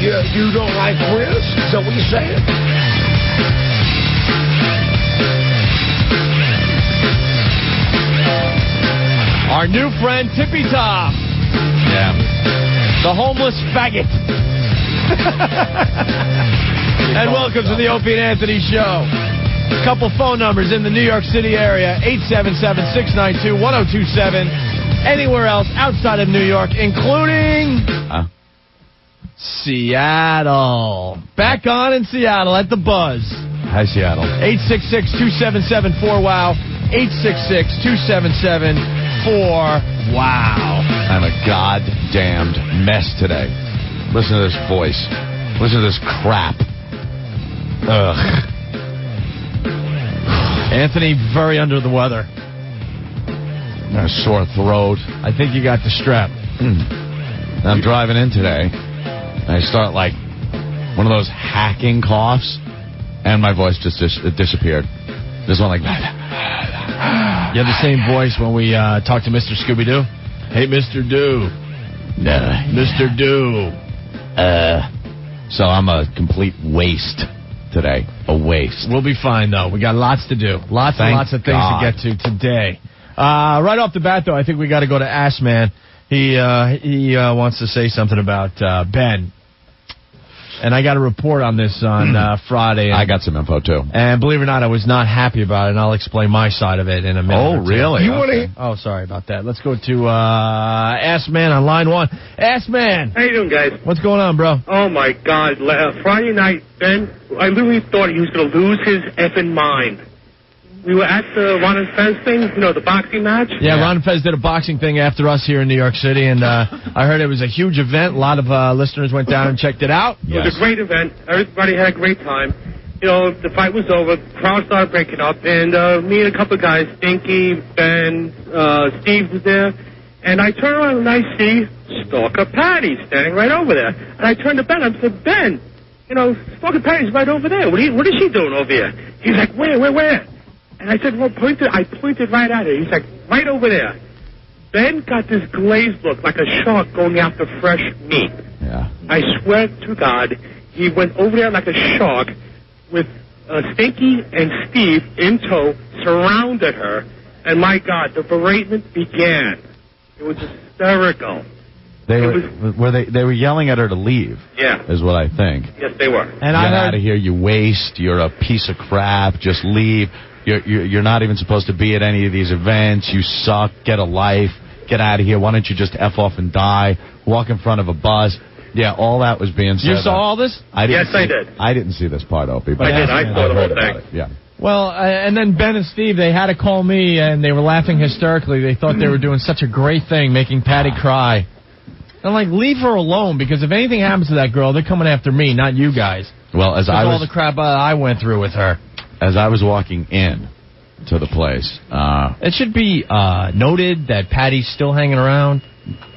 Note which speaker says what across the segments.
Speaker 1: You don't like risk? Is that what you're saying?
Speaker 2: Our new friend, Tippy Tom.
Speaker 3: Yeah.
Speaker 2: The homeless faggot. And welcome to the Opie and Anthony Show. A couple phone numbers in the New York City area, 877-692-1027. Anywhere else outside of New York, including Seattle. Back on in Seattle at the Buzz.
Speaker 3: Hi, Seattle.
Speaker 2: 866-277-4WOW. 866-277-4WOW.
Speaker 3: I'm a goddamned mess today. Listen to this voice. Listen to this crap. Ugh.
Speaker 2: Anthony, very under the weather.
Speaker 3: A sore throat.
Speaker 2: I think you got the strep.
Speaker 3: I'm driving in today. And I start like one of those hacking coughs, and my voice just disappeared. This one like...
Speaker 2: You have the same voice when we talk to Mr. Scooby-Doo. Hey, Mr. Doo. Mr. Doo.
Speaker 3: So I'm a complete waste today. A waste.
Speaker 2: We'll be fine, though. We got lots to do. Lots and lots of things to get to today. Right off the bat, though, I think we got to go to Ash Man. He wants to say something about Ben. And I got a report on this on Friday.
Speaker 3: I got some info, too.
Speaker 2: And believe it or not, I was not happy about it, and I'll explain my side of it in a minute.
Speaker 3: Oh, really?
Speaker 2: Oh, sorry about that. Let's go to Ass Man on line one. Ass Man.
Speaker 4: How you doing, guys?
Speaker 2: What's going on, bro?
Speaker 4: Oh, my God. Friday night, Ben, I literally thought he was going to lose his effing mind. We were at the Ron and Fez thing, the boxing match.
Speaker 2: Yeah, Ron and Fez did a boxing thing after us here in New York City, and I heard it was a huge event. A lot of listeners went down and checked it out.
Speaker 4: It was a great event. Everybody had a great time. The fight was over. The crowd started breaking up, and me and a couple of guys, Stinky, Ben, Steve was there, and I turn around and I see Stalker Patti standing right over there. And I turned to Ben. I said, Ben, Stalker Patti's right over there. What is she doing over here? He's like, where? And I said, I pointed right at her. He's like, right over there. Ben got this glazed look like a shark going after fresh meat.
Speaker 3: Yeah.
Speaker 4: I swear to God, he went over there like a shark with Stinky and Steve in tow, surrounded her, and my God, the beratement began. It was hysterical.
Speaker 3: They were yelling at her to leave.
Speaker 4: Yeah.
Speaker 3: Is what I think.
Speaker 4: Yes, they were.
Speaker 3: And Get out of here, you waste. You're a piece of crap. Just leave. You're not even supposed to be at any of these events. You suck. Get a life. Get out of here. Why don't you just F off and die? Walk in front of a bus. Yeah, all that was being said.
Speaker 2: You saw all this?
Speaker 4: Yes, I did.
Speaker 3: I didn't see this part, Opie. But
Speaker 4: I did. I saw the whole thing.
Speaker 3: Yeah.
Speaker 2: Well, and then Ben and Steve, they had to call me, and they were laughing hysterically. They thought they were doing such a great thing, making Patti cry. I'm like, leave her alone, because if anything happens to that girl, they're coming after me, not you guys.
Speaker 3: Well, all
Speaker 2: the crap I went through with her.
Speaker 3: As I was walking in to the place,
Speaker 2: it should be noted that Patty's still hanging around.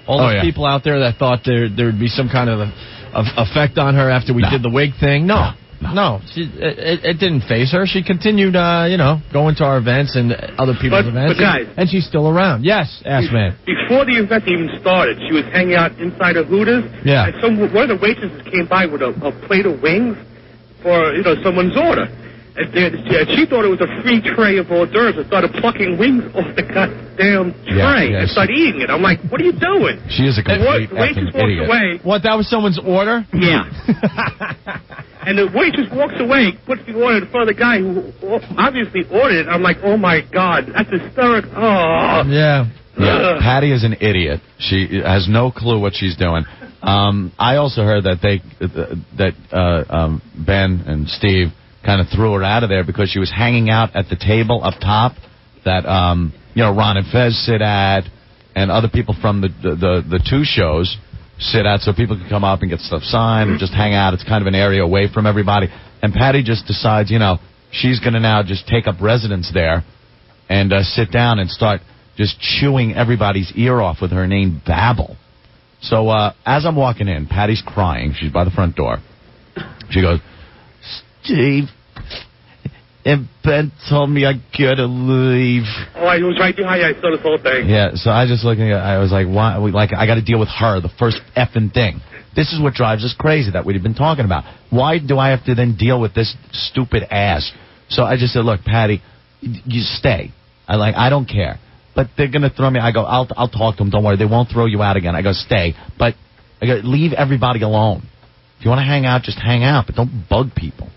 Speaker 2: All those people out there that thought there would be some kind of effect on her after we did the wig thing. No. It didn't faze her. She continued, going to our events and other people's events.
Speaker 4: But guys,
Speaker 2: and she's still around. Yes, Ass Man.
Speaker 4: Before the event even started, she was hanging out inside of Hooters.
Speaker 2: Yeah.
Speaker 4: And one of the waitresses came by with a plate of wings for, someone's order. And she thought it was a free tray of hors d'oeuvres and started plucking wings off the goddamn tray and started eating it. I'm like, what are you doing?
Speaker 3: She is a complete effing idiot.
Speaker 4: Away.
Speaker 2: What, that was someone's order?
Speaker 4: Yeah. And the waitress walks away, puts the order in front of the guy who obviously ordered it. I'm like, oh, my God, that's hysterical. Oh.
Speaker 2: Yeah.
Speaker 3: Patti is an idiot. She has no clue what she's doing. I also heard that Ben and Steve kind of threw her out of there because she was hanging out at the table up top that Ron and Fez sit at, and other people from the two shows sit at, so people can come up and get stuff signed and just hang out. It's kind of an area away from everybody. And Patti just decides, she's going to now just take up residence there and sit down and start just chewing everybody's ear off with her name Babble. So as I'm walking in, Patty's crying. She's by the front door. She goes, Steve, and Ben told me I gotta leave.
Speaker 4: Oh, I was right behind you. I saw this whole thing.
Speaker 3: Yeah, so I just looking at, I was like, why? I got to deal with her, the first effing thing. This is what drives us crazy that we've been talking about. Why do I have to then deal with this stupid ass? So I just said, look, Patti, you stay. I don't care. But they're going to throw me. I go, I'll talk to them. Don't worry. They won't throw you out again. I go, stay. But I go, leave everybody alone. If you want to hang out, just hang out. But don't bug people.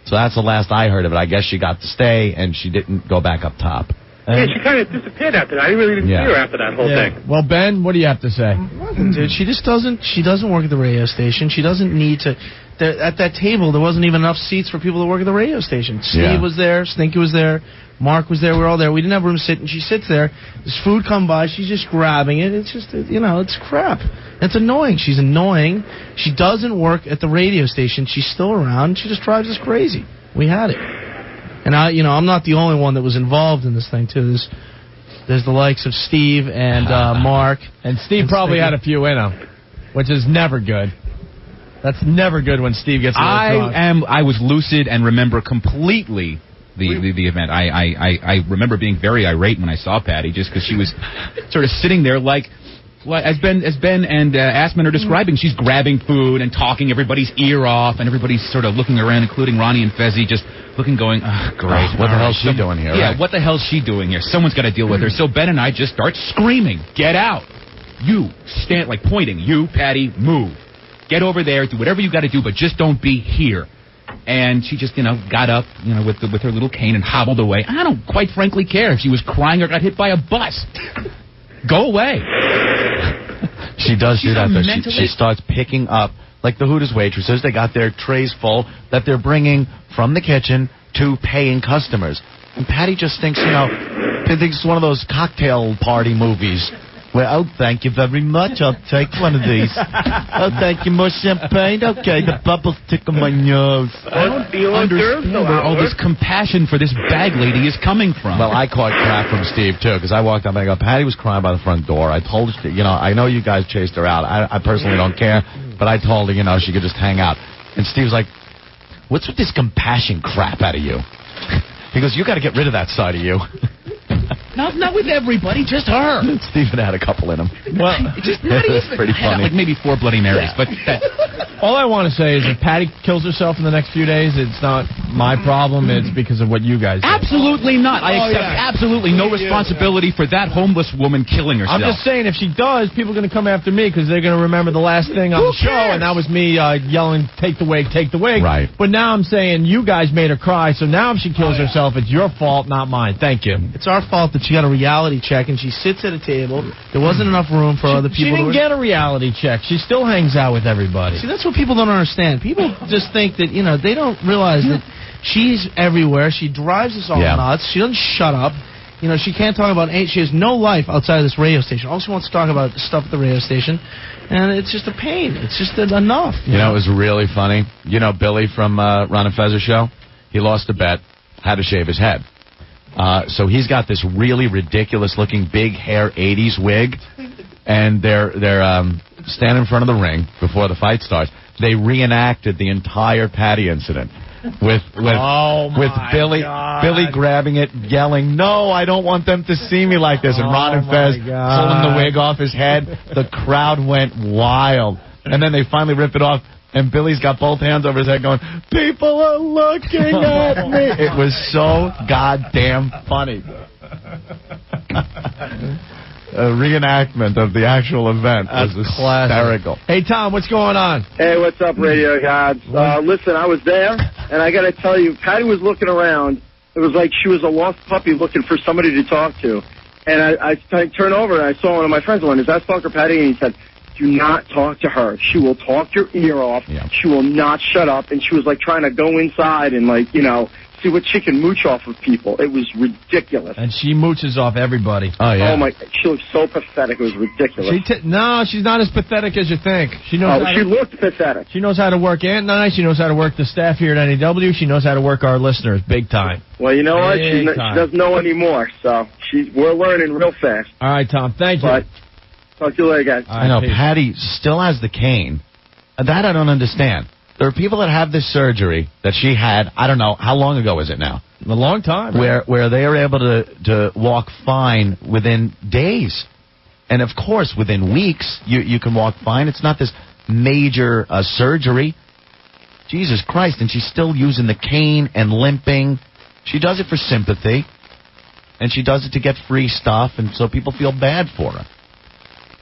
Speaker 3: So that's the last I heard of it. I guess she got to stay, and she didn't go back up top.
Speaker 4: Yeah, she kind of disappeared after that. I really didn't see her after that whole thing.
Speaker 2: Well, Ben, what do you have to say?
Speaker 5: Dude, she doesn't work at the radio station. She doesn't need to. At that table, there wasn't even enough seats for people to work at the radio station. Steve was there. Stinky was there. Mark was there. We were all there. We didn't have room to sit, and she sits there. There's food come by. She's just grabbing it. It's just, it's crap. It's annoying. She's annoying. She doesn't work at the radio station. She's still around. She just drives us crazy. We had it. And I'm not the only one that was involved in this thing, too. There's the likes of Steve and Mark.
Speaker 2: And Steve probably had a few in him, which is never good. That's never good when Steve gets a little drunk.
Speaker 6: I was lucid and remember completely the event. I remember being very irate when I saw Patti, just because she was sort of sitting there like as Ben and Assman are describing, she's grabbing food and talking everybody's ear off, and everybody's sort of looking around, including Ronnie and Fezzi, just looking, going, oh, great.
Speaker 3: What the hell's she doing here?
Speaker 6: Yeah,
Speaker 3: right?
Speaker 6: What the hell's she doing here? Someone's got to deal with her. So Ben and I just start screaming, get out. You stand, like pointing, you, Patti, move. Get over there, do whatever you got to do, but just don't be here. And she just, got up, with her little cane and hobbled away. I don't quite frankly care if she was crying or got hit by a bus. Go away.
Speaker 3: She does do that, though. She starts picking up, like the Hooters waitresses, they got their trays full that they're bringing from the kitchen to paying customers. And Patti just thinks, it's one of those cocktail party movies. Well, thank you very much. I'll take one of these. Oh, thank you. More champagne? Okay, the bubbles tickle my nose.
Speaker 6: I don't understand where all this compassion for this bag lady is coming from.
Speaker 3: Well, I caught crap from Steve, too, because I walked up and I go, Patti was crying by the front door. I told her, I know you guys chased her out. I personally don't care, but I told her, she could just hang out. And Steve's like, what's with this compassion crap out of you? He goes, you got to get rid of that side of you.
Speaker 6: Not with everybody, just her.
Speaker 3: Stephen had a couple in him.
Speaker 6: Well, just not even.
Speaker 3: Pretty funny.
Speaker 6: Like maybe 4 Bloody Marys, but
Speaker 2: all I want to say is if Patti kills herself in the next few days, it's not my problem. It's because of what you guys did.
Speaker 6: Absolutely not. I accept absolutely no responsibility for that homeless woman killing herself.
Speaker 2: I'm just saying, if she does, people are going to come after me because they're going to remember the last thing on the show, and that was me yelling, take the wig, take the wig.
Speaker 3: Right.
Speaker 2: But now I'm saying you guys made her cry, so now if she kills herself, it's your fault, not mine. Thank you.
Speaker 5: It's our fault that she got a reality check and she sits at a table. There wasn't enough room for other people.
Speaker 2: She didn't get a reality check. She still hangs out with everybody.
Speaker 5: See, that's what people don't understand. People just think that, they don't realize that she's everywhere. She drives us all nuts. She doesn't shut up. She can't talk about she has no life outside of this radio station. All she wants to talk about is stuff at the radio station. And it's just a pain. It's just enough.
Speaker 3: It was really funny. Billy from Ron and Fez's show? He lost a bet, had to shave his head. So he's got this really ridiculous-looking big hair 80s wig, and they're standing in front of the ring before the fight starts. They reenacted the entire Patti incident with Billy grabbing it, yelling, "No, I don't want them to see me like this," and Ron and Fez pulling the wig off his head. The crowd went wild, and then they finally rip it off. And Billy's got both hands over his head going, people are looking at me. It was so goddamn funny. A reenactment of the actual event was hysterical.
Speaker 2: Hey, Tom, what's going on?
Speaker 7: Hey, what's up, radio gods? Listen, I was there, and I got to tell you, Patti was looking around. It was like she was a lost puppy looking for somebody to talk to. And I turned over, and I saw one of my friends. I went, is that Stalker Patti? And he said, do not talk to her. She will talk your ear off. Yeah. She will not shut up. And she was like trying to go inside and see what she can mooch off of people. It was ridiculous.
Speaker 2: And she mooches off everybody.
Speaker 3: Oh, yeah.
Speaker 7: Oh, my. She looked so pathetic. It was ridiculous.
Speaker 2: No, she's not as pathetic as you think. She knows.
Speaker 7: She looked pathetic.
Speaker 2: She knows how to work Ant and I. She knows how to work the staff here at NEW. She knows how to work our listeners big time.
Speaker 7: Well, you know what? She doesn't know anymore. So we're learning real fast.
Speaker 2: All right, Tom. Thank you.
Speaker 7: But, talk to you later, guys.
Speaker 3: I know, Patti still has the cane. That I don't understand. There are people that have this surgery that she had, I don't know, how long ago is it now?
Speaker 2: A long time.
Speaker 3: Where they are able to walk fine within days. And, of course, within weeks, you can walk fine. It's not this major surgery. Jesus Christ, and she's still using the cane and limping. She does it for sympathy, and she does it to get free stuff, and so people feel bad for her.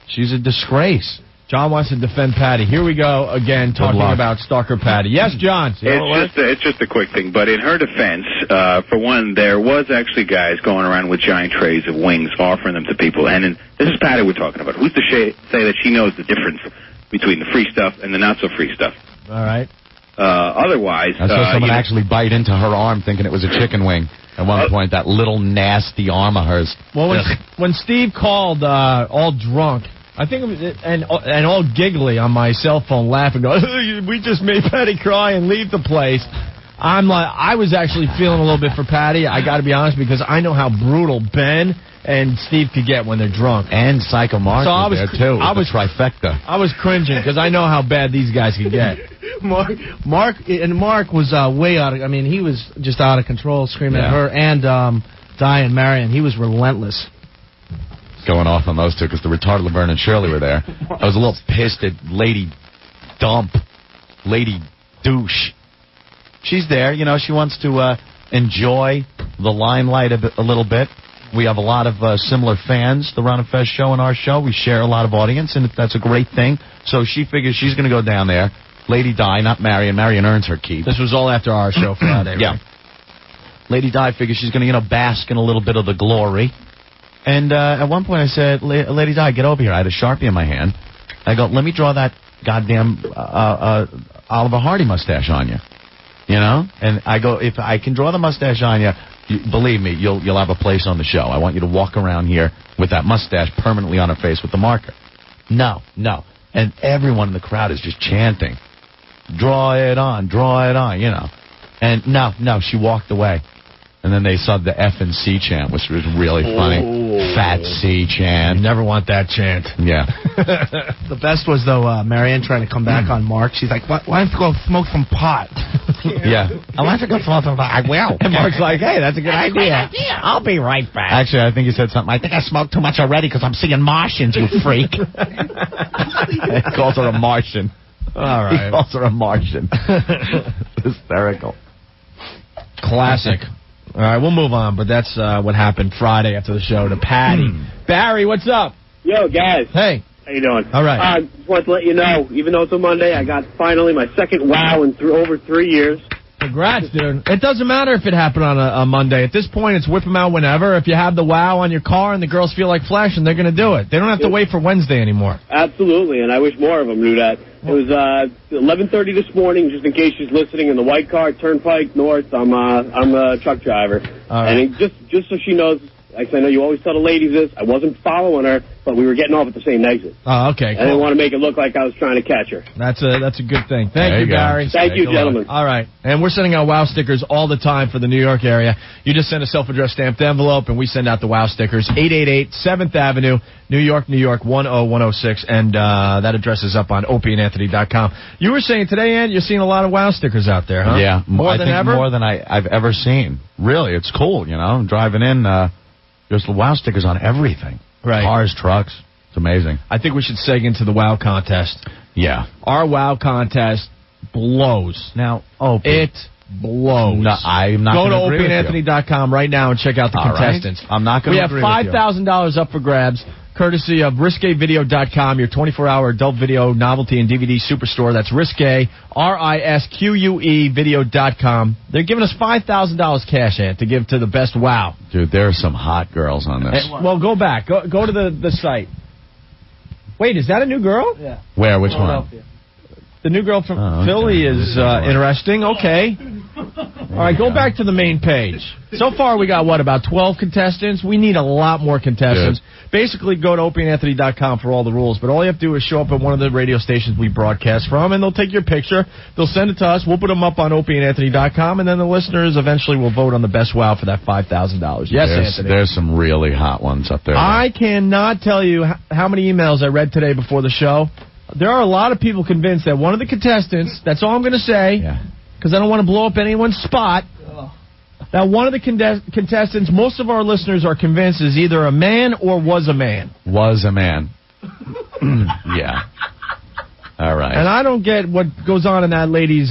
Speaker 3: She's a disgrace.
Speaker 2: John wants to defend Patti. Here we go again, talking about stalker Patti. Yes, John.
Speaker 8: It's just a quick thing, but in her defense, for one, there was actually guys going around with giant trays of wings, offering them to people. And this is Patti we're talking about. Who's to say that she knows the difference between the free stuff and the not-so-free stuff?
Speaker 2: All right.
Speaker 8: Otherwise...
Speaker 3: I saw someone actually bite into her arm thinking it was a chicken wing. At one point, that little nasty arm of hers.
Speaker 2: Well, when Steve called all drunk, I think it was, and all giggly on my cell phone, laughing, going, "We just made Patti cry and leave the place." I'm like, I was actually feeling a little bit for Patti. I got to be honest, because I know how brutal Ben and Steve could get when they're drunk.
Speaker 3: And Psycho Mark was there too.
Speaker 2: I was
Speaker 3: trifecta.
Speaker 2: I was cringing because I know how bad these guys could get.
Speaker 5: Mark was way out of. I mean, he was just out of control, screaming at her and Di and Marion. He was relentless.
Speaker 3: Going off on those two because the retarded Laverne and Shirley were there. I was a little pissed at Lady Dump, Lady Douche. She's there, she wants to enjoy the limelight a little bit. We have a lot of similar fans, the Ron and Fez show and our show. We share a lot of audience, and that's a great thing. So she figures she's going to go down there. Lady Di, not Marion. Marion earns her keep.
Speaker 2: This was all after our show Friday.
Speaker 3: Yeah.
Speaker 2: Right?
Speaker 3: Lady Di figures she's going to, bask in a little bit of the glory. And at one point I said, Lady Di, get over here. I had a Sharpie in my hand. I go, let me draw that goddamn Oliver Hardy mustache on you. And I go, if I can draw the mustache on you, believe me, you'll have a place on the show. I want you to walk around here with that mustache permanently on her face with the marker. No. And everyone in the crowd is just chanting, draw it on, And no, she walked away. And then they saw the F and C chant, which was really funny. Fat C chant.
Speaker 2: You never want that chant.
Speaker 3: Yeah.
Speaker 5: The best was, though, Marianne trying to come back on Mark. She's like, why don't you go smoke some pot?
Speaker 3: Yeah.
Speaker 5: I want to go smoke some pot. I will.
Speaker 2: And Mark's like, hey, that's a good idea.
Speaker 5: I'll be right back.
Speaker 3: Actually, I think he said something. I think I smoked too much already because I'm seeing Martians, you freak. He calls her a Martian.
Speaker 2: All right.
Speaker 3: He calls her a Martian. Hysterical.
Speaker 2: Classic. All right, we'll move on, but that's what happened Friday after the show to Patti. Barry, what's up?
Speaker 4: Yo, guys.
Speaker 2: Hey.
Speaker 4: How you doing?
Speaker 2: All right.
Speaker 4: Just want to let you know, even though it's a Monday, I got finally my second wow in over 3 years.
Speaker 2: Congrats, dude. It doesn't matter if it happened on a Monday. At this point, it's whip them out whenever. If you have the wow on your car and the girls feel like flashing, they're going to do it. They don't have to wait for Wednesday anymore.
Speaker 4: Absolutely, and I wish more of them knew that. It was 11:30 this morning, just in case she's listening, in the white car, Turnpike North. I'm a truck driver.
Speaker 2: All right.
Speaker 4: And just so she knows, I know you always tell the ladies this, I wasn't following her, but we were getting off at the same exit.
Speaker 2: Oh, okay, cool.
Speaker 4: I didn't want to make it look like I was trying to catch her.
Speaker 2: That's a good thing. Thank you, Barry.
Speaker 4: Thank you, gentlemen.
Speaker 2: All right. And we're sending out WOW stickers all the time for the New York area. You just send a self-addressed stamped envelope, and we send out the WOW stickers. 888 7th Avenue, New York, 10106. And that address is up on opieandanthony.com. You were saying today, Ann, you're seeing a lot of WOW stickers out there, huh?
Speaker 3: Yeah.
Speaker 2: More than ever?
Speaker 3: More than I've ever seen. Really, it's cool, driving in, there's WOW stickers on everything.
Speaker 2: Right.
Speaker 3: Cars, trucks. It's amazing.
Speaker 2: I think we should seg into the WOW contest.
Speaker 3: Yeah.
Speaker 2: Our WOW contest blows.
Speaker 3: Now,
Speaker 2: it blows.
Speaker 3: No, I'm not going to agree with you.
Speaker 2: Go to opieandanthony.com right now and check out the contestants.
Speaker 3: Right. I'm not going to agree with you.
Speaker 2: We have $5,000 up for grabs, courtesy of risquevideo.com, your 24-hour adult video novelty and DVD superstore. That's Risque, RISQUE video.com. They're giving us $5,000 cash, Ant, to give to the best WOW.
Speaker 3: Dude, there are some hot girls on this.
Speaker 2: Well, go back. Go to the site. Wait, is that a new girl?
Speaker 5: Yeah.
Speaker 3: Where? Which one?
Speaker 2: The new girl from Philly is interesting. Okay. All right, go back to the main page. So far, we got, about 12 contestants? We need a lot more contestants. Good. Basically, go to opieandanthony.com for all the rules, but all you have to do is show up at one of the radio stations we broadcast from, and they'll take your picture. They'll send it to us. We'll put them up on opieandanthony.com, and then the listeners eventually will vote on the best WOW for that $5,000. Yes, Anthony?
Speaker 3: There's some really hot ones up there.
Speaker 2: I cannot tell you how many emails I read today before the show. There are a lot of people convinced that one of the contestants, that's all I'm going to say, because I don't want to blow up anyone's spot, that one of the contestants, most of our listeners are convinced, is either a man or was a man.
Speaker 3: Was a man. Yeah. All right.
Speaker 2: And I don't get what goes on in that lady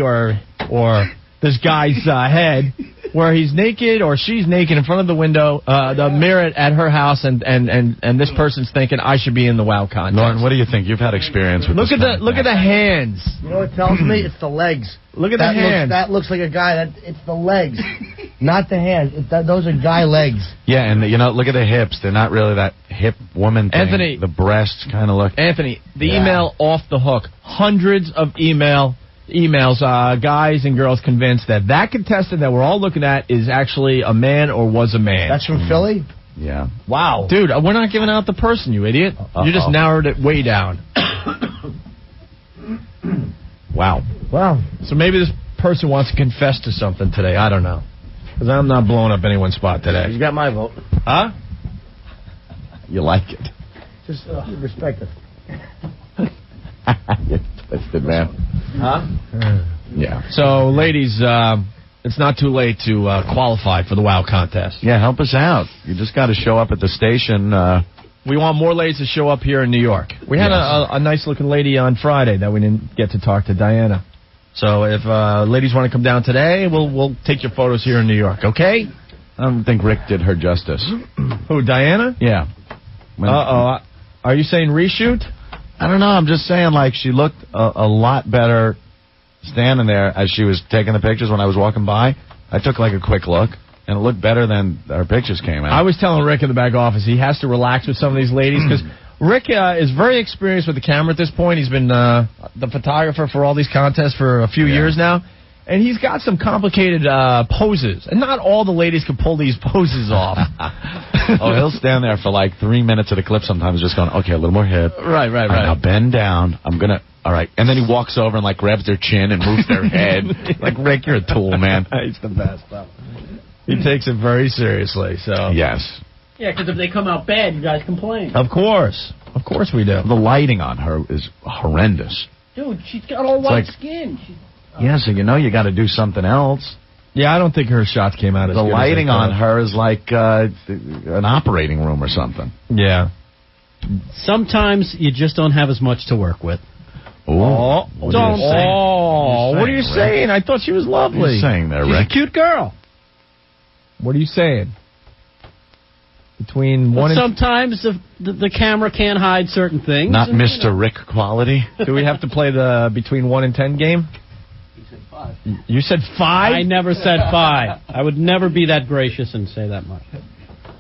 Speaker 2: or this guy's head, where he's naked or she's naked in front of the window, the mirror at her house, and this person's thinking I should be in the WOW contest.
Speaker 3: Lauren, what do you think? You've had experience with
Speaker 2: look at the hands.
Speaker 9: You know what it tells me? It's the legs.
Speaker 2: Look at the hands.
Speaker 9: That looks like a guy. It's the legs, not the hands. Those are guy legs.
Speaker 3: Yeah, and look at the hips. They're not really that hip woman thing.
Speaker 2: Anthony,
Speaker 3: the breasts kind of look.
Speaker 2: Anthony, the email off the hook. Hundreds of emails, guys and girls convinced that contestant that we're all looking at is actually a man or was a man.
Speaker 9: That's from Philly?
Speaker 3: Yeah.
Speaker 9: Wow.
Speaker 2: Dude, we're not giving out the person, you idiot. You just narrowed it way down. Wow. So maybe this person wants to confess to something today. I don't know. Because I'm not blowing up anyone's spot today.
Speaker 9: You got my vote.
Speaker 2: Huh?
Speaker 3: You like it.
Speaker 9: Just respect it.
Speaker 3: You're twisted, man.
Speaker 9: Huh?
Speaker 3: Yeah.
Speaker 2: So, ladies, it's not too late to qualify for the WOW contest.
Speaker 3: Yeah, help us out. You just got to show up at the station.
Speaker 2: We want more ladies to show up here in New York. We had a nice-looking lady on Friday that we didn't get to talk to, Diana. So if ladies want to come down today, we'll take your photos here in New York, okay?
Speaker 3: I don't think Rick did her justice.
Speaker 2: Who, Diana?
Speaker 3: Yeah.
Speaker 2: Uh-oh. Are you saying reshoot?
Speaker 3: I don't know. I'm just saying, she looked a lot better standing there as she was taking the pictures when I was walking by. I took, a quick look, and it looked better than her pictures came out.
Speaker 2: I was telling Rick in the back office he has to relax with some of these ladies, because Rick is very experienced with the camera at this point. He's been the photographer for all these contests for a few years now. And he's got some complicated poses. And not all the ladies can pull these poses off.
Speaker 3: He'll stand there for 3 minutes at a clip sometimes just going, okay, a little more hip.
Speaker 2: Right.
Speaker 3: Now bend down. I'm going to, all right. And then he walks over and grabs their chin and moves their head. Rick, you're a tool, man.
Speaker 2: He's the best, though. He takes it very seriously, so.
Speaker 3: Yes.
Speaker 10: Yeah, because if they come out bad, you guys complain.
Speaker 2: Of course we do.
Speaker 3: The lighting on her is horrendous.
Speaker 10: Dude, she's got all white skin.
Speaker 3: Yeah, so you got to do something else.
Speaker 2: Yeah, I don't think her shots came out as good.
Speaker 3: The lighting on her is like an operating room or something.
Speaker 2: Yeah.
Speaker 10: Sometimes you just don't have as much to work with.
Speaker 3: What
Speaker 2: are you saying? I thought she was lovely.
Speaker 3: What are you saying there, Rick?
Speaker 10: She's a cute girl.
Speaker 2: What are you saying? Sometimes the camera can't hide certain things.
Speaker 3: Not Mr. Rick quality.
Speaker 2: Do we have to play the between 1 and 10 game? You said 5?
Speaker 10: I never said 5. I would never be that gracious and say that much.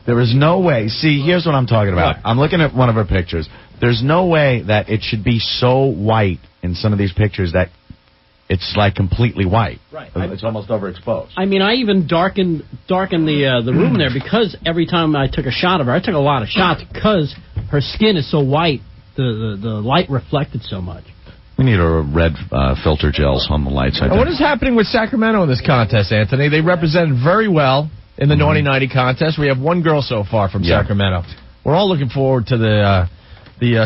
Speaker 3: There is no way. See, here's what I'm talking about. I'm looking at one of her pictures. There's no way that it should be so white in some of these pictures that it's completely white.
Speaker 10: Right.
Speaker 3: It's almost overexposed.
Speaker 10: I mean, I even darkened the room there because every time I took a shot of her, I took a lot of shots because her skin is so white, the light reflected so much.
Speaker 3: We need a red filter gels on the lights. I think.
Speaker 2: What is happening with Sacramento in this contest, Anthony? They represented very well in the Naughty 90 contest. We have one girl so far from Sacramento. We're all looking forward to the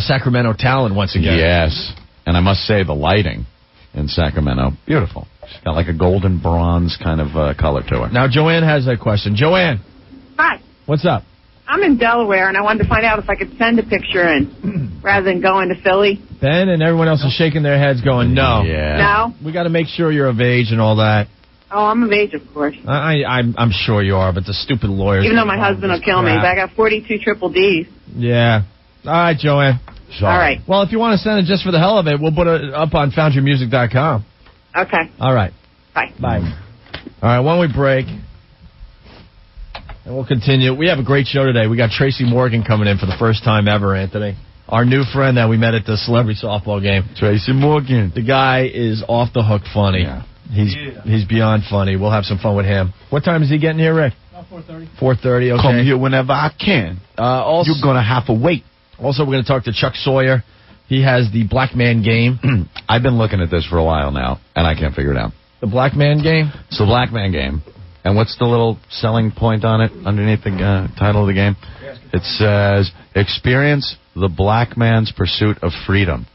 Speaker 2: Sacramento talent once again.
Speaker 3: Yes, and I must say the lighting in Sacramento, beautiful. She's got a golden bronze kind of color to her.
Speaker 2: Now Joanne has a question. Joanne.
Speaker 11: Hi.
Speaker 2: What's up?
Speaker 11: I'm in Delaware, and I wanted to find out if I could send a picture in rather than going to Philly.
Speaker 2: Ben and everyone else is shaking their heads going, no.
Speaker 3: Yeah.
Speaker 11: No?
Speaker 2: We got to make sure you're of age and all that.
Speaker 11: Oh, I'm of age, of course.
Speaker 2: I'm sure you are, but the stupid lawyers...
Speaker 11: Even though my husband will kill me. But I got 42 triple Ds.
Speaker 2: Yeah. All right, Joanne.
Speaker 11: Sorry. All right.
Speaker 2: Well, if you want to send it just for the hell of it, we'll put it up on foundyourmusic.com.
Speaker 11: Okay.
Speaker 2: All right.
Speaker 11: Bye.
Speaker 2: Bye. All right, when we break... And we'll continue. We have a great show today. We got Tracy Morgan coming in for the first time ever, Anthony. Our new friend that we met at the celebrity softball game.
Speaker 3: Tracy Morgan.
Speaker 2: The guy is off the hook funny. Yeah. He's beyond funny. We'll have some fun with him. What time is he getting here, Rick?
Speaker 10: About 4:30.
Speaker 2: 4:30, okay.
Speaker 3: Come here whenever I can.
Speaker 2: Also,
Speaker 3: you're going to have to wait.
Speaker 2: Also, we're going to talk to Chuck Sawyer. He has the Black Man Game.
Speaker 3: I've been looking at this for a while now, and I can't figure it out.
Speaker 2: The Black Man Game?
Speaker 3: It's the Black Man Game. And what's the little selling point on it underneath the title of the game? It says, experience the black man's pursuit of freedom.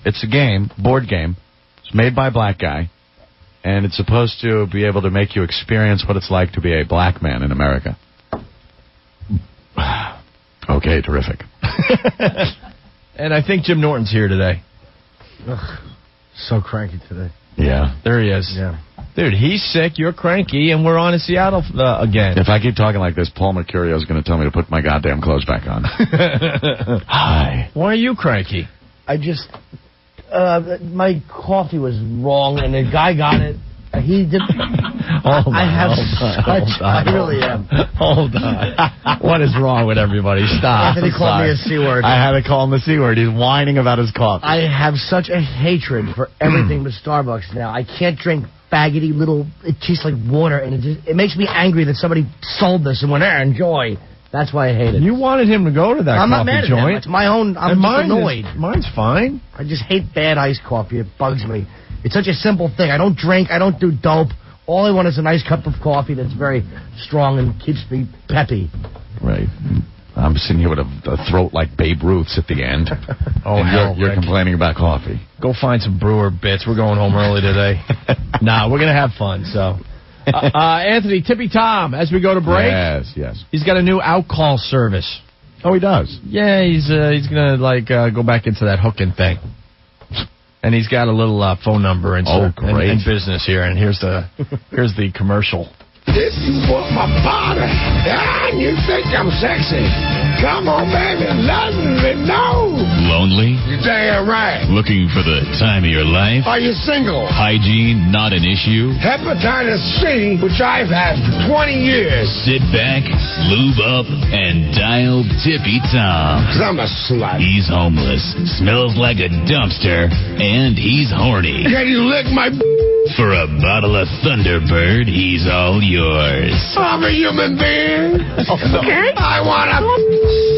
Speaker 3: It's a game, board game. It's made by a black guy. And it's supposed to be able to make you experience what it's like to be a black man in America. Okay, terrific.
Speaker 2: And I think Jim Norton's here today.
Speaker 9: Ugh, so cranky today.
Speaker 3: Yeah.
Speaker 2: There he is.
Speaker 9: Yeah.
Speaker 2: Dude, he's sick, you're cranky, and we're on in Seattle again.
Speaker 3: If I keep talking like this, Paul Mercurio is going to tell me to put my goddamn clothes back on. Hi.
Speaker 2: Why are you cranky?
Speaker 9: I just... my coffee was wrong, and the guy got it. He did... I really am.
Speaker 2: Hold on. What is wrong with everybody? Stop.
Speaker 9: Anthony called me a C word.
Speaker 3: I had to call him the C word. He's whining about his coffee.
Speaker 9: I have such a hatred for everything but Starbucks now. I can't drink faggoty little... It tastes like water, and it makes me angry that somebody sold this and went, enjoy. That's why I hate it.
Speaker 2: You wanted him to go to that
Speaker 9: I'm
Speaker 2: coffee
Speaker 9: not mad
Speaker 2: joint.
Speaker 9: at him. It's my own... I'm just annoyed.
Speaker 2: Mine's fine.
Speaker 9: I just hate bad iced coffee. It bugs me. It's such a simple thing. I don't drink. I don't do dope. All I want is a nice cup of coffee that's very strong and keeps me peppy.
Speaker 3: Right. I'm sitting here with a throat like Babe Ruth's at the end.
Speaker 2: And
Speaker 3: you're complaining about coffee.
Speaker 2: Go find some brewer bits. We're going home early today. Nah, we're going to have fun, so... Anthony, Tippy Tom, as we go to break.
Speaker 3: Yes.
Speaker 2: He's got a new out-call service.
Speaker 3: Oh, he does?
Speaker 2: Yeah, he's going to, go back into that hooking thing. And he's got a little phone number and business here, and here's the commercial.
Speaker 1: If you want my body and you think I'm sexy, come on, baby, let me know.
Speaker 12: Lonely?
Speaker 1: You're damn right.
Speaker 12: Looking for the time of your life?
Speaker 1: Are you single?
Speaker 12: Hygiene not an issue?
Speaker 1: Hepatitis C, which I've had for 20 years.
Speaker 12: Sit back, lube up, and dial Tippy Tom.
Speaker 1: 'Cause I'm a slut.
Speaker 12: He's homeless, smells like a dumpster, and he's horny.
Speaker 1: Can you lick my...
Speaker 12: For a bottle of Thunderbird, he's all yours.
Speaker 1: I'm a human being.
Speaker 11: Okay.
Speaker 1: I want to...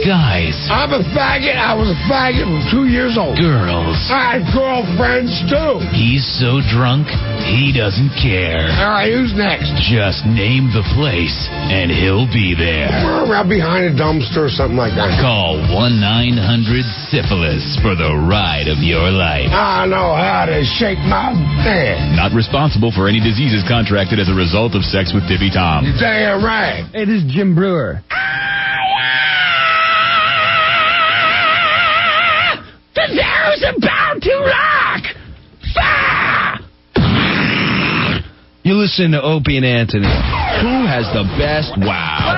Speaker 12: Guys.
Speaker 1: I'm a faggot. I was a faggot from 2 years old.
Speaker 12: Girls.
Speaker 1: I had girlfriends, too.
Speaker 12: He's so drunk, he doesn't care.
Speaker 1: All right, who's next?
Speaker 12: Just name the place, and he'll be there.
Speaker 1: Right behind a dumpster or something like that.
Speaker 12: Call 1-900-SYPHILIS for the ride of your life.
Speaker 1: I know how to shake my head.
Speaker 12: Not responsible for any diseases contracted as a result of sex with Tippy Tom.
Speaker 1: You're damn right.
Speaker 9: Hey, this is Jim Brewer.
Speaker 1: The Zero's about to rock!
Speaker 2: You listen to Opie and Anthony. Who has the best wow?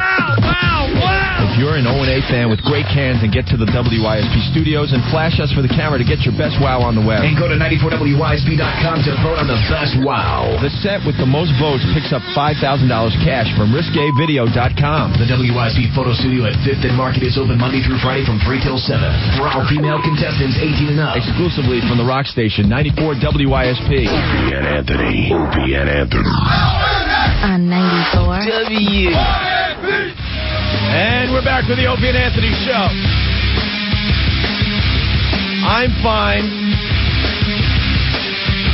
Speaker 2: If you're an O&A fan with great cans, and get to the WYSP studios and flash us for the camera to get your best wow on the web.
Speaker 13: And go to 94WYSP.com to vote on the best wow.
Speaker 2: The set with the most votes picks up $5,000 cash from RisqueVideo.com.
Speaker 13: The WYSP photo studio at 5th and Market is open Monday through Friday from 3 till 7. For all female contestants 18 and up.
Speaker 2: Exclusively from the rock station, 94 WYSP.
Speaker 1: Opie and Anthony. Opie and Anthony.
Speaker 14: On 94
Speaker 2: W. And we're back with the Opie and Anthony show. I'm fine.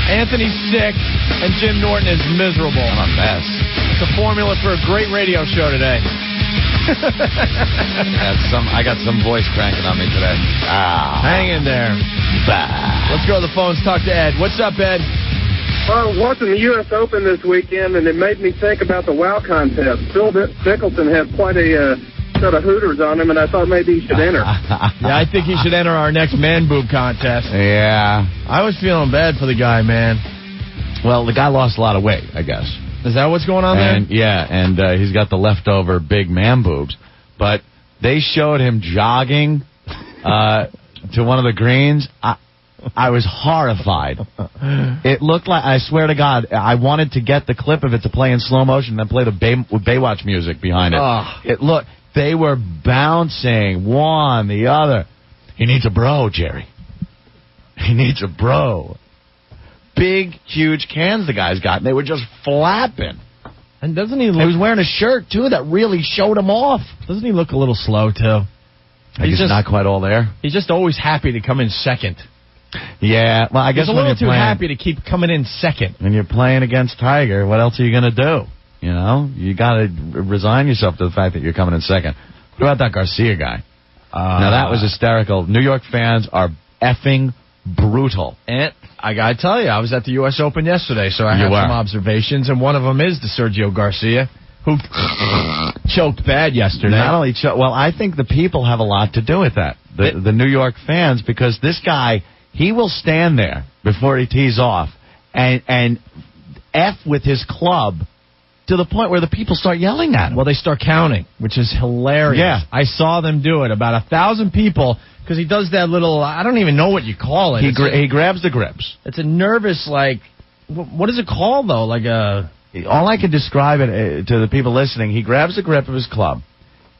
Speaker 2: Anthony's sick, and Jim Norton is miserable.
Speaker 3: I'm a mess.
Speaker 2: It's a formula for a great radio show today.
Speaker 3: I got some voice cranking on me today.
Speaker 2: Hang in there. Let's go to the phones, talk to Ed. What's up, Ed?
Speaker 15: Well, I was watching the U.S. Open this weekend, and it made me think about the WOW contest. Phil Mickelson had quite a set of hooters on him, and I thought maybe he should enter.
Speaker 2: Yeah, I think he should enter our next man boob contest.
Speaker 3: Yeah.
Speaker 2: I was feeling bad for the guy, man.
Speaker 3: Well, the guy lost a lot of weight, I guess.
Speaker 2: Is that what's going on there?
Speaker 3: Yeah, and he's got the leftover big man boobs. But they showed him jogging to one of the greens. I was horrified. It looked like, I swear to God, I wanted to get the clip of it to play in slow motion and then play the Baywatch music behind it. It looked, they were bouncing one the other. He needs a bro, Jerry. He needs a bro. Big, huge cans the guy's got, and they were just flapping.
Speaker 2: And doesn't he look...
Speaker 3: He was wearing a shirt, too, that really showed him off.
Speaker 2: Doesn't he look a little slow, too?
Speaker 3: He's just not quite all there.
Speaker 2: He's just always happy to come in second.
Speaker 3: Yeah, well, I guess
Speaker 2: he's a little too happy to keep coming in second.
Speaker 3: When you're playing against Tiger, what else are you going to do? You know, you got to resign yourself to the fact that you're coming in second. What about that Garcia guy? Now, that was hysterical. New York fans are effing brutal.
Speaker 2: And I got to tell you, I was at the U.S. Open yesterday, so I have some observations, and one of them is the Sergio Garcia, who choked bad yesterday.
Speaker 3: Not only choked, well, I think the people have a lot to do with that. The New York fans, because this guy... he will stand there before he tees off and F with his club to the point where the people start yelling at him.
Speaker 2: Well, they start counting, which is hilarious.
Speaker 3: Yeah.
Speaker 2: I saw them do it. About 1,000 people, because he does that little, I don't even know what you call it.
Speaker 3: He grabs the grips.
Speaker 2: It's a nervous, like, what is it called, though? Like a...
Speaker 3: All I can describe it to the people listening, he grabs the grip of his club,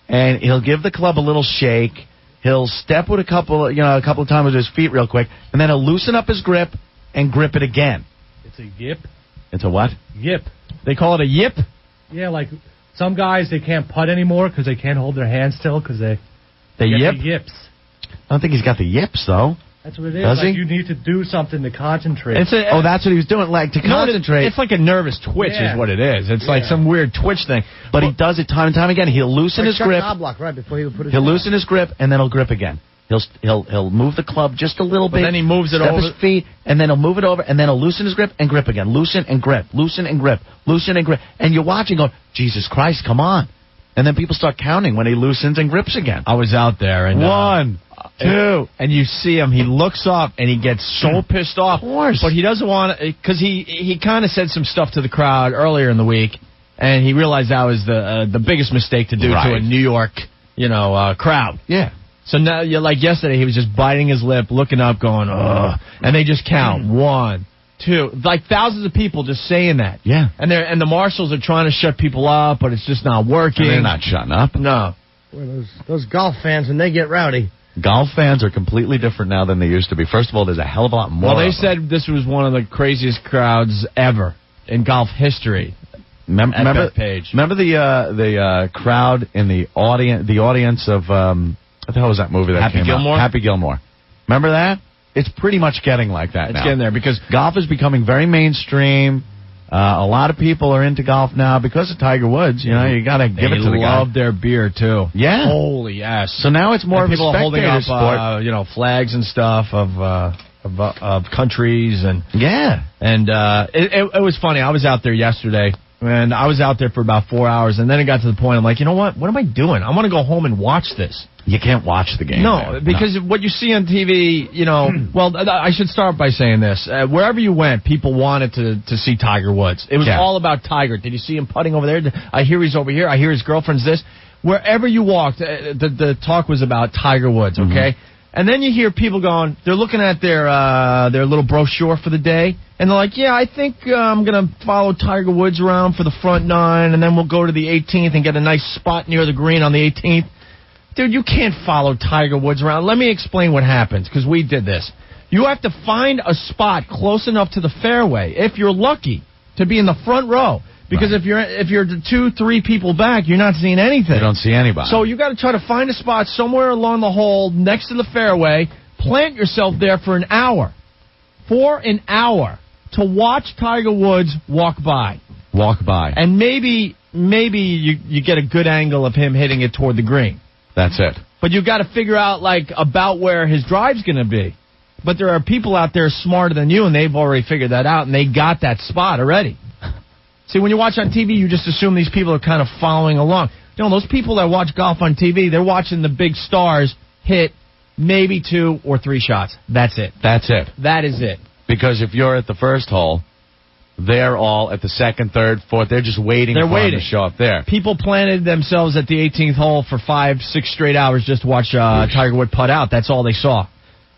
Speaker 3: and he'll give the club a little shake. He'll step with a couple of times with his feet real quick, and then he'll loosen up his grip and grip it again.
Speaker 16: It's a yip.
Speaker 3: It's a what?
Speaker 16: Yip.
Speaker 2: They call it a yip?
Speaker 16: Yeah, like some guys, they can't putt anymore because they can't hold their hands still because they
Speaker 3: yip?
Speaker 16: The yips.
Speaker 3: I don't think he's got the yips, though.
Speaker 16: That's what it is.
Speaker 3: Does
Speaker 16: like
Speaker 3: he?
Speaker 16: You need to do something to concentrate.
Speaker 3: That's what he was doing, like to concentrate.
Speaker 2: It's like a nervous twitch is what it is. It's like some weird twitch thing.
Speaker 3: But he does it time and time again. He'll loosen his grip.
Speaker 9: Right before he would put his
Speaker 3: He'll loosen his grip, and then he'll grip again. He'll move the club just a little bit.
Speaker 2: Then he moves it over
Speaker 3: his feet, and then he'll move it over, and then he'll loosen his grip and grip again. Loosen and grip. Loosen and grip. Loosen and grip. And you're watching going, Jesus Christ, come on. And then people start counting when he loosens and grips again.
Speaker 2: I was out there. And
Speaker 3: 1, 2.
Speaker 2: And you see him. He looks up, and he gets so pissed off.
Speaker 3: Of course.
Speaker 2: But he doesn't want to, because he kind of said some stuff to the crowd earlier in the week, and he realized that was the biggest mistake to do to a New York, crowd.
Speaker 3: Yeah.
Speaker 2: So now, like yesterday, he was just biting his lip, looking up, going, ugh. And they just count. 1, 2. Like thousands of people just saying that.
Speaker 3: Yeah.
Speaker 2: And the marshals are trying to shut people up, but it's just not working.
Speaker 3: And they're not shutting up.
Speaker 2: No.
Speaker 9: Boy, those golf fans, when they get rowdy.
Speaker 3: Golf fans are completely different now than they used to be. First of all, there's a hell of a lot more.
Speaker 2: Well, they said this was one of the craziest crowds ever in golf history.
Speaker 3: Remember the crowd in the audience of what the hell was that movie that
Speaker 2: Happy
Speaker 3: came
Speaker 2: Gilmore?
Speaker 3: out? Happy Gilmore. Remember that? It's pretty much getting like that now.
Speaker 2: It's getting there because
Speaker 3: golf is becoming very mainstream. A lot of people are into golf now because of Tiger Woods. You got to give it to the guy.
Speaker 2: They love their beer too.
Speaker 3: Yeah.
Speaker 2: Holy yes.
Speaker 3: So now it's more of a
Speaker 2: people holding up,
Speaker 3: sport.
Speaker 2: flags and stuff of countries and it was funny. I was out there yesterday. And I was out there for about 4 hours, and then it got to the point I'm like, you know what? What am I doing? I want to go home and watch this.
Speaker 3: You can't watch the game.
Speaker 2: No, because what you see on TV, well, I should start by saying this. Wherever you went, people wanted to see Tiger Woods. It was all about Tiger. Did you see him putting over there? I hear he's over here. I hear his girlfriend's this. Wherever you walked, the talk was about Tiger Woods, okay? Mm-hmm. And then you hear people going, they're looking at their little brochure for the day, and they're like, yeah, I think I'm going to follow Tiger Woods around for the front 9, and then we'll go to the 18th and get a nice spot near the green on the 18th. Dude, you can't follow Tiger Woods around. Let me explain what happens, because we did this. You have to find a spot close enough to the fairway, if you're lucky, to be in the front row. Because if you're 2, 3 people back, you're not seeing anything.
Speaker 3: You don't see anybody.
Speaker 2: So you got to try to find a spot somewhere along the hole next to the fairway. Plant yourself there for an hour, to watch Tiger Woods walk by. And maybe you get a good angle of him hitting it toward the green.
Speaker 3: That's it.
Speaker 2: But you got to figure out about where his drive's going to be. But there are people out there smarter than you, and they've already figured that out, and they got that spot already. See, when you watch on TV, you just assume these people are kind of following along. Those people that watch golf on TV, they're watching the big stars hit maybe 2 or 3 shots. That's it. That is it.
Speaker 3: Because if you're at the first hole, they're all at the second, third, fourth. They're just waiting for him to show up there.
Speaker 2: People planted themselves at the 18th hole for 5, 6 straight hours just to watch Tiger Woods putt out. That's all they saw.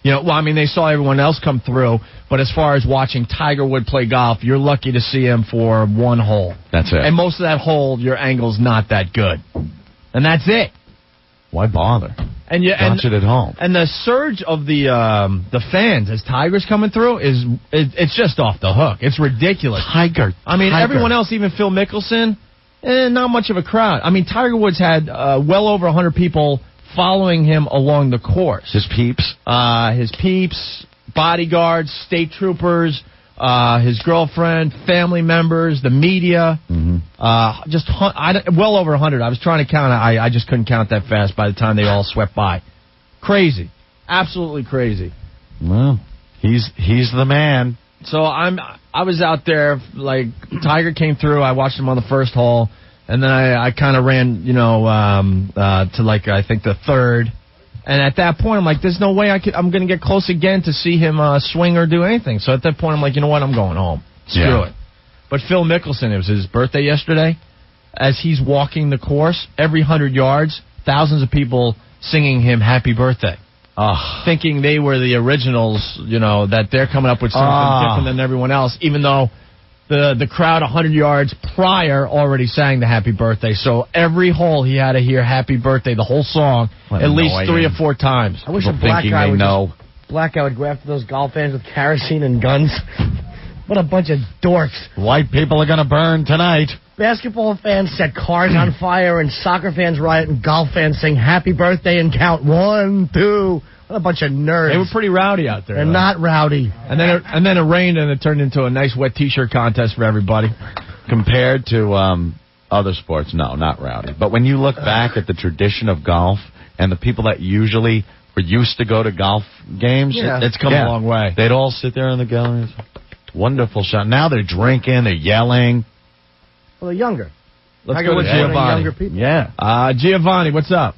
Speaker 2: They saw everyone else come through, but as far as watching Tiger Woods play golf, you're lucky to see him for 1 hole.
Speaker 3: That's it.
Speaker 2: And most of that hole, your angle's not that good. And that's it.
Speaker 3: Why bother? Watch it at home.
Speaker 2: And the surge of the fans as Tiger's coming through it's just off the hook. It's ridiculous.
Speaker 3: Tiger.
Speaker 2: Everyone else, even Phil Mickelson, not much of a crowd. Tiger Woods had well over 100 people following him along the course.
Speaker 3: His peeps,
Speaker 2: bodyguards, state troopers, his girlfriend, family members, the media. Mm-hmm. Well over 100. I was trying to count. I just couldn't count that fast by the time they all swept by. Crazy. Absolutely crazy.
Speaker 3: Well, he's the man.
Speaker 2: So I was out there, Tiger came through. I watched him on the first hole. And then I kind of ran, to I think the third. And at that point, I'm like, there's no way I'm going to get close again to see him swing or do anything. So at that point, I'm like, you know what? I'm going home. Screw it. But Phil Mickelson, it was his birthday yesterday. As he's walking the course, every 100 yards, thousands of people singing him happy birthday. Thinking they were the originals, that they're coming up with something different than everyone else, even though the crowd 100 yards prior already sang the happy birthday. So every hole he had to hear happy birthday, the whole song, at least 3 or 4 times.
Speaker 9: I wish a black guy would go after those golf fans with kerosene and guns. What a bunch of dorks.
Speaker 3: White people are going to burn tonight.
Speaker 9: Basketball fans set cars on fire, and soccer fans riot, and golf fans sing happy birthday and count 1, 2. What a bunch of nerds.
Speaker 2: They were pretty rowdy out there.
Speaker 9: They're not rowdy.
Speaker 2: And then it rained, and it turned into a nice wet T-shirt contest for everybody.
Speaker 3: Compared to other sports, no, not rowdy. But when you look back at the tradition of golf and the people that usually were used to go to golf games,
Speaker 2: it's come a long way.
Speaker 3: They'd all sit there in the galleries. Wonderful shot. Now they're drinking, they're yelling.
Speaker 9: Well, they're younger.
Speaker 2: Let's go to Giovanni.
Speaker 9: Younger people.
Speaker 3: Yeah.
Speaker 2: Giovanni, what's up?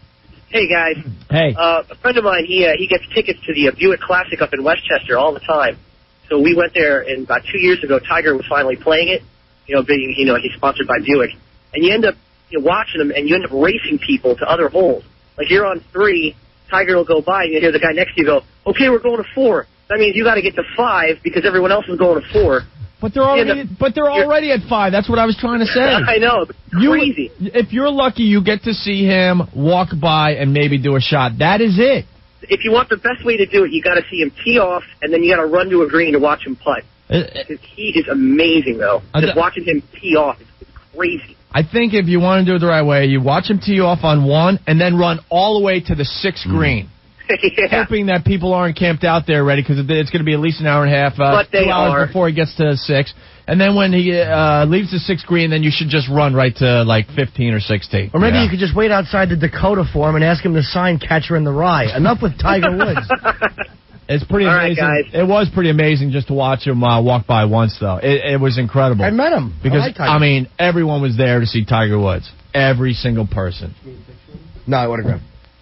Speaker 17: Hey, guys.
Speaker 2: Hey.
Speaker 17: A friend of mine, he gets tickets to the Buick Classic up in Westchester all the time. So we went there, and about 2 years ago, Tiger was finally playing it. Being, he's sponsored by Buick. And you end up watching him, and you end up racing people to other holes. Like, you're on 3, Tiger will go by, and you hear the guy next to you go, okay, we're going to 4. That means you got to get to 5 because everyone else is going to 4.
Speaker 2: But they're already at 5. That's what I was trying to say.
Speaker 17: I know. Crazy.
Speaker 2: If you're lucky, you get to see him walk by and maybe do a shot. That is it.
Speaker 17: If you want the best way to do it, you got to see him tee off, and then you got to run to a green to watch him putt. He is amazing, though. Just watching him tee off is crazy.
Speaker 2: I think if you want to do it the right way, you watch him tee off on 1 and then run all the way to the 6th green. Hoping that people aren't camped out there ready because it's going to be at least an hour and a half, 2 hours before he gets to 6. And then when he leaves the 6th green, then you should just run right to like 15 or 16.
Speaker 9: Or maybe you could just wait outside the Dakota for him and ask him to sign Catcher in the Rye. Enough with Tiger Woods.
Speaker 2: It's pretty amazing.
Speaker 17: Right, guys.
Speaker 2: It was pretty amazing just to watch him walk by once, though. It was incredible.
Speaker 9: I met him.
Speaker 2: Because, everyone was there to see Tiger Woods. Every single person.
Speaker 9: No, I autograph.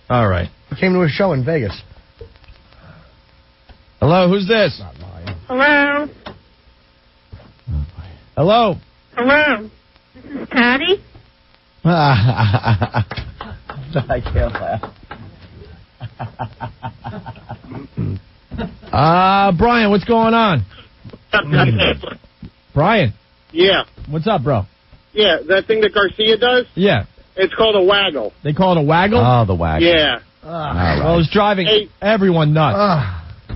Speaker 2: All right.
Speaker 9: He came to a show in Vegas.
Speaker 2: Hello, who's this?
Speaker 18: Hello?
Speaker 2: Hello?
Speaker 18: Hello? This is Patti?
Speaker 9: I can't laugh.
Speaker 2: Brian, what's going on? Brian?
Speaker 15: Yeah.
Speaker 2: What's up, bro?
Speaker 15: Yeah, that thing that Garcia does?
Speaker 2: Yeah.
Speaker 15: It's called a waggle.
Speaker 2: They call it a waggle?
Speaker 3: Oh, the waggle.
Speaker 15: Yeah.
Speaker 2: Well, it's driving everyone nuts.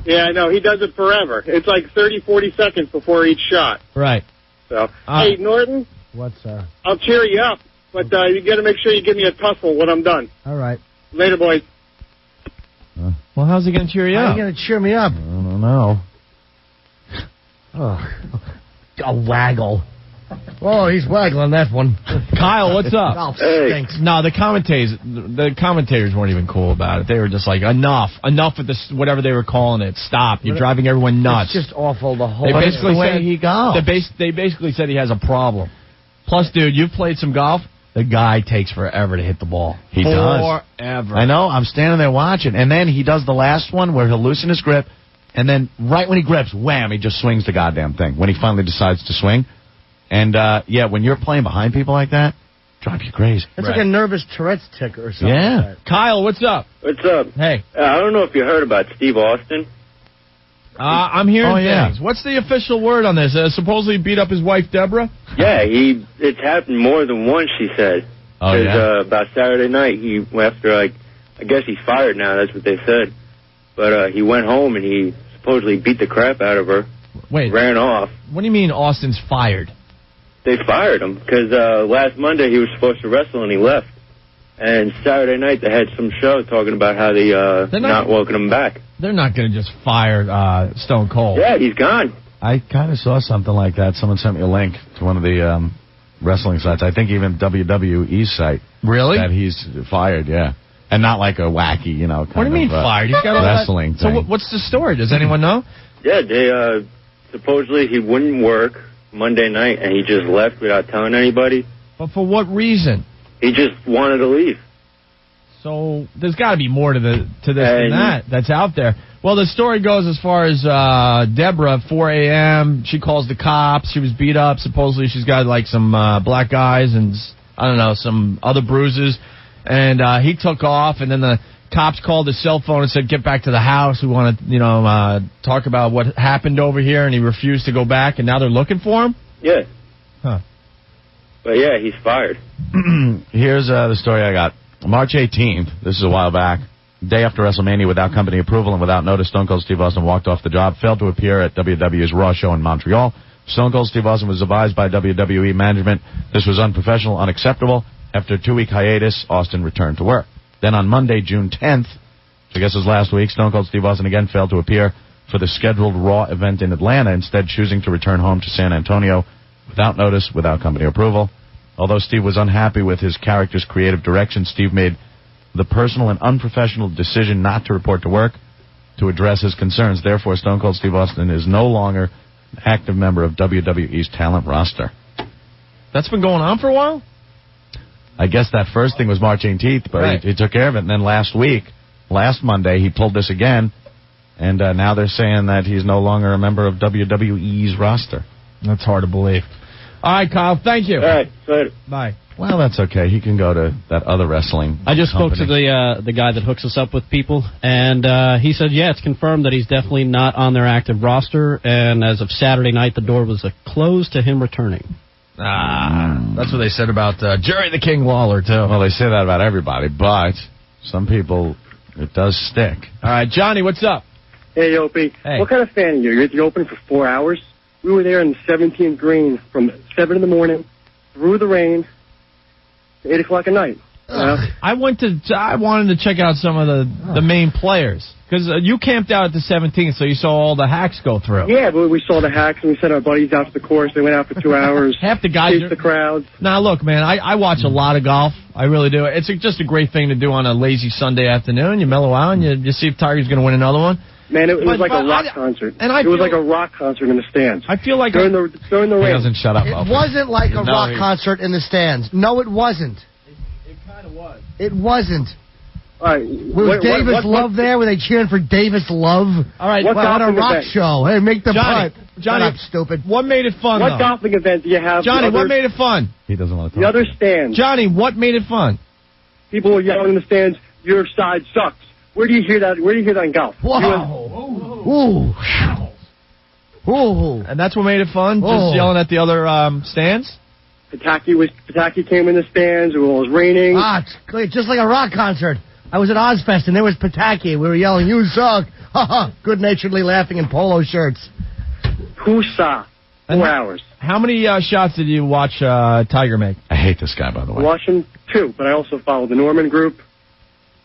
Speaker 15: Yeah, I know. He does it forever. It's like 30, 40 seconds before each shot.
Speaker 2: Right.
Speaker 15: So, hey, Norton?
Speaker 9: What, sir?
Speaker 15: I'll cheer you up, but you got to make sure you give me a tussle when I'm done.
Speaker 9: All right.
Speaker 15: Later, boys.
Speaker 2: Well, how's he going to cheer you up?
Speaker 9: How are you going to cheer me up?
Speaker 3: I don't know.
Speaker 9: A waggle. Oh, he's waggling that one.
Speaker 2: Kyle, what's up?
Speaker 9: Golf stinks.
Speaker 2: No, the commentators weren't even cool about it. They were just like, enough with this, whatever they were calling it. Stop. You're driving everyone nuts.
Speaker 9: It's just awful. The whole
Speaker 2: They basically said he has a problem. Plus, dude, you've played some golf. The guy takes forever to hit the ball.
Speaker 3: He does.
Speaker 2: Forever.
Speaker 3: I know. I'm standing there watching. And then he does the last one where he'll loosen his grip. And then right when he grips, wham, he just swings the goddamn thing when he finally decides to swing. And, when you're playing behind people like that, drive you crazy.
Speaker 9: It's like a nervous Tourette's tick or something.
Speaker 3: Yeah.
Speaker 9: Like that.
Speaker 2: Kyle, what's up?
Speaker 19: What's up?
Speaker 2: Hey.
Speaker 19: I don't know if you heard about Steve Austin.
Speaker 2: I'm hearing things. What's the official word on this? Supposedly beat up his wife, Deborah?
Speaker 19: Yeah, it's happened more than once, she said.
Speaker 3: Oh, yeah?
Speaker 19: About Saturday night, I guess he's fired now, that's what they said. But he went home and he supposedly beat the crap out of her.
Speaker 2: Wait.
Speaker 19: Ran off.
Speaker 2: What do you mean Austin's fired?
Speaker 19: They fired him because last Monday he was supposed to wrestle and he left. And Saturday night they had some show talking about how they not welcoming him back.
Speaker 2: They're not going to just fire Stone Cold.
Speaker 19: Yeah, he's gone.
Speaker 3: I kind of saw something like that. Someone sent me a link to one of the wrestling sites. I think even WWE's site.
Speaker 2: Really?
Speaker 3: That he's fired, yeah. And not like a wacky, kind
Speaker 2: What do you mean fired? He's got
Speaker 3: wrestling
Speaker 2: thing. So what's the story? Does anyone know?
Speaker 19: Yeah, they supposedly he wouldn't work Monday night, and he just left without telling anybody.
Speaker 2: But for what reason?
Speaker 19: He just wanted to leave.
Speaker 2: So there's got to be more to this than that that's out there. Well, the story goes as far as Deborah, 4 a.m., she calls the cops. She was beat up. Supposedly she's got, like, some black eyes and, I don't know, some other bruises. And he took off, and then the cops called his cell phone and said, get back to the house. We want to, talk about what happened over here, and he refused to go back, and now they're looking for him?
Speaker 19: Yeah.
Speaker 2: Huh.
Speaker 19: But, yeah, he's fired.
Speaker 3: Here's the story I got. March 18th, this is a while back, day after WrestleMania, without company approval and without notice, Stone Cold Steve Austin walked off the job, failed to appear at WWE's Raw show in Montreal. Stone Cold Steve Austin was advised by WWE management this was unprofessional, unacceptable. After a 2-week hiatus, Austin returned to work. Then on Monday, June 10th, which I guess was last week, Stone Cold Steve Austin again failed to appear for the scheduled Raw event in Atlanta, instead choosing to return home to San Antonio without notice, without company approval. Although Steve was unhappy with his character's creative direction, Steve made the personal and unprofessional decision not to report to work to address his concerns. Therefore, Stone Cold Steve Austin is no longer an active member of WWE's talent roster.
Speaker 2: That's been going on for a while?
Speaker 3: I guess that first thing was March 18th, but he took care of it. And then last Monday, he pulled this again, and now they're saying that he's no longer a member of WWE's roster.
Speaker 2: That's hard to believe. All right, Kyle, thank you.
Speaker 19: All right, later.
Speaker 2: Bye.
Speaker 3: Well, that's okay. He can go to that other wrestling
Speaker 10: I just
Speaker 3: company.
Speaker 10: spoke to the guy that hooks us up with people, and he said, yeah, it's confirmed that he's definitely not on their active roster, and as of Saturday night, the door was closed to him returning.
Speaker 2: That's what they said about Jerry the King Lawler, too.
Speaker 3: Well, they say that about everybody, but some people, it does stick.
Speaker 2: All right, Johnny, what's up?
Speaker 7: Hey, Opie.
Speaker 2: Hey.
Speaker 7: What kind of fan are you? You're at the Open for 4 hours? We were there in the 17th green from 7 in the morning, through the rain, to 8 o'clock at night.
Speaker 2: I wanted to check out some of the main players. Because you camped out at the 17th, so you saw all the hacks go through.
Speaker 7: Yeah, but we saw the hacks, and we sent our buddies out to the course. They went out for 2 hours.
Speaker 2: Half the guys
Speaker 7: chased the crowds.
Speaker 2: Now, look, man, I watch a lot of golf. I really do. It's just a great thing to do on a lazy Sunday afternoon. You mellow out, and you see if Tiger's going to win another one.
Speaker 7: Man, it was like a rock concert. It was like a rock concert in the stands.
Speaker 2: I feel like
Speaker 7: during the rain.
Speaker 3: He doesn't shut up.
Speaker 9: It wasn't like a rock concert in the stands. No, it wasn't.
Speaker 2: It kind of was.
Speaker 9: It wasn't.
Speaker 7: All right.
Speaker 9: Was Davis Love there? Were they cheering for Davis Love?
Speaker 2: All right.
Speaker 9: What on a rock show? Hey, make the putt.
Speaker 2: Johnny,
Speaker 9: Shut up, stupid.
Speaker 2: What made it fun,
Speaker 7: What golfing event do you have?
Speaker 2: Johnny, what made it fun?
Speaker 3: He doesn't want to talk.
Speaker 7: The other stands.
Speaker 2: Johnny, what made it fun?
Speaker 7: People were yelling in the stands, your side sucks. Where do you hear that? Where do you hear that in golf?
Speaker 9: Ooh.
Speaker 2: And that's what made it fun? Just yelling at the other stands?
Speaker 7: Pataki came in the stands. It was raining.
Speaker 9: It's just like a rock concert. I was at Ozfest, and there was Pataki. We were yelling, you suck. Ha ha. Good-naturedly laughing in polo shirts.
Speaker 7: Pusa. 4 hours.
Speaker 2: How many shots did you watch Tiger make?
Speaker 3: I hate this guy, by the way.
Speaker 7: I watched him 2, but I also followed the Norman group.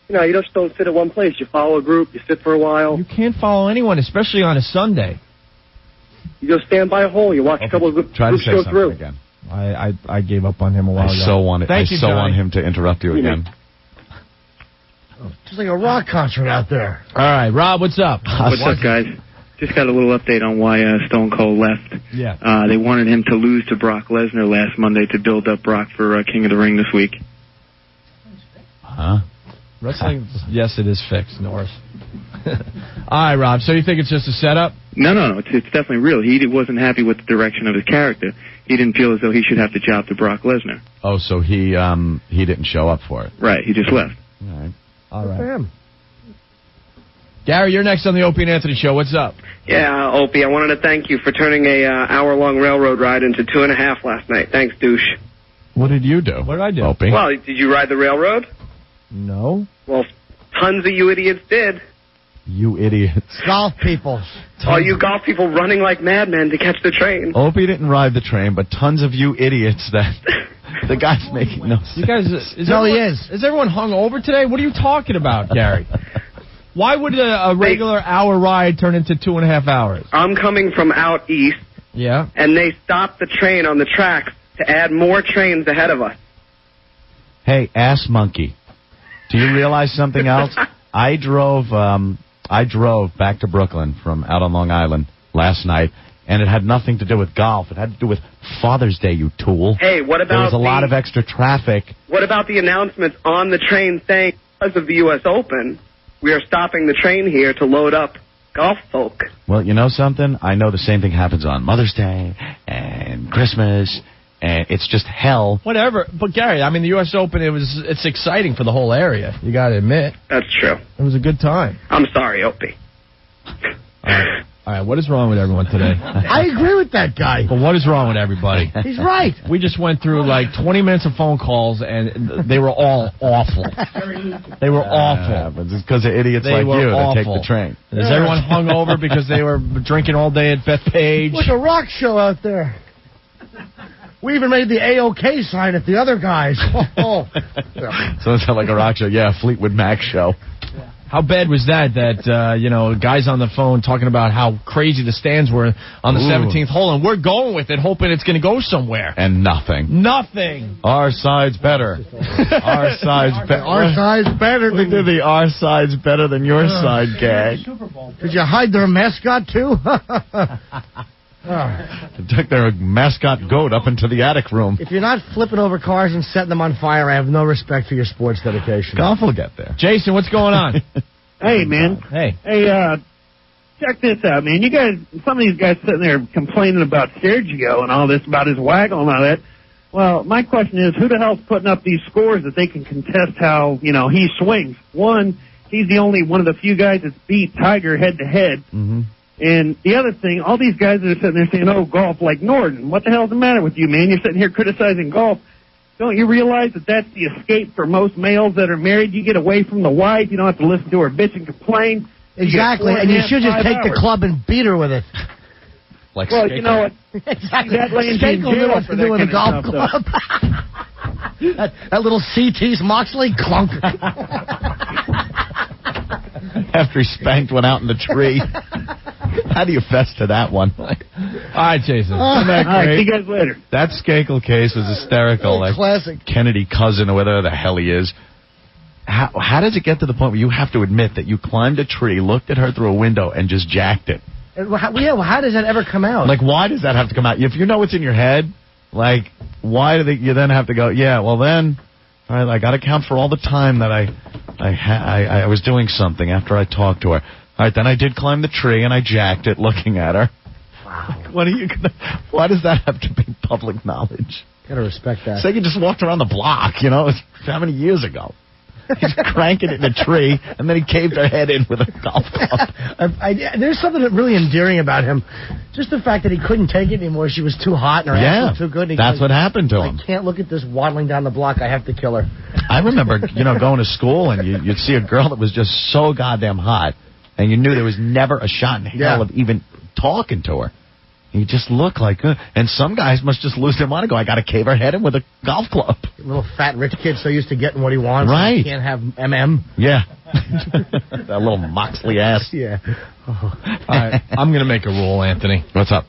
Speaker 7: You know, you just don't sit at one place. You follow a group. You sit for a while.
Speaker 2: You can't follow anyone, especially on a Sunday.
Speaker 7: You go stand by a hole. You watch a couple of groups go through.
Speaker 3: Again.
Speaker 2: I gave up on him a while ago.
Speaker 3: I so want him to interrupt you again.
Speaker 9: Just like a rock concert out there.
Speaker 2: All right, Rob, what's up?
Speaker 8: What's up, guys? Just got a little update on why Stone Cold left.
Speaker 2: Yeah.
Speaker 8: They wanted him to lose to Brock Lesnar last Monday to build up Brock for King of the Ring this week.
Speaker 3: Huh?
Speaker 2: Wrestling, yes, it is fixed, Norris. All right, Rob, so you think it's just a setup?
Speaker 8: No, it's definitely real. He wasn't happy with the direction of his character. He didn't feel as though he should have the job to Brock Lesnar.
Speaker 3: Oh, so he didn't show up for it.
Speaker 8: Right, he just left.
Speaker 2: All right. Gary, you're next on the Opie and Anthony Show. What's up?
Speaker 20: Yeah, Opie, I wanted to thank you for turning a hour-long railroad ride into 2.5 last night. Thanks, douche.
Speaker 3: What did you do?
Speaker 2: What did I do?
Speaker 3: Opie?
Speaker 20: Well, did you ride the railroad?
Speaker 2: No.
Speaker 20: Well, tons of you idiots did.
Speaker 3: You idiots.
Speaker 9: Golf people.
Speaker 20: All you golf people running like madmen to catch the train.
Speaker 3: Opie didn't ride the train, but tons of you idiots that the guy's making no sense.
Speaker 2: You guys, is everyone hung over today? What are you talking about, Gary? Why would a regular hour ride turn into 2.5 hours?
Speaker 20: I'm coming from out east.
Speaker 2: Yeah.
Speaker 20: And they stopped the train on the tracks to add more trains ahead of us.
Speaker 3: Hey, ass monkey. Do you realize something else? I drove back to Brooklyn from out on Long Island last night, and it had nothing to do with golf. It had to do with Father's Day, you tool.
Speaker 20: Hey, what about
Speaker 3: there was a lot of extra traffic.
Speaker 20: What about the announcements on the train saying because of the U.S. Open, we are stopping the train here to load up golf folk.
Speaker 3: Well, you know something? I know the same thing happens on Mother's Day and Christmas, and it's just hell.
Speaker 2: Whatever. But, Gary, I mean, the U.S. Open, it's exciting for the whole area. You got to admit.
Speaker 20: That's true.
Speaker 2: It was a good time.
Speaker 20: I'm sorry, Opie.
Speaker 2: All right, what is wrong with everyone today?
Speaker 9: I agree with that guy.
Speaker 2: But what is wrong with everybody?
Speaker 9: He's right.
Speaker 2: We just went through like 20 minutes of phone calls, and they were all awful. They were awful.
Speaker 3: But it's because of idiots
Speaker 2: They
Speaker 3: like
Speaker 2: were
Speaker 3: you
Speaker 2: awful.
Speaker 3: that take the train.
Speaker 2: Is everyone hungover because they were drinking all day at Bethpage?
Speaker 9: Like a rock show out there. We even made the AOK sign at the other guys.
Speaker 3: So it's not like a rock show. Yeah, Fleetwood Mac show.
Speaker 2: How bad was that, guys on the phone talking about how crazy the stands were on the 17th hole, and we're going with it, hoping it's going to go somewhere.
Speaker 3: And nothing.
Speaker 2: Nothing.
Speaker 3: Our side's better. Our side's better.
Speaker 9: Our side's better
Speaker 3: than... Look at the our side's better than your side gag.
Speaker 9: Did you hide their mascot, too?
Speaker 3: They took their mascot goat up into the attic room.
Speaker 9: If you're not flipping over cars and setting them on fire, I have no respect for your sports dedication.
Speaker 3: Golf will get there.
Speaker 2: Jason, what's going on?
Speaker 21: Hey, man.
Speaker 2: Hey,
Speaker 21: check this out, man. You guys, some of these guys sitting there complaining about Sergio and all this, about his waggle and all that. Well, my question is, who the hell's putting up these scores that they can contest how, he swings? One, he's the only one of the few guys that's beat Tiger head-to-head.
Speaker 3: Mm-hmm.
Speaker 21: And the other thing, all these guys that are sitting there saying, oh, golf like Norton. What the hell's the matter with you, man? You're sitting here criticizing golf. Don't you realize that that's the escape for most males that are married? You get away from the wife. You don't have to listen to her bitch and complain.
Speaker 9: Exactly, and you should just take the club and beat her with it.
Speaker 3: Like
Speaker 21: well, you know what?
Speaker 9: Exactly.
Speaker 21: That lands
Speaker 9: Skate
Speaker 21: in
Speaker 9: will know
Speaker 21: jail
Speaker 9: what
Speaker 21: for
Speaker 9: to do
Speaker 21: that
Speaker 9: with a
Speaker 21: kind
Speaker 9: golf
Speaker 21: of stuff,
Speaker 9: club. that little CT's Moxley clunk.
Speaker 3: After he spanked one out in the tree. How do you fess to that one? All
Speaker 2: right, Jason.
Speaker 3: Isn't that great?
Speaker 21: All right, see you guys later.
Speaker 3: That Skakel case was hysterical. Like
Speaker 9: classic.
Speaker 3: Kennedy cousin or whatever the hell he is. How does it get to the point where you have to admit that you climbed a tree, looked at her through a window, and just jacked it?
Speaker 9: How does that ever come out?
Speaker 3: Like, why does that have to come out? If you know what's in your head, like, why do you then have to go, yeah, well then, all right, I got to count for all the time that I was doing something after I talked to her. All right, then I did climb the tree, and I jacked it looking at her.
Speaker 9: Wow.
Speaker 3: Why does that have to be public knowledge?
Speaker 9: Gotta respect that.
Speaker 3: So you just walked around the block, It's how many years ago? He's cranking it in a tree, and then he caved her head in with a golf club.
Speaker 9: There's something really endearing about him. Just the fact that he couldn't take it anymore. She was too hot and her ass was too good.
Speaker 3: That's what happened to him.
Speaker 9: I can't look at this waddling down the block. I have to kill her.
Speaker 3: I remember, going to school, and you'd see a girl that was just so goddamn hot, and you knew there was never a shot in hell of even talking to her. You just look like, and some guys must just lose their mind and go, I got to cave her head in with a golf club.
Speaker 9: Little fat rich kid so used to getting what he wants.
Speaker 3: Right.
Speaker 9: He can't have MM.
Speaker 3: Yeah. That little Moxley ass.
Speaker 9: Yeah.
Speaker 2: All right, I'm going to make a rule, Anthony.
Speaker 3: What's up?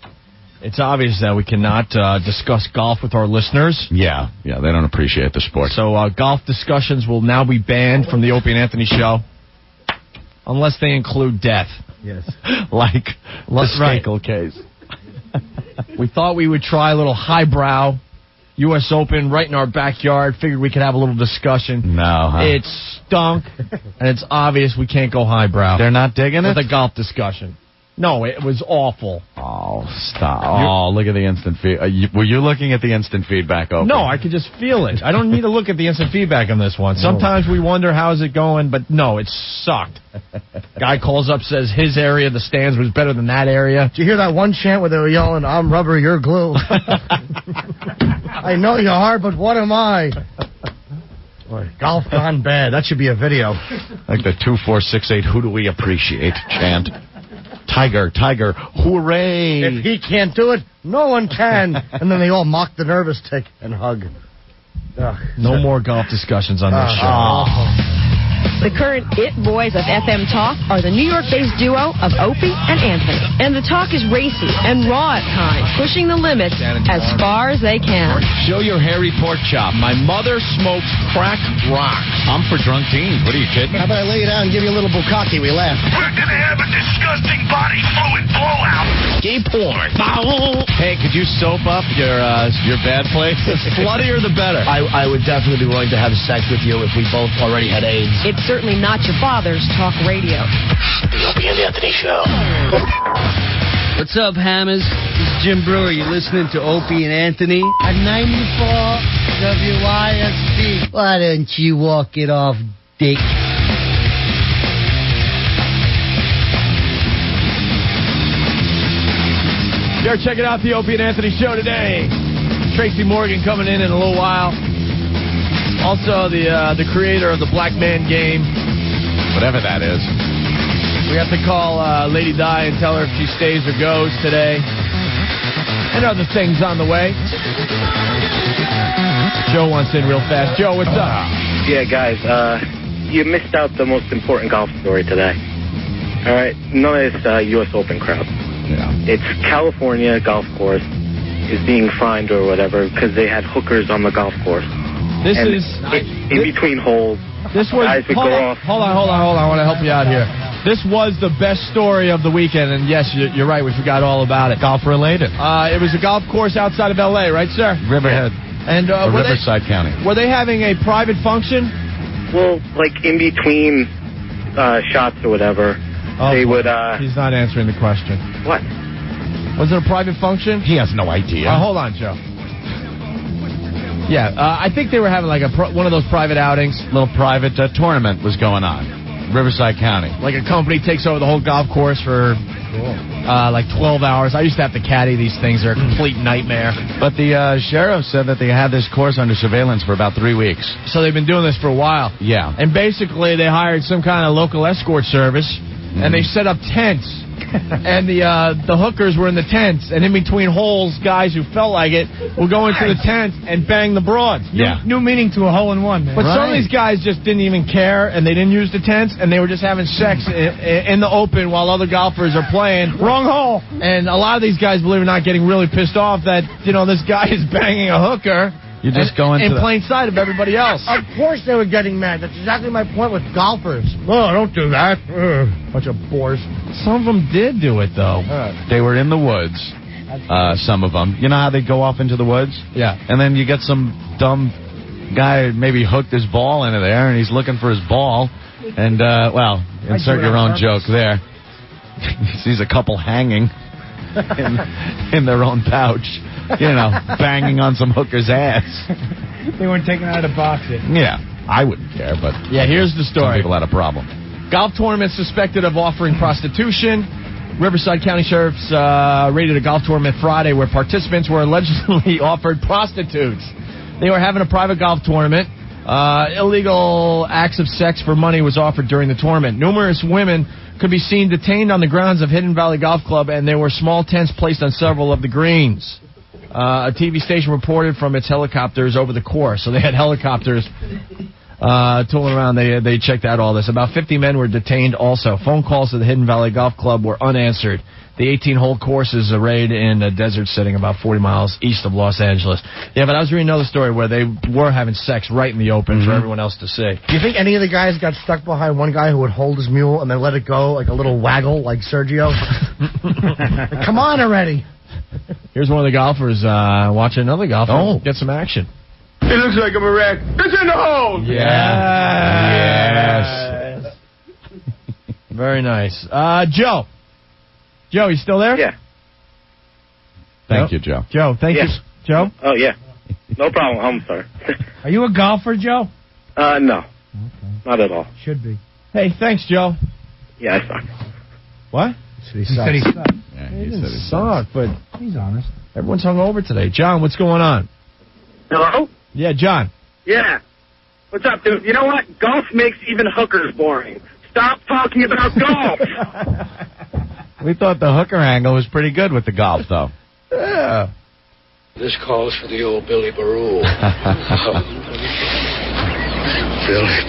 Speaker 2: It's obvious that we cannot discuss golf with our listeners.
Speaker 3: Yeah, they don't appreciate the sport.
Speaker 2: So golf discussions will now be banned from the Opie and Anthony show unless they include death.
Speaker 9: Yes.
Speaker 3: Like the Skakel case.
Speaker 2: We thought we would try a little highbrow U.S. Open right in our backyard. Figured we could have a little discussion.
Speaker 3: No, huh?
Speaker 2: It stunk, and it's obvious we can't go highbrow.
Speaker 3: They're not digging it?
Speaker 2: With a golf discussion. No, it was awful.
Speaker 3: Oh, stop. Look at the instant feedback. Were you looking at the instant feedback, Opie?
Speaker 2: No, I could just feel it. I don't need to look at the instant feedback on this one. Sometimes we wonder how's it going, but no, it sucked. Guy calls up, says his area, the stands, was better than that area.
Speaker 9: Did you hear that one chant where they were yelling, I'm rubber, you're glue? I know you are, but what am I? Boy, golf gone bad. That should be a video.
Speaker 3: Like the 2468 who do we appreciate chant. Tiger, hooray!
Speaker 9: If he can't do it, no one can. And then they all mock the nervous tick and hug.
Speaker 2: No more golf discussions on this show.
Speaker 22: The current It Boys of FM Talk are the New York-based duo of Opie and Anthony. And the talk is racy and raw at times, pushing the limits as far as they can.
Speaker 2: Show your hairy pork chop. My mother smokes crack rocks.
Speaker 3: I'm for drunk teens. What are you kidding?
Speaker 9: How about I lay you down and give you a little bukkake? We laugh.
Speaker 1: We're going to have a disgusting body fluid blowout.
Speaker 2: Gay porn.
Speaker 3: Hey, could you soap up your bad place?
Speaker 2: The sluttier, the better.
Speaker 9: I would definitely be willing to have sex with you if we both already had AIDS.
Speaker 22: It's it's certainly not your father's talk radio.
Speaker 13: The Opie and Anthony Show.
Speaker 4: What's up, Hammers? This is Jim Brewer. You're listening to Opie and Anthony at 94 WYSB. Why don't you walk it off, Dick?
Speaker 2: You're checking out the Opie and Anthony Show today. Tracy Morgan coming in a little while. Also, the creator of the Black Man Game.
Speaker 3: Whatever that is.
Speaker 2: We have to call Lady Di and tell her if she stays or goes today. And other things on the way. Joe wants in real fast. Joe, what's up?
Speaker 17: Yeah, guys, you missed out the most important golf story today. All right? None of this U.S. Open crap.
Speaker 3: Yeah.
Speaker 17: It's California golf course is being fined or whatever because they had hookers on the golf course.
Speaker 2: This
Speaker 17: and
Speaker 2: is...
Speaker 17: in between holes,
Speaker 2: this was,
Speaker 17: guys would go off.
Speaker 2: Hold on. I want to help you out here. This was the best story of the weekend, and yes, you're right. We forgot all about it.
Speaker 3: Golf related.
Speaker 2: It was a golf course outside of L.A., right, sir?
Speaker 3: Riverhead.
Speaker 2: And
Speaker 3: Riverside County.
Speaker 2: Were they having a private function?
Speaker 17: Well, like in between shots or whatever, they would...
Speaker 2: He's not answering the question.
Speaker 17: What?
Speaker 2: Was it a private function?
Speaker 3: He has no idea.
Speaker 2: Hold on, Joe. Yeah, I think they were having like one of those private outings.
Speaker 3: Little private tournament was going on. Riverside County.
Speaker 2: Like a company takes over the whole golf course for like 12 hours. I used to have to caddy these things. They're a complete nightmare.
Speaker 3: But the sheriff said that they had this course under surveillance for about 3 weeks.
Speaker 2: So they've been doing this for a while.
Speaker 3: Yeah.
Speaker 2: And basically they hired some kind of local escort service, and they set up tents. And the hookers were in the tents, and in between holes, guys who felt like it would go into the tent and bang the broads.
Speaker 16: New meaning to a hole-in-one, man.
Speaker 2: But some of these guys just didn't even care, and they didn't use the tents, and they were just having sex in the open while other golfers are playing.
Speaker 16: Wrong hole.
Speaker 2: And a lot of these guys, believe it or not, getting really pissed off that, this guy is banging a hooker.
Speaker 3: You just go into
Speaker 2: in plain sight of everybody else.
Speaker 9: Of course they were getting mad. That's exactly my point with golfers.
Speaker 16: Oh, don't do that.
Speaker 9: Bunch of bores.
Speaker 2: Some of them did do it, though.
Speaker 3: They were in the woods, some of them. You know how they go off into the woods?
Speaker 2: Yeah.
Speaker 3: And then you get some dumb guy maybe hooked his ball into there, and he's looking for his ball. And, insert your own joke there. He sees a couple hanging in their own pouch. Banging on some hooker's ass.
Speaker 16: They weren't taken out of the box yet.
Speaker 3: Yeah, I wouldn't care, but...
Speaker 2: Yeah, here's the story.
Speaker 3: Some people had a problem.
Speaker 2: Golf tournament suspected of offering prostitution. Riverside County Sheriff's raided a golf tournament Friday where participants were allegedly offered prostitutes. They were having a private golf tournament. Illegal acts of sex for money was offered during the tournament. Numerous women could be seen detained on the grounds of Hidden Valley Golf Club, and there were small tents placed on several of the greens. A TV station reported from its helicopters over the course. So they had helicopters tooling around. They checked out all this. About 50 men were detained also. Phone calls to the Hidden Valley Golf Club were unanswered. The 18-hole course is arrayed in a desert setting about 40 miles east of Los Angeles. Yeah, but I was reading another story where they were having sex right in the open for everyone else to see.
Speaker 9: Do you think any of the guys got stuck behind one guy who would hold his mule and then let it go like a little waggle like Sergio? Come on already.
Speaker 2: Here's one of the golfers watching another golfer get some action.
Speaker 1: It looks like I'm a wreck. It's in the hole!
Speaker 2: Yes. Very nice. Joe. Joe, you still there?
Speaker 17: Yeah.
Speaker 3: Thank you, Joe.
Speaker 2: Joe, thank you. Joe?
Speaker 17: Oh, yeah. No problem. I'm sorry.
Speaker 16: Are you a golfer, Joe?
Speaker 17: No. Okay. Not at all.
Speaker 16: Should be.
Speaker 2: Hey, thanks, Joe.
Speaker 17: Yeah, I suck.
Speaker 2: What?
Speaker 16: He said he sucked.
Speaker 2: Yeah, he didn't suck, but
Speaker 16: he's honest.
Speaker 2: Everyone's hungover today. John, what's going on?
Speaker 7: Hello?
Speaker 2: Yeah, John.
Speaker 7: Yeah. What's up, dude? You know what? Golf makes even hookers boring. Stop talking about golf.
Speaker 3: We thought the hooker angle was pretty good with the golf, though.
Speaker 2: Yeah.
Speaker 6: This calls for the old Billy Baroo. Billy.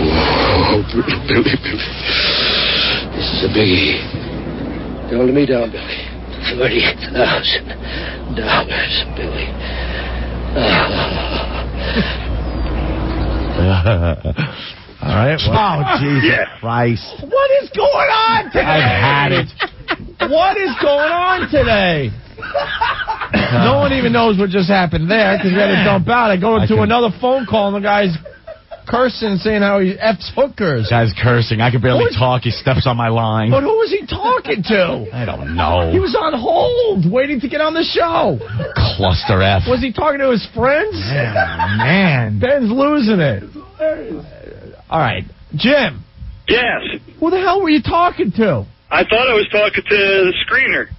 Speaker 6: Whoa, Billy. This is a biggie. Don't let me down, Billy. $30,000, Billy.
Speaker 2: All right. Well,
Speaker 3: oh, Jesus Christ.
Speaker 2: What is going on today?
Speaker 3: I've had it.
Speaker 2: What is going on today? No one even knows what just happened there because we had to dump out. I go into another phone call and the guy's cursing and saying how he F's hookers.
Speaker 3: Guy's cursing. I can barely talk. He steps on my line.
Speaker 2: But who was he talking to?
Speaker 3: I don't know.
Speaker 2: He was on hold, waiting to get on the show.
Speaker 3: Cluster F.
Speaker 2: Was he talking to his friends?
Speaker 16: Yeah, man.
Speaker 2: Ben's losing it. All right. Jim.
Speaker 5: Yes.
Speaker 2: Who the hell were you talking to?
Speaker 5: I thought I was talking to the screener.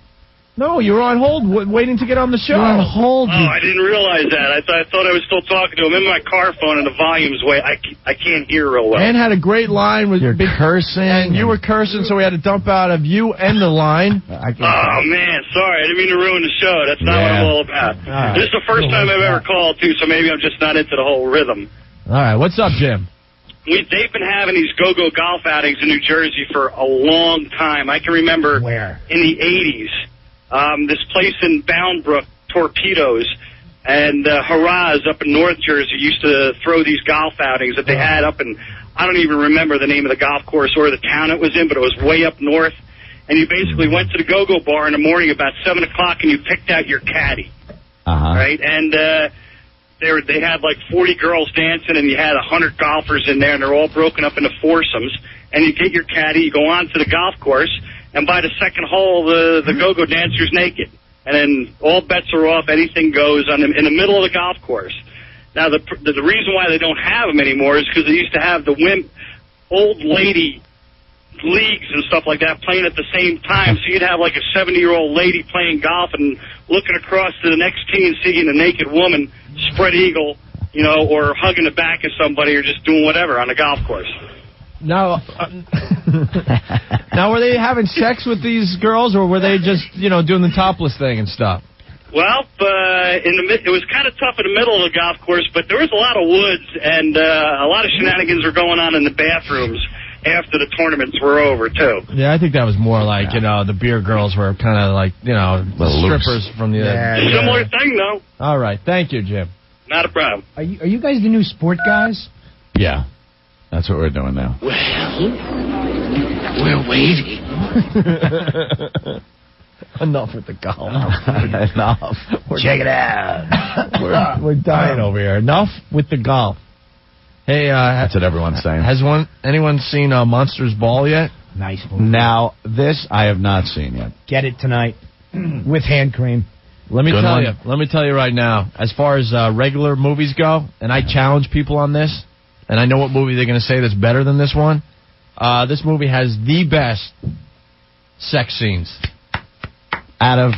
Speaker 2: No, you were on hold waiting to get on the show.
Speaker 16: You're on hold.
Speaker 5: Oh, I didn't realize that. I thought I was still talking to him. In my car phone and the volume's way. I can't hear real well.
Speaker 2: Ben had a great line with
Speaker 3: You're cursing.
Speaker 2: And you were cursing, so we had to dump out of you and the line.
Speaker 5: Oh, man, sorry. I didn't mean to ruin the show. That's not what I'm all about.
Speaker 2: Right.
Speaker 5: This is the first time I've ever called, too, so maybe I'm just not into the whole rhythm.
Speaker 2: All right, what's up, Jim?
Speaker 5: They've been having these go-go golf outings in New Jersey for a long time. I can remember in the 80s. This place in Bound Brook, Torpedoes, and Haraz up in North Jersey used to throw these golf outings that they had up in, I don't even remember the name of the golf course or the town it was in, but it was way up north. And you basically went to the go-go bar in the morning about 7 o'clock and you picked out your caddy. Right? And they had like 40 girls dancing and you had 100 golfers in there and they're all broken up into foursomes. And you get your caddy, you go on to the golf course, and by the second hole, the go-go dancer's naked. And then all bets are off, anything goes in the middle of the golf course. Now, the reason why they don't have them anymore is because they used to have the old lady leagues and stuff like that playing at the same time. So you'd have like a 70-year-old lady playing golf and looking across to the next tee and seeing a naked woman spread eagle, or hugging the back of somebody or just doing whatever on the golf course.
Speaker 2: Now, were they having sex with these girls, or were they just, doing the topless thing and stuff?
Speaker 5: Well, it was kind of tough in the middle of the golf course, but there was a lot of woods, and a lot of shenanigans were going on in the bathrooms after the tournaments were over, too.
Speaker 2: Yeah, I think that was more like, the beer girls were kind of like, strippers from the...
Speaker 5: Similar thing, though.
Speaker 2: All right. Thank you, Jim.
Speaker 5: Not a problem.
Speaker 16: Are you guys the new sport guys?
Speaker 3: Yeah. That's what we're doing now.
Speaker 6: Well, we're waiting.
Speaker 2: Enough with the golf.
Speaker 3: Enough.
Speaker 9: Check it out.
Speaker 2: We're dying over here. Enough with the golf. Hey,
Speaker 3: that's what everyone's saying.
Speaker 2: Has anyone seen Monsters Ball yet?
Speaker 16: Nice movie.
Speaker 3: Now, this I have not seen yet.
Speaker 16: Get it tonight with hand cream.
Speaker 2: Let me tell you right now, as far as regular movies go, and I challenge people on this, and I know what movie they're going to say that's better than this one. This movie has the best sex scenes.
Speaker 3: Out of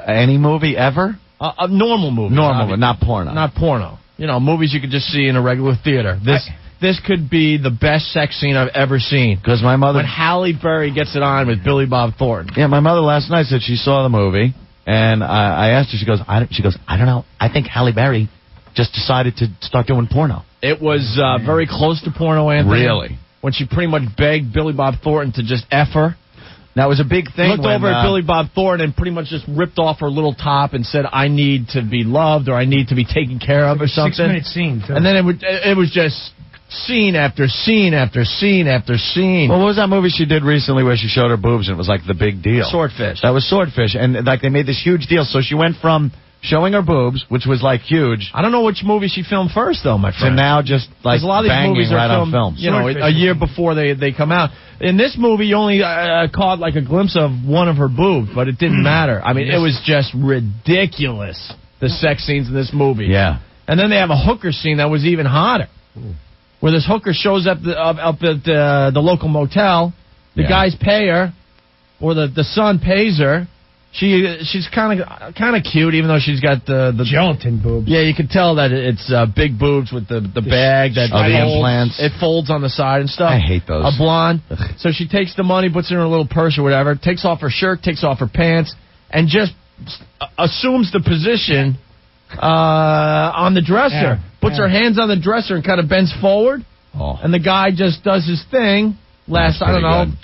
Speaker 3: any movie ever?
Speaker 2: A normal movie.
Speaker 3: Normal, not porno.
Speaker 2: Not porno. Movies you could just see in a regular theater. This could be the best sex scene I've ever seen.
Speaker 3: Because my mother...
Speaker 2: When Halle Berry gets it on with Billy Bob Thornton.
Speaker 3: Yeah, my mother last night said she saw the movie, and I asked her, she goes, I don't know. I think Halle Berry just decided to start doing porno.
Speaker 2: It was very close to porno, Anthony.
Speaker 3: Really?
Speaker 2: When she pretty much begged Billy Bob Thornton to just F her.
Speaker 3: That was a big thing.
Speaker 2: Looked over at Billy Bob Thornton and pretty much just ripped off her little top and said, I need to be loved or I need to be taken care of or something.
Speaker 16: 6-minute scene, too.
Speaker 2: And then it was just scene after scene after scene after scene.
Speaker 3: Well, what was that movie she did recently where she showed her boobs and it was like the big deal?
Speaker 2: Swordfish.
Speaker 3: That was Swordfish. And like they made this huge deal. So she went from showing her boobs, which was like huge.
Speaker 2: I don't know which movie she filmed first, though, my friend.
Speaker 3: So now just like
Speaker 2: a lot of these
Speaker 3: banging
Speaker 2: movies are
Speaker 3: right
Speaker 2: filmed,
Speaker 3: on film.
Speaker 2: A year before they come out. In this movie, you only caught like a glimpse of one of her boobs, but it didn't matter. I mean, it was just ridiculous, the sex scenes in this movie.
Speaker 3: Yeah.
Speaker 2: And then they have a hooker scene that was even hotter, where this hooker shows up at the local motel. The guys pay her, or the son pays her. She's kind of cute, even though she's got the
Speaker 16: gelatin boobs.
Speaker 2: Yeah, you can tell that it's big boobs with the bag that
Speaker 3: the implants.
Speaker 2: It folds on the side and stuff.
Speaker 3: I hate those.
Speaker 2: A blonde. So she takes the money, puts it in her little purse or whatever, takes off her shirt, takes off her pants, and just assumes the position on the dresser. Puts her hands on the dresser and kind of bends forward.
Speaker 3: Oh.
Speaker 2: And the guy just does his thing. Lasts,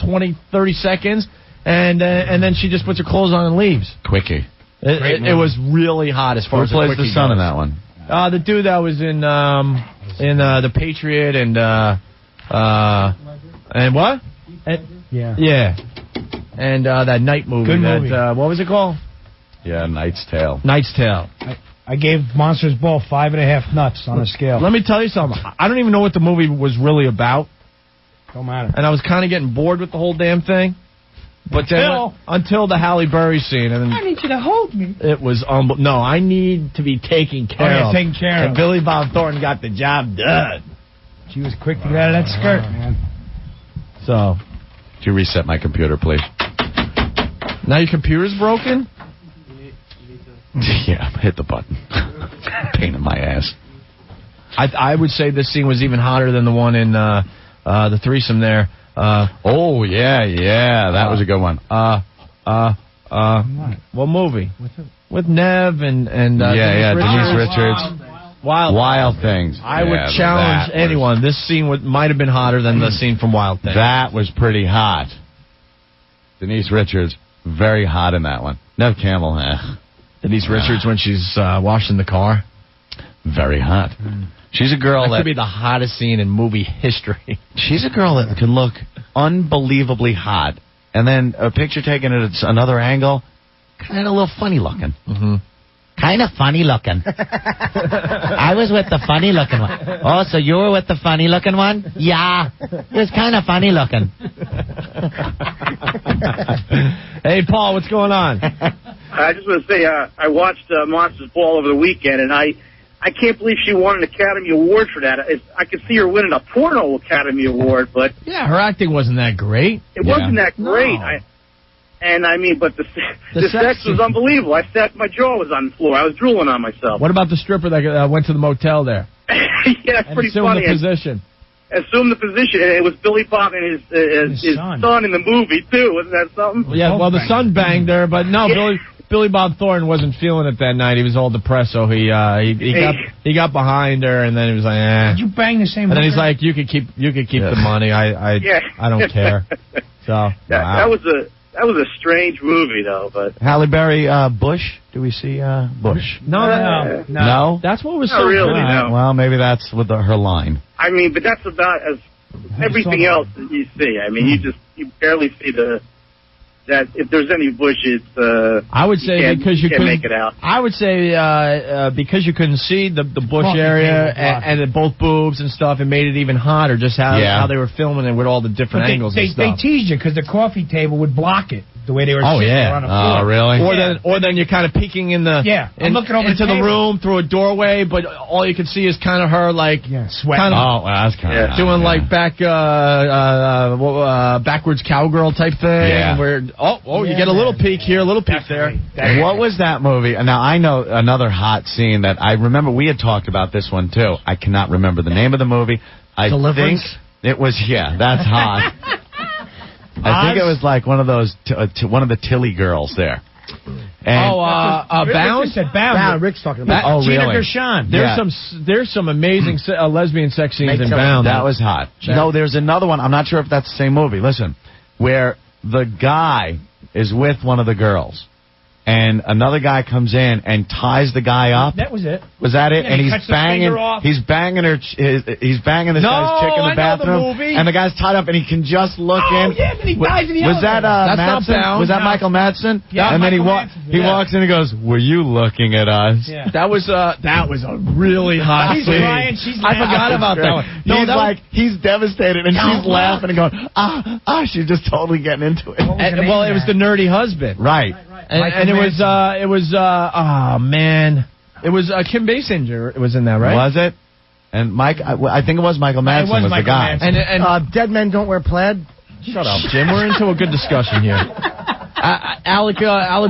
Speaker 2: 20, 30 seconds. And then she just puts her clothes on and leaves.
Speaker 3: Quickie.
Speaker 2: It was really hot as far as
Speaker 3: who plays the son in that one?
Speaker 2: The dude that was in The Patriot and what? Yeah. And that Night movie.
Speaker 16: Good movie.
Speaker 2: What was it called?
Speaker 3: Yeah, Knight's Tale.
Speaker 2: Knight's Tale.
Speaker 9: I gave Monsters Ball 5.5 nuts on a scale.
Speaker 2: Let me tell you something. I don't even know what the movie was really about.
Speaker 9: Don't matter.
Speaker 2: And I was kind of getting bored with the whole damn thing. But until the Halle Berry scene. And
Speaker 9: I need you to hold me.
Speaker 2: It was no, I need to be taken care of.
Speaker 9: Taken care of.
Speaker 2: And Billy Bob Thornton got the job done.
Speaker 9: She was quick to get out of that skirt, man.
Speaker 2: So.
Speaker 3: Could you reset my computer, please?
Speaker 2: Now your computer's broken?
Speaker 3: Yeah, hit the button. Pain in my ass.
Speaker 2: I would say this scene was even hotter than the one in the threesome there.
Speaker 3: Oh, yeah, that was a good one.
Speaker 2: What movie? With Nev and
Speaker 3: Denise Richards. Wild Things.
Speaker 2: I would challenge anyone. This scene might have been hotter than the scene from Wild Things.
Speaker 3: That was pretty hot. Denise Richards, very hot in that one. Nev Campbell,
Speaker 2: Denise Richards when she's washing the car.
Speaker 3: Very hot. She's a girl that
Speaker 2: could be the hottest scene in movie history.
Speaker 3: She's a girl that can look unbelievably hot, and then a picture taken at another angle, kind of a little funny looking.
Speaker 2: Mm-hmm.
Speaker 3: Kind of funny looking. I was with the funny looking one. Oh, so you were with the funny looking one? Yeah. It was kind of funny looking.
Speaker 2: Hey, Paul, what's going on?
Speaker 11: I just want to say I watched Monsters Ball over the weekend, and I can't believe she won an Academy Award for that. I could see her winning a porno Academy Award, but
Speaker 2: yeah, her acting wasn't that great.
Speaker 11: It wasn't that great.
Speaker 2: No.
Speaker 11: But the sex was unbelievable. My jaw was on the floor. I was drooling on myself.
Speaker 2: What about the stripper that went to the motel there?
Speaker 11: Yeah, that's pretty
Speaker 2: assumed
Speaker 11: funny.
Speaker 2: The position.
Speaker 11: Assumed the position, and it was Billy Bob and his son in the movie too. Wasn't that something?
Speaker 2: Yeah, well, the son banged her, but no, Billy Bob Thornton wasn't feeling it that night. He was all depressed, so he got behind her, and then he was like,
Speaker 9: Did you bang the same?
Speaker 2: And then he's like, you could keep the money. I don't care. So
Speaker 11: that was a strange movie, though. But
Speaker 3: Halle Berry, Bush. Do we see Bush?
Speaker 2: No. That's what was so
Speaker 11: really.
Speaker 2: good.
Speaker 11: No.
Speaker 3: Well, maybe that's with her line.
Speaker 11: But that's about as everything else that you see. You barely see that if there's any Bush, it's
Speaker 2: I would say because you couldn't
Speaker 11: make it out.
Speaker 2: I would say because you couldn't see the Bush area and both boobs and stuff, it made it even hotter. Just how they were filming it with all the different angles and stuff.
Speaker 9: They teased you because the coffee table would block it the way they were sitting on the floor.
Speaker 3: Oh, really?
Speaker 2: Or then you're kind of peeking I'm looking over into the room through a doorway, but all you can see is kind of her
Speaker 9: sweating.
Speaker 3: That's kind of
Speaker 2: doing like backwards cowgirl type thing.
Speaker 3: Yeah.
Speaker 2: Where you get a little peek here, a little peek there.
Speaker 3: What was that movie? Now, I know another hot scene that I remember. We had talked about this one, too. I cannot remember the name of the movie. I think it was, that's hot. I think it was like one of those, one of the Tilly girls there. And
Speaker 2: Bound?
Speaker 9: Bound. Rick's talking about.
Speaker 3: Gina
Speaker 9: Gershon.
Speaker 2: There's some amazing lesbian sex scenes in Bound.
Speaker 3: That was hot. No, there's another one. I'm not sure if that's the same movie. Listen, where the guy is with one of the girls, and another guy comes in and ties the guy up.
Speaker 9: That was it.
Speaker 3: Was that it?
Speaker 9: Yeah,
Speaker 3: and he's banging this guy's chick in the bathroom, and the guy's tied up, and he can just look in.
Speaker 9: Yeah, then he dies in the
Speaker 3: Was that Madsen? Was that Michael Madsen?
Speaker 9: Yeah,
Speaker 3: and then he
Speaker 9: Madsen,
Speaker 3: walks in and goes, "Were you looking at us?"
Speaker 2: Yeah. That was a really hot
Speaker 9: He's
Speaker 2: scene.
Speaker 9: crying, she's
Speaker 2: I forgot about that one.
Speaker 3: He's devastated, and she's laughing and going, she's just totally getting into it.
Speaker 2: It was the nerdy husband,
Speaker 3: right?
Speaker 2: And it was Kim Basinger was in that, right?
Speaker 3: Was it? And Mike, I think it was Michael Madsen was the guy.
Speaker 9: And dead men don't wear plaid.
Speaker 2: Shut up, Jim. We're into a good discussion here. Alec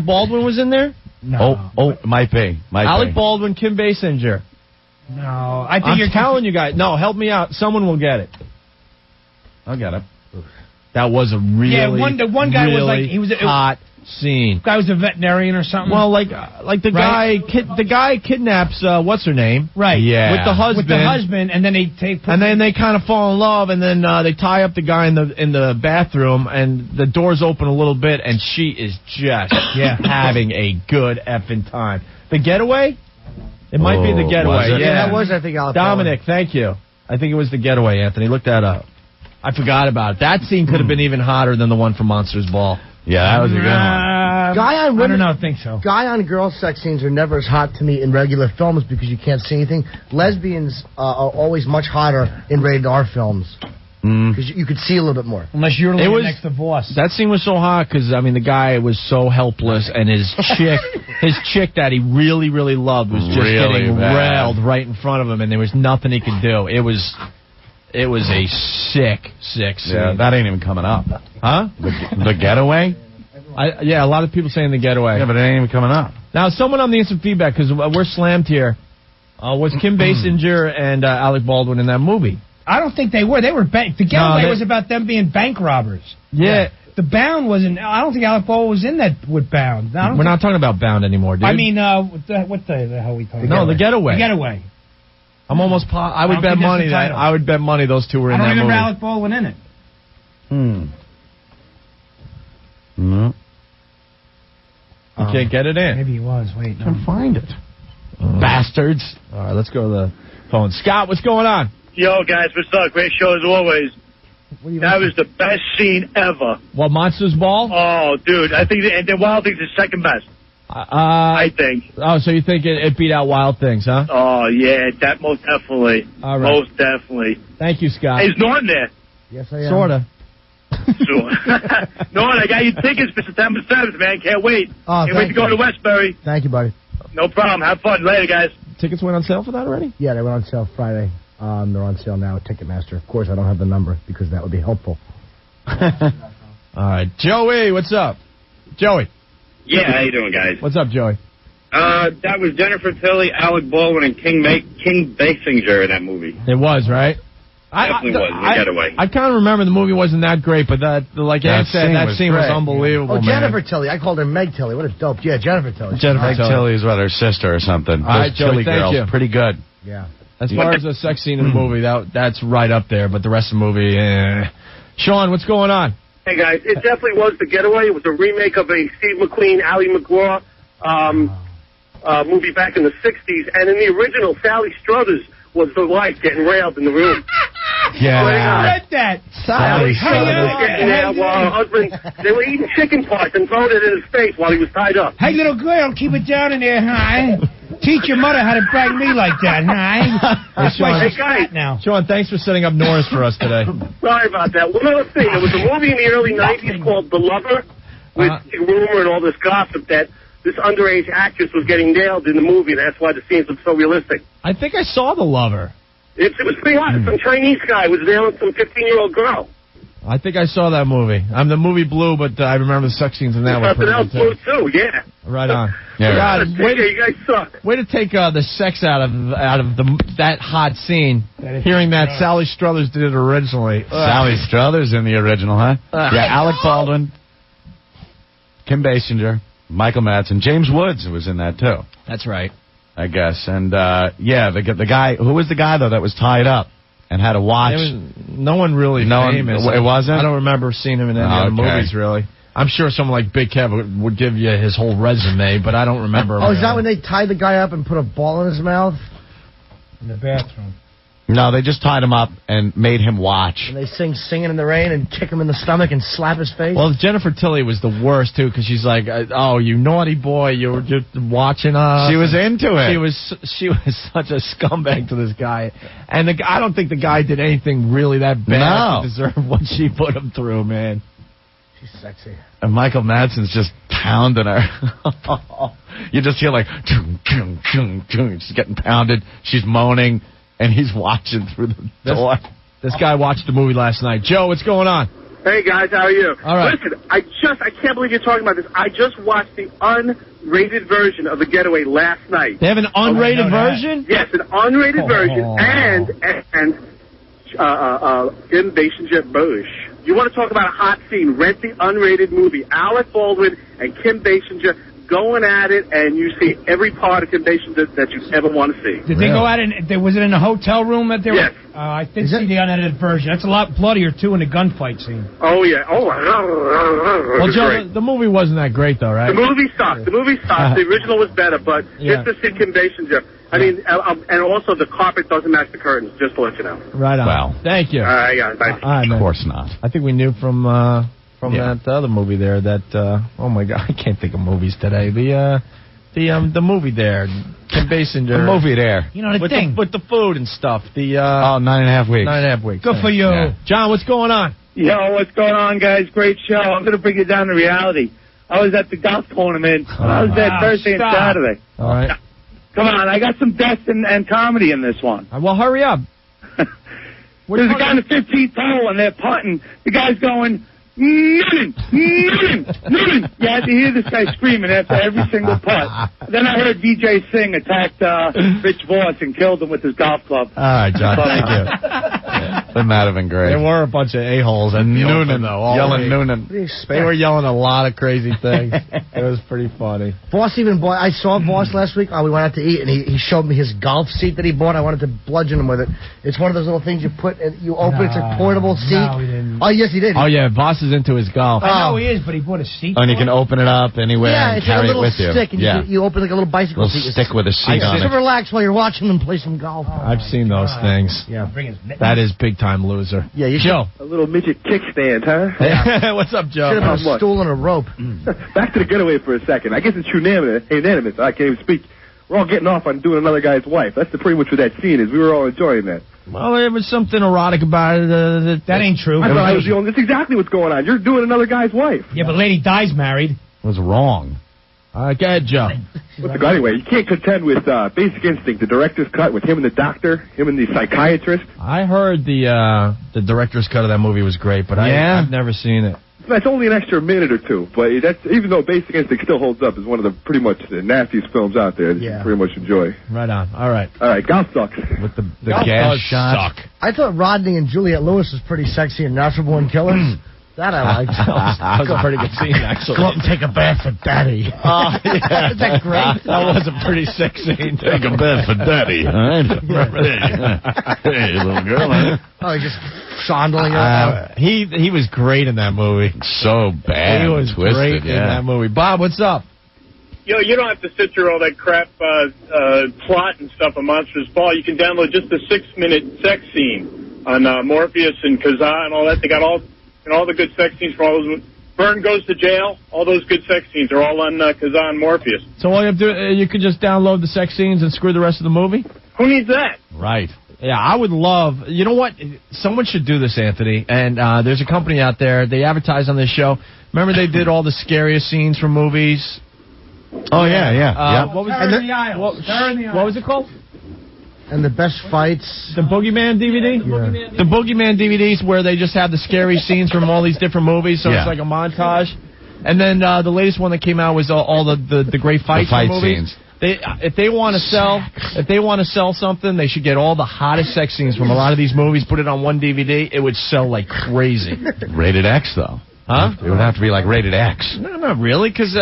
Speaker 2: Baldwin was in there.
Speaker 3: No. It might be.
Speaker 2: Alec Baldwin, Kim Basinger.
Speaker 9: No,
Speaker 2: I'm telling you guys. No, help me out. Someone will get it.
Speaker 3: I'll get it.
Speaker 2: That was a really
Speaker 9: the one guy was like he was
Speaker 2: hot scene.
Speaker 9: Guy was a veterinarian or something.
Speaker 2: Well, like the guy kidnaps what's her name?
Speaker 9: Right.
Speaker 3: Yeah.
Speaker 2: With the husband,
Speaker 9: and then
Speaker 2: they kind of fall in love, and then they tie up the guy in the bathroom, and the doors open a little bit, and she is just having a good effing time. The Getaway? It might be The Getaway.
Speaker 9: Yeah, that was, I think, Alec
Speaker 2: Dominic, thank you. I think it was The Getaway, Anthony. Look that up. I forgot about it. That scene could have been even hotter than the one from Monsters Ball.
Speaker 3: Yeah, that was a good one.
Speaker 9: Guy on women,
Speaker 16: I don't know. I think so.
Speaker 9: Guy on girl sex scenes are never as hot to me in regular films because you can't see anything. Lesbians are always much hotter in rated R films because you could see a little bit more.
Speaker 16: Unless you're living next to Voss.
Speaker 2: That scene was so hot because the guy was so helpless, and his chick that he really, really loved was just getting railed right in front of him, and there was nothing he could do. It was a sick scene.
Speaker 3: Yeah, that ain't even coming up, huh? The Getaway.
Speaker 2: A lot of people saying The Getaway.
Speaker 3: Yeah, but it ain't even coming up.
Speaker 2: Now, someone on the instant feedback, because we're slammed here, was Kim Basinger and Alec Baldwin in that movie?
Speaker 12: I don't think they were. They were The Getaway was about them being bank robbers.
Speaker 2: Yeah.
Speaker 12: The Bound wasn't. I don't think Alec Baldwin was in that with Bound.
Speaker 2: We're not talking about Bound anymore, dude.
Speaker 12: I mean, what the hell are we talking
Speaker 2: about? No, The Getaway.
Speaker 12: The Getaway.
Speaker 2: I'm almost positive. I would bet money those two were in that movie.
Speaker 12: I don't remember Alec Baldwin in it.
Speaker 3: No.
Speaker 2: You can't get it in.
Speaker 12: Maybe he was. Wait, no.
Speaker 2: Can't find it. Bastards. All right, let's go to the phone. Scott, what's going on?
Speaker 14: Yo, guys, what's up? Great show as always. That was the best scene ever.
Speaker 2: What, Monsters Ball?
Speaker 14: Oh, dude, I think the Wild Things is second best. I think.
Speaker 2: Oh, so you think it beat out Wild Things, huh?
Speaker 14: Oh, yeah, that most definitely.
Speaker 2: All right.
Speaker 14: Most definitely.
Speaker 2: Thank you, Scott.
Speaker 14: Hey, is Norton there?
Speaker 9: Yes, I am.
Speaker 2: Sorta.
Speaker 14: Sure. Norton, I got your tickets for September 7th, man. Can't wait. Can't wait to go to Westbury.
Speaker 9: Thank you, buddy.
Speaker 14: No problem. Have fun. Later, guys.
Speaker 2: Tickets went on sale for that already?
Speaker 9: Yeah, they went on sale Friday. They're on sale now at Ticketmaster. Of course, I don't have the number because that would be helpful.
Speaker 2: All right. Joey, what's up? Joey.
Speaker 23: Yeah, how you doing, guys?
Speaker 2: What's up, Joey?
Speaker 23: That was Jennifer Tilly, Alec Baldwin, and King Basinger in that movie.
Speaker 2: It was, right?
Speaker 23: Definitely was. The Getaway.
Speaker 2: I kind of remember the movie wasn't that great, but like Ann said, that scene was unbelievable,
Speaker 9: Oh, Jennifer Tilly. I called her Meg Tilly. What a dope. Yeah, Jennifer Tilly.
Speaker 3: Meg Tilly is what, her sister or something.
Speaker 2: All right, Joey, thank
Speaker 3: girls,
Speaker 2: you.
Speaker 3: Pretty good.
Speaker 9: Yeah.
Speaker 2: As far as the sex scene in the movie, that's right up there, but the rest of the movie, Sean, what's going on?
Speaker 11: Hey, guys, it definitely was The Getaway. It was a remake of a Steve McQueen, Ally McGraw movie back in the 60s. And in the original, Sally Struthers was the wife getting railed in the room.
Speaker 12: Yeah. I read that.
Speaker 11: Sally Struthers was getting railed while her husband, they were eating chicken parts and throwing it in his face while he was tied up.
Speaker 12: Hey, little girl, keep it down in there, huh? Teach your mother how to bang me like that, huh? That's why she's fat now.
Speaker 2: Sean, thanks for setting up Norris for us today.
Speaker 11: Sorry about that. One other thing, there was a movie in the early 90s called The Lover with the rumor and all this gossip that this underage actress was getting nailed in the movie, and that's why the scenes look so realistic.
Speaker 2: I think I saw The Lover.
Speaker 11: It was pretty hot. Some Chinese guy was nailing some 15-year-old girl.
Speaker 2: I think I saw that movie. The movie Blue, but I remember the sex scenes in that one.
Speaker 11: Something else Blue, too, yeah.
Speaker 2: Right on.
Speaker 11: God, you guys suck.
Speaker 2: Way to take the sex out of that hot scene, hearing that Sally Struthers did it originally.
Speaker 3: Sally Struthers in the original, huh? Yeah, Alec Baldwin, Kim Basinger, Michael Madsen, James Woods was in that, too.
Speaker 2: That's right.
Speaker 3: I guess. And, the guy, who was the guy, though, that was tied up and had to watch?
Speaker 2: No one really famous.
Speaker 3: It wasn't?
Speaker 2: I don't remember seeing him in any other movies, really. I'm sure someone like Big Kev would give you his whole resume, but I don't remember.
Speaker 9: Oh, is that when they tied the guy up and put a ball in his mouth?
Speaker 12: In the bathroom.
Speaker 3: No, they just tied him up and made him watch.
Speaker 9: And they Singing in the Rain and kick him in the stomach and slap his face?
Speaker 2: Well, Jennifer Tilly was the worst, too, because she's like, oh, you naughty boy, you were just watching us.
Speaker 3: She was into it.
Speaker 2: She was such a scumbag to this guy. And I don't think the guy did anything really that bad to deserve what she put him through, man.
Speaker 9: She's sexy.
Speaker 3: And Michael Madsen's just pounding her. You just hear like, she's getting pounded. She's moaning. And he's watching through the door.
Speaker 2: This guy watched the movie last night. Joe, what's going on?
Speaker 11: Hey, guys, how are you?
Speaker 2: All right.
Speaker 11: Listen, I can't believe you're talking about this. I just watched the unrated version of The Getaway last night.
Speaker 2: They have an unrated version?
Speaker 11: Yes, an unrated version. And Kim Basinger Bush. You want to talk about a hot scene? Rent the unrated movie. Alec Baldwin and Kim Basinger going at it, and you see every part of Kim Basinger that you ever want to see.
Speaker 12: Did they go at it? Was it in a hotel room that they were?
Speaker 11: Yes.
Speaker 12: I did see the unedited version. That's a lot bloodier, too, in the gunfight scene.
Speaker 11: Oh, yeah. Oh,
Speaker 2: well, Joe, the movie wasn't that great, though, right?
Speaker 11: The movie sucked. The original was better, but just to see Kim Basinger. I mean, and also the carpet doesn't match the curtains, just to let you know.
Speaker 2: Right on.
Speaker 3: Wow.
Speaker 2: Thank you.
Speaker 11: Yeah, bye.
Speaker 3: Of course not.
Speaker 2: I think we knew from from that other movie there. That oh my God, I can't think of movies today. The movie there, Kim Basinger.
Speaker 3: The movie there.
Speaker 12: You know the thing
Speaker 2: with the food and stuff. The
Speaker 3: 9.5 weeks.
Speaker 2: 9.5 weeks.
Speaker 12: Good for you,
Speaker 2: John. What's going on?
Speaker 14: Yo, what's going on, guys? Great show. I'm going to bring it down to reality. I was at the golf tournament. I was there Thursday and Saturday.
Speaker 2: All right.
Speaker 14: Come on, I got some death and comedy in this one.
Speaker 2: Well, hurry up.
Speaker 14: There's a guy in the 15th hole, and they're putting. The guy's going, Noonan. You had to hear this guy screaming after every single putt. Then I heard Vijay Singh attacked Rich Voss and killed him with his golf club.
Speaker 3: All right, John, thank you. That might have been great.
Speaker 2: There were a bunch of a-holes and Noonan, though.
Speaker 3: Yelling Noonan.
Speaker 2: They were yelling a lot of crazy things. It was pretty funny.
Speaker 9: Voss even bought, I saw Voss last week. We went out to eat, and he showed me his golf seat that he bought. I wanted to bludgeon him with it. It's one of those little things you put, and you open. It's a portable seat.
Speaker 12: No, he didn't.
Speaker 9: Oh, yes, he did.
Speaker 2: Oh, yeah, Voss is into his golf.
Speaker 12: I know he is, but he bought a seat.
Speaker 3: And you can open it up anywhere and
Speaker 9: it's
Speaker 3: carry
Speaker 9: a little
Speaker 3: it with you.
Speaker 9: stick, and you open like a little bicycle
Speaker 3: little
Speaker 9: seat.
Speaker 3: stick with a seat on
Speaker 9: to
Speaker 3: it.
Speaker 9: relax while you're watching them play some golf.
Speaker 2: I've seen those things.
Speaker 9: Yeah.
Speaker 2: That is big time loser.
Speaker 9: Yeah, you
Speaker 2: Joe.
Speaker 7: A little midget kickstand, huh?
Speaker 2: What's up, Joe?
Speaker 9: Should have been a stool and a rope.
Speaker 7: Back to the getaway for a second. I guess it's unanimous. I can't even speak. We're all getting off on doing another guy's wife. That's pretty much what that scene is. We were all enjoying that.
Speaker 2: Well, there was something erotic about it.
Speaker 12: That ain't true.
Speaker 7: I thought I was the only. That's exactly what's going on. You're doing another guy's wife.
Speaker 12: Yeah, but Lady Di's married.
Speaker 3: Was wrong.
Speaker 2: Go ahead, Joe.
Speaker 7: Anyway, you can't contend with Basic Instinct, the director's cut with him and the doctor, him and the psychiatrist.
Speaker 2: I heard the director's cut of that movie was great, but I've never seen it.
Speaker 7: That's only an extra minute or two, but that's even though Basic Instinct still holds up, is one of the pretty much the nastiest films out there that you pretty much enjoy.
Speaker 2: Right on. All right,
Speaker 7: golf sucks.
Speaker 3: With the
Speaker 2: golf
Speaker 3: gas
Speaker 2: does
Speaker 3: shot.
Speaker 2: suck.
Speaker 9: I thought Rodney and Juliette Lewis was pretty sexy in Natural Born Killers. That I liked.
Speaker 2: That was a pretty good scene, actually.
Speaker 9: Go up and take a bath with Daddy.
Speaker 2: Oh, yeah.
Speaker 9: Isn't that great?
Speaker 2: That was a pretty sick scene.
Speaker 3: Take a bath for Daddy. All right? Hey, little girl.
Speaker 9: Oh, he's just fondling her.
Speaker 2: He was great in that movie.
Speaker 3: So bad.
Speaker 2: He was
Speaker 3: twisted,
Speaker 2: great in that movie. Bob, what's up?
Speaker 15: Yo, you don't have to sit through all that crap plot and stuff on Monsters Ball. You can download just the 6-minute sex scene on Morpheus and Kazaa and all that. They got all the good sex scenes from all those. Vern Goes to Jail. All those good sex scenes are all on Kazaa and Morpheus.
Speaker 2: So all you have to do, you could just download the sex scenes and screw the rest of the movie?
Speaker 15: Who needs that?
Speaker 2: Right. Yeah, I would love. You know what? Someone should do this, Anthony. And there's a company out there. They advertise on this show. Remember they did all the scariest scenes from movies?
Speaker 3: Oh, yeah.
Speaker 2: What was
Speaker 12: Terror in the Aisles.
Speaker 2: What was it called?
Speaker 9: And the best fights.
Speaker 2: The Boogeyman DVD?
Speaker 9: Yeah.
Speaker 2: The Boogeyman DVDs where they just have the scary scenes from all these different movies, so it's like a montage. And then the latest one that came out was all the great fights
Speaker 3: fight
Speaker 2: from movies.
Speaker 3: scenes.
Speaker 2: If they want to sell something, they should get all the hottest sex scenes from a lot of these movies, put it on one DVD. It would sell like crazy.
Speaker 3: Rated X, though.
Speaker 2: Huh?
Speaker 3: It would have to be like rated X.
Speaker 2: No, not really, because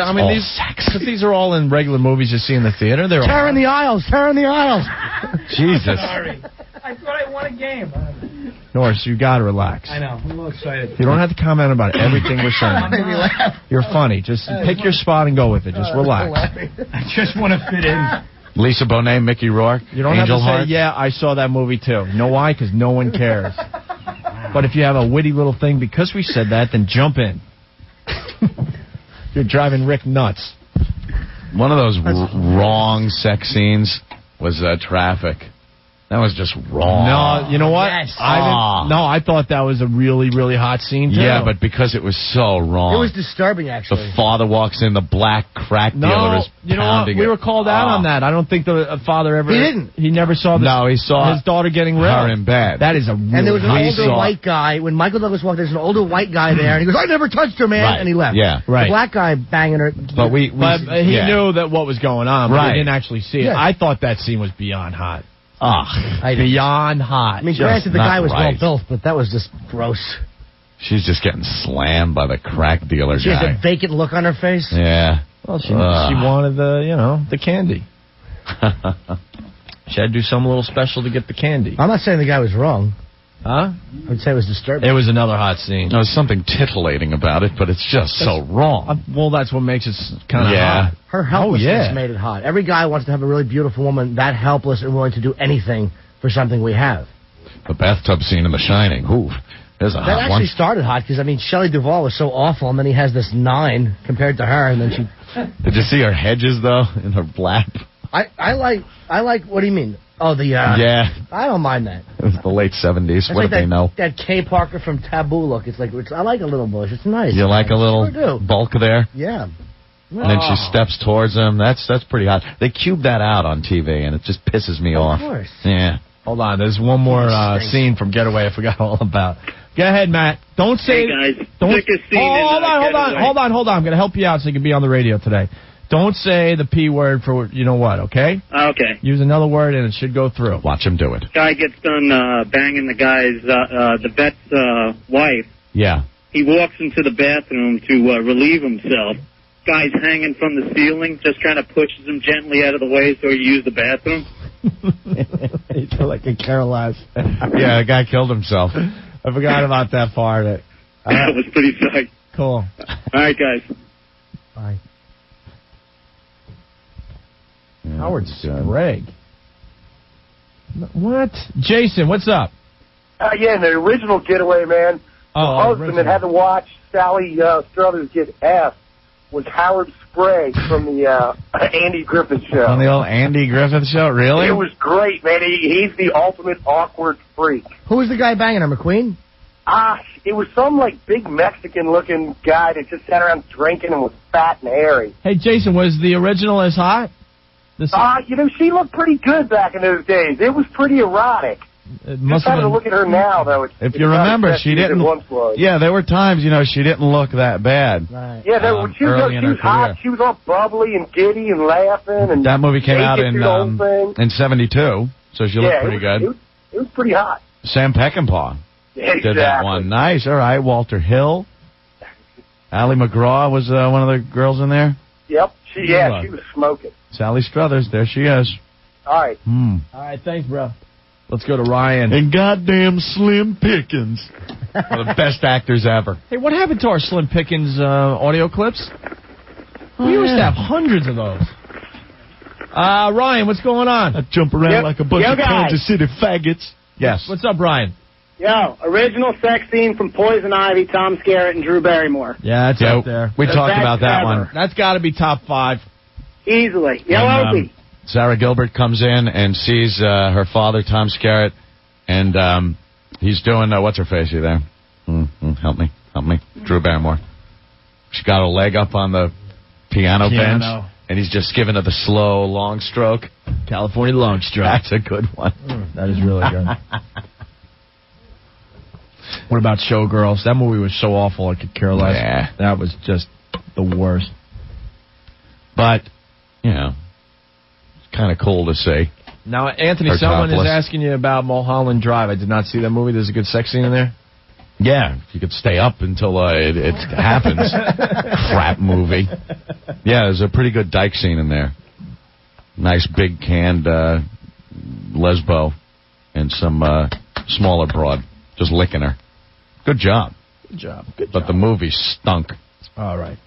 Speaker 2: these are all in regular movies you see in the theater. They're
Speaker 9: Tear in the aisles.
Speaker 3: Jesus.
Speaker 12: Sorry. I thought I won a game.
Speaker 2: Norris, you got to relax.
Speaker 12: I know. I'm a little excited.
Speaker 2: You don't have to comment about everything we're saying.
Speaker 9: Made me laugh.
Speaker 2: You're funny. Just pick your spot and go with it. Just relax.
Speaker 12: I just want to fit in.
Speaker 3: Lisa Bonet, Mickey Rourke,
Speaker 2: You don't
Speaker 3: Angel
Speaker 2: have to
Speaker 3: Heart.
Speaker 2: say, yeah, I saw that movie too. You know why? Because no one cares. But if you have a witty little thing, because we said that, then jump in. You're driving Rick nuts.
Speaker 3: One of those wrong sex scenes was Traffic. That was just wrong.
Speaker 2: No, you know what?
Speaker 9: Yes.
Speaker 2: I thought that was a really, really hot scene, too.
Speaker 3: Yeah, but because it was so wrong.
Speaker 9: It was disturbing, actually.
Speaker 3: The father walks in, the black crack dealer is
Speaker 2: you know what?
Speaker 3: pounding
Speaker 2: We
Speaker 3: it.
Speaker 2: were called out on that. I don't think the father ever...
Speaker 9: He didn't.
Speaker 2: He never saw this.
Speaker 3: No, he saw
Speaker 2: his daughter getting
Speaker 3: her
Speaker 2: raped.
Speaker 3: in bed.
Speaker 2: That is a really
Speaker 9: And there was an
Speaker 2: hot
Speaker 9: older
Speaker 2: scene.
Speaker 9: white guy. When Michael Douglas walked, there's an older white guy there, and he goes, I never touched her, man,
Speaker 3: Right.
Speaker 9: and he left.
Speaker 3: Yeah.
Speaker 2: Right.
Speaker 9: The black guy banging her.
Speaker 3: But he
Speaker 2: knew that what was going on, but
Speaker 3: Right.
Speaker 2: he didn't actually see it.
Speaker 9: Yeah.
Speaker 2: I thought that scene was beyond hot. Beyond hot.
Speaker 9: I mean,
Speaker 3: Just
Speaker 9: granted, the
Speaker 3: not
Speaker 9: guy was
Speaker 3: right.
Speaker 9: well built, but that was just gross.
Speaker 3: She's just getting slammed by the crack dealer
Speaker 9: She has
Speaker 3: guy.
Speaker 9: a vacant look on her face.
Speaker 3: Yeah.
Speaker 2: Well, she wanted the candy. She had to do some little special to get the candy.
Speaker 9: I'm not saying the guy was wrong.
Speaker 2: Huh?
Speaker 9: I'd say it was disturbing.
Speaker 2: It was another hot scene.
Speaker 3: There's something titillating about it, but it's just so wrong.
Speaker 2: Well, that's what makes it kind of hot.
Speaker 9: Her helplessness made it hot. Every guy wants to have a really beautiful woman that helpless and willing to do anything for something we have.
Speaker 3: The bathtub scene in The Shining. Ooh. There's a
Speaker 9: That
Speaker 3: hot
Speaker 9: actually
Speaker 3: one.
Speaker 9: started hot because, I mean, Shelley Duvall was so awful, and then he has this 9 compared to her, and then she...
Speaker 3: Did you see her hedges, though, in her lap?
Speaker 9: I like, what do you mean? Oh, the...
Speaker 3: Yeah.
Speaker 9: I don't mind that.
Speaker 3: It was the late 70s.
Speaker 9: It's
Speaker 3: What
Speaker 9: like
Speaker 3: do they know?
Speaker 9: That Kay Parker from Taboo look. It's like, I like a little bush. It's nice.
Speaker 3: You like a little
Speaker 9: Sure do.
Speaker 3: bulk there?
Speaker 9: Yeah.
Speaker 3: And then she steps towards him. That's pretty hot. They cubed that out on TV, and it just pisses me off.
Speaker 9: Of course.
Speaker 3: Yeah.
Speaker 2: Hold on, there's one more scene from Getaway I forgot all about. Go ahead, Matt. Don't say...
Speaker 23: Hey, guys.
Speaker 2: Don't,
Speaker 23: Sickest scene in
Speaker 2: hold on. I'm going to help you out so you can be on the radio today. Don't say the P word for you know what, okay?
Speaker 23: Okay.
Speaker 2: Use another word and it should go through.
Speaker 3: Watch him do it.
Speaker 23: Guy gets done banging the guy's, the vet's wife.
Speaker 3: Yeah.
Speaker 23: He walks into the bathroom to relieve himself. Guy's hanging from the ceiling, just kind of pushes him gently out of the way so he use the bathroom.
Speaker 2: You feel like a Carol ass.
Speaker 3: Yeah, the guy killed himself.
Speaker 2: I forgot about that part of it.
Speaker 23: That was pretty sick.
Speaker 2: Cool.
Speaker 23: All right, guys.
Speaker 9: Bye.
Speaker 3: Yeah,
Speaker 2: Howard Sprague. What? Jason, what's up?
Speaker 10: Yeah, the original Getaway, man. The husband that had to watch Sally Struthers get F was Howard Sprague from the Andy Griffith Show.
Speaker 3: On the old Andy Griffith Show? Really?
Speaker 10: It was great, man. He's the ultimate awkward freak.
Speaker 9: Who was the guy banging her, McQueen?
Speaker 10: It was some, like, big Mexican-looking guy that just sat around drinking and was fat and hairy.
Speaker 2: Hey, Jason, was the original as hot?
Speaker 10: She looked pretty good back in those days. It was pretty erotic. Just having to look at her now, though.
Speaker 3: If you remember, she didn't... Yeah, there were times, she didn't look that bad.
Speaker 10: Right. Yeah, she was hot. She was all bubbly and giddy and laughing. And
Speaker 3: that movie came out
Speaker 10: in
Speaker 3: 72, so she looked pretty good.
Speaker 10: It was pretty hot.
Speaker 3: Sam Peckinpah did that one. Nice. All right. Walter Hill. Ally McGraw was one of the girls in there.
Speaker 10: Yep. She was smoking.
Speaker 3: Sally Struthers. There she is.
Speaker 10: All right.
Speaker 2: All right. Thanks, bro. Let's go to Ryan.
Speaker 3: And goddamn Slim Pickens. One of the best actors ever.
Speaker 2: Hey, what happened to our Slim Pickens audio clips? We used to have hundreds of those. Ryan, what's going on?
Speaker 3: I jump around like a bunch of Kansas City faggots. Yes.
Speaker 2: What's up, Ryan?
Speaker 18: Yo, original sex scene from Poison Ivy, Tom Skerritt, and Drew Barrymore.
Speaker 2: Yeah, it's up there.
Speaker 3: We talked about that one.
Speaker 2: That's got to be top 5.
Speaker 18: Easily. Yo, Opie.
Speaker 3: Sarah Gilbert comes in and sees her father, Tom Skerritt, and he's doing, what's her face? You there? Help me. Drew Barrymore. She got her leg up on the piano bench, and he's just giving her the slow, long stroke.
Speaker 2: California long stroke.
Speaker 3: That's a good one.
Speaker 2: That is really good. What about Showgirls? That movie was so awful I could care less.
Speaker 3: Yeah.
Speaker 2: That was just the worst.
Speaker 3: But, it's kind of cool to see.
Speaker 2: Now, Anthony,
Speaker 3: Her
Speaker 2: someone
Speaker 3: topless.
Speaker 2: is asking you about Mulholland Drive. I did not see that movie. There's a good sex scene in there?
Speaker 3: Yeah, if you could stay up until it happens. Crap movie. Yeah, there's a pretty good dyke scene in there. Nice big canned lesbo and some smaller broad just licking her. Good job. But the movie stunk.
Speaker 2: All right.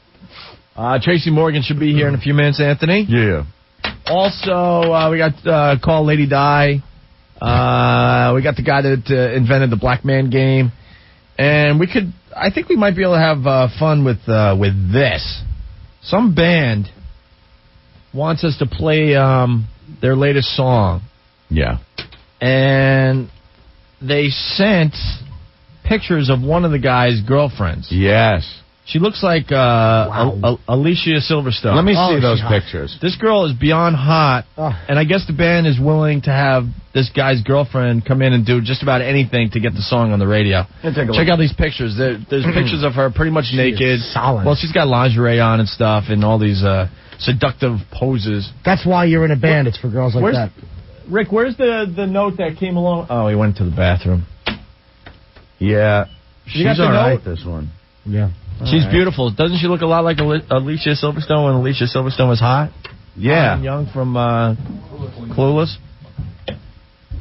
Speaker 2: Tracy Morgan should be here in a few minutes, Anthony.
Speaker 3: Yeah.
Speaker 2: Also, we got call Lady Di. We got the guy that invented the Black Man game. And I think we might be able to have fun with this. Some band wants us to play their latest song.
Speaker 3: Yeah.
Speaker 2: And they sent pictures of one of the guy's girlfriends.
Speaker 3: Yes.
Speaker 2: She looks like Alicia Silverstone.
Speaker 3: Let me see those pictures.
Speaker 2: This girl is beyond hot, and I guess the band is willing to have this guy's girlfriend come in and do just about anything to get the song on the radio. Check out these pictures. There's pictures of her pretty much naked.
Speaker 9: Solid.
Speaker 2: Well, she's got lingerie on and stuff, and all these seductive poses.
Speaker 9: That's why you're in a band. It's for girls like that.
Speaker 2: Rick, where's the note that came along? Oh, he went to the bathroom.
Speaker 3: Yeah.
Speaker 2: You got
Speaker 3: She's
Speaker 2: the
Speaker 3: all right,
Speaker 2: note?
Speaker 3: this one.
Speaker 9: Yeah.
Speaker 2: She's beautiful. Doesn't she look a lot like Alicia Silverstone when Alicia Silverstone was hot?
Speaker 3: Yeah.
Speaker 2: Hot and young from Clueless.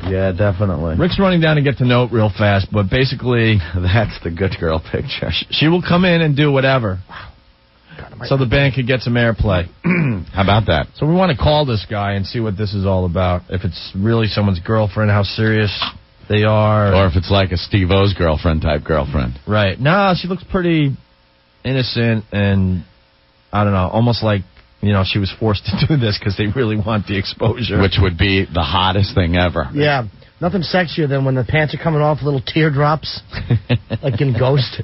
Speaker 3: Yeah, definitely.
Speaker 2: Rick's running down to get the note real fast, but basically...
Speaker 3: That's the good girl picture.
Speaker 2: She will come in and do whatever. So the band could get some airplay.
Speaker 3: How about that?
Speaker 2: So we want to call this guy and see what this is all about. If it's really someone's girlfriend, how serious They are...
Speaker 3: Or if it's like a Steve-O's girlfriend type girlfriend.
Speaker 2: Right. No, she looks pretty innocent and, I don't know, almost like, she was forced to do this because they really want the exposure.
Speaker 3: Which would be the hottest thing ever.
Speaker 9: Yeah. Nothing sexier than when the pants are coming off, little teardrops, like in Ghost.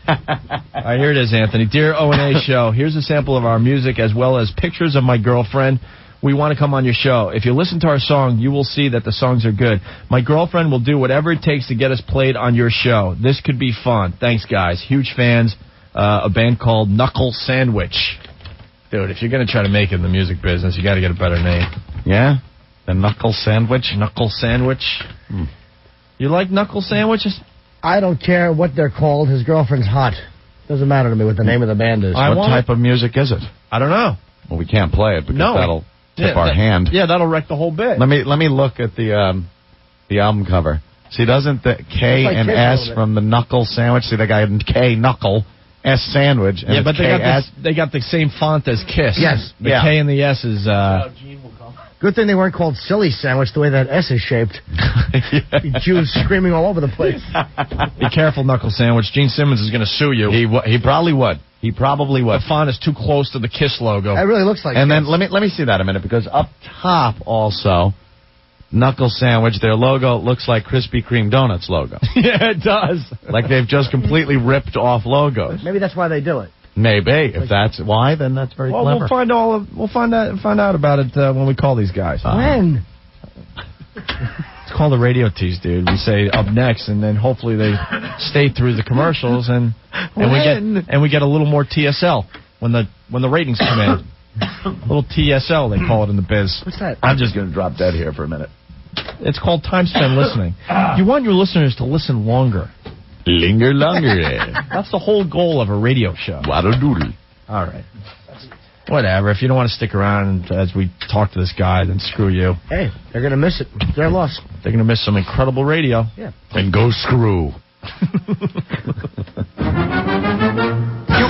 Speaker 2: All right, here it is, Anthony. Dear O&A Show, here's a sample of our music as well as pictures of my girlfriend. We want to come on your show. If you listen to our song, you will see that the songs are good. My girlfriend will do whatever it takes to get us played on your show. This could be fun. Thanks, guys. Huge fans. A band called Knuckle Sandwich. Dude, if you're going to try to make it in the music business, you got to get a better name.
Speaker 3: Yeah? The Knuckle Sandwich?
Speaker 2: Knuckle Sandwich. You like Knuckle Sandwiches?
Speaker 9: I don't care what they're called. His girlfriend's hot. Doesn't matter to me what the name of the band is.
Speaker 3: What type of music is it?
Speaker 2: I don't know.
Speaker 3: Well, we can't play it because that'll tip our hand.
Speaker 2: Yeah, that'll wreck the whole bit.
Speaker 3: Let me look at the album cover. See, doesn't the K and S from the Knuckle Sandwich? See, they got K Knuckle, S Sandwich, and
Speaker 2: but they got the same font as Kiss.
Speaker 9: Yes.
Speaker 2: The K and the S is...
Speaker 9: Good thing they weren't called Silly Sandwich the way that S is shaped. Jews screaming all over the place.
Speaker 2: Be careful, Knuckle Sandwich. Gene Simmons is going to sue you.
Speaker 3: He probably would. He probably would.
Speaker 2: The font is too close to the Kiss logo.
Speaker 9: It really looks like
Speaker 3: And
Speaker 9: Kiss.
Speaker 3: then let me see that a minute, because up top also, Knuckle Sandwich, their logo looks like Krispy Kreme Donuts logo.
Speaker 2: Yeah, it does.
Speaker 3: Like they've just completely ripped off logos.
Speaker 9: Maybe that's why they do it.
Speaker 3: Maybe. If that's why, then that's very clever.
Speaker 2: We'll find out about it when we call these guys.
Speaker 9: When?
Speaker 2: It's called a radio tease, dude. We say up next, and then hopefully they stay through the commercials, and we get a little more TSL when the ratings come in. A little TSL, they call it in the biz.
Speaker 9: What's that?
Speaker 3: I'm just going to drop dead here for a minute.
Speaker 2: It's called time spent listening. You want your listeners to listen longer.
Speaker 3: Linger longer.
Speaker 2: That's the whole goal of a radio show.
Speaker 3: Waddle-doodle.
Speaker 2: All right. Whatever. If you don't want to stick around as we talk to this guy, then screw you.
Speaker 9: Hey, they're going to miss it. They're lost.
Speaker 2: They're going to miss some incredible radio.
Speaker 9: Yeah.
Speaker 3: And go screw.
Speaker 8: You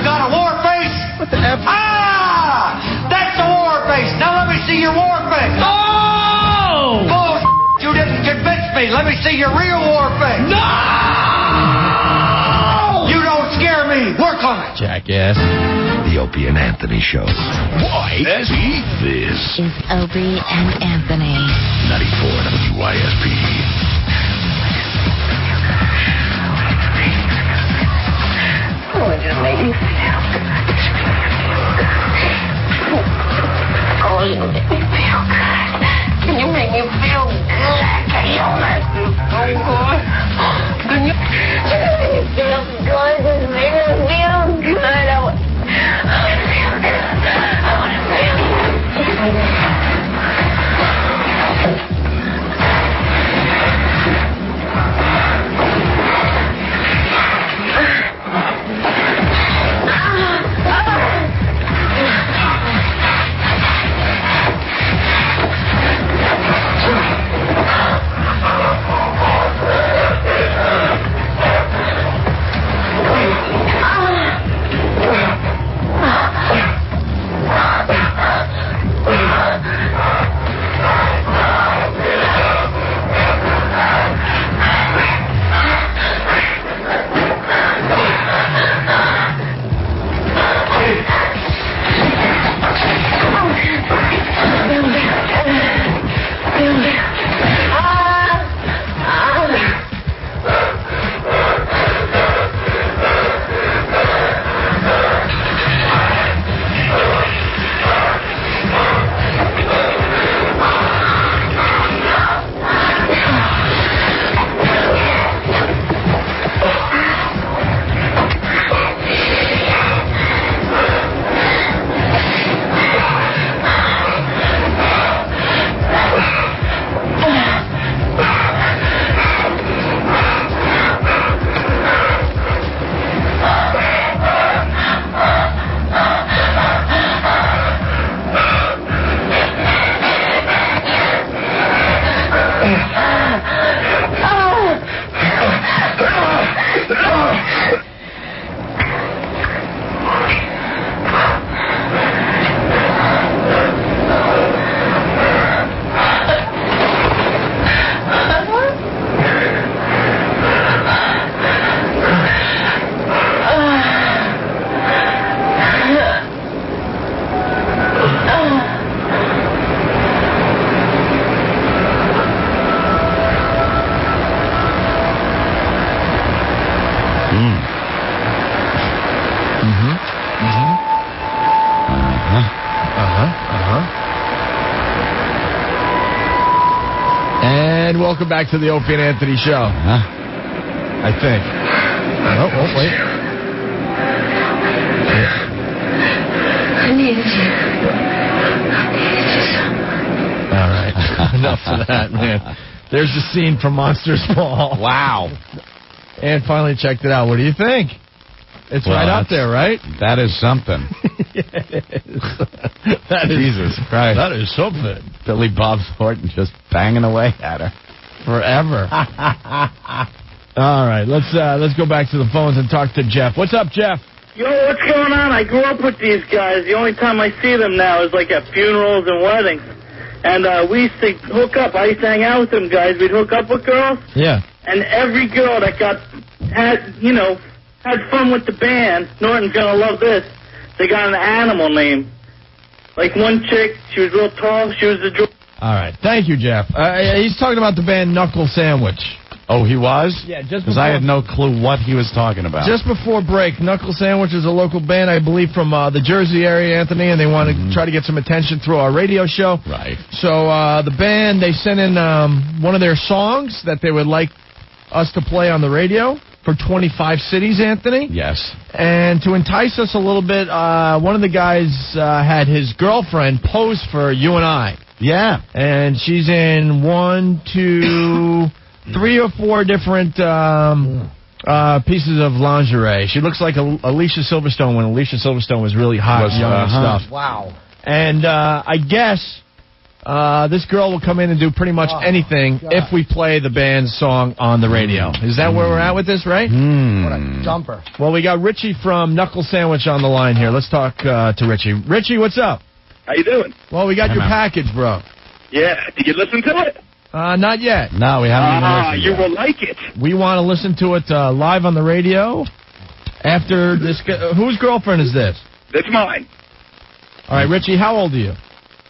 Speaker 8: got a war face?
Speaker 2: What the F?
Speaker 8: Ah! That's a war face. Now let me see your war face.
Speaker 2: Oh!
Speaker 8: Bullshit. You didn't convince me. Let me see your real war face.
Speaker 2: No!
Speaker 8: You don't scare me. Work on it.
Speaker 2: Jackass.
Speaker 13: The Opie and Anthony Show.
Speaker 19: Why? This
Speaker 13: This
Speaker 19: is Opie and Anthony.
Speaker 13: 94 WYSP.
Speaker 19: Oh, it just made me feel good. Oh, you make me feel good. Can you make me feel good? Can you make me feel good? Can you make me feel good? Just make me feel good. I want to feel good. I want to feel good.
Speaker 2: And welcome back to the Opie and Anthony Show. I think. Oh, wait.
Speaker 19: I need you.
Speaker 2: All right. Enough of that, man. There's the scene from Monsters Ball.
Speaker 3: Wow.
Speaker 2: And finally checked it out. What do you think? It's right up there, right?
Speaker 3: That is something. Jesus Christ.
Speaker 2: That is something.
Speaker 3: Billy Bob Thornton just banging away at her.
Speaker 2: Forever. All right, let's go back to the phones and talk to Jeff. What's up, Jeff?
Speaker 18: Yo, what's going on? I grew up with these guys. The only time I see them now is like at funerals and weddings. And we used to hook up. I used to hang out with them guys. We'd hook up with girls.
Speaker 2: Yeah.
Speaker 18: And every girl that had fun with the band, Norton's Gonna Love This, they got an animal name. Like one chick, she was real tall, she was the...
Speaker 2: All right, thank you, Jeff. He's talking about the band Knuckle Sandwich.
Speaker 3: Oh, he was?
Speaker 2: Yeah, just
Speaker 3: because I had no clue what he was talking about.
Speaker 2: Just before break, Knuckle Sandwich is a local band, I believe, from the Jersey area, Anthony, and they want to try to get some attention through our radio show.
Speaker 3: Right.
Speaker 2: So the band, they sent in one of their songs that they would like us to play on the radio for 25 cities, Anthony.
Speaker 3: Yes.
Speaker 2: And to entice us a little bit, one of the guys had his girlfriend pose for you and I.
Speaker 3: Yeah.
Speaker 2: And she's in 1, 2, 3 or 4 different pieces of lingerie. She looks like Alicia Silverstone when Alicia Silverstone was really hot and young and stuff.
Speaker 9: Wow.
Speaker 2: And I guess this girl will come in and do pretty much anything if we play the band's song on the radio. Is that where we're at with this, right?
Speaker 9: What a dumper.
Speaker 2: Well, we got Richie from Knuckle Sandwich on the line here. Let's talk to Richie. Richie, what's up?
Speaker 20: How you doing?
Speaker 2: Well, we got your package, bro.
Speaker 20: Yeah. Did you listen to it?
Speaker 2: Not yet.
Speaker 3: No, we haven't even listened
Speaker 20: you
Speaker 3: yet.
Speaker 20: will like it.
Speaker 2: We want to listen to it live on the radio after this. Whose girlfriend is this?
Speaker 20: It's mine.
Speaker 2: All right, Richie, how old are you?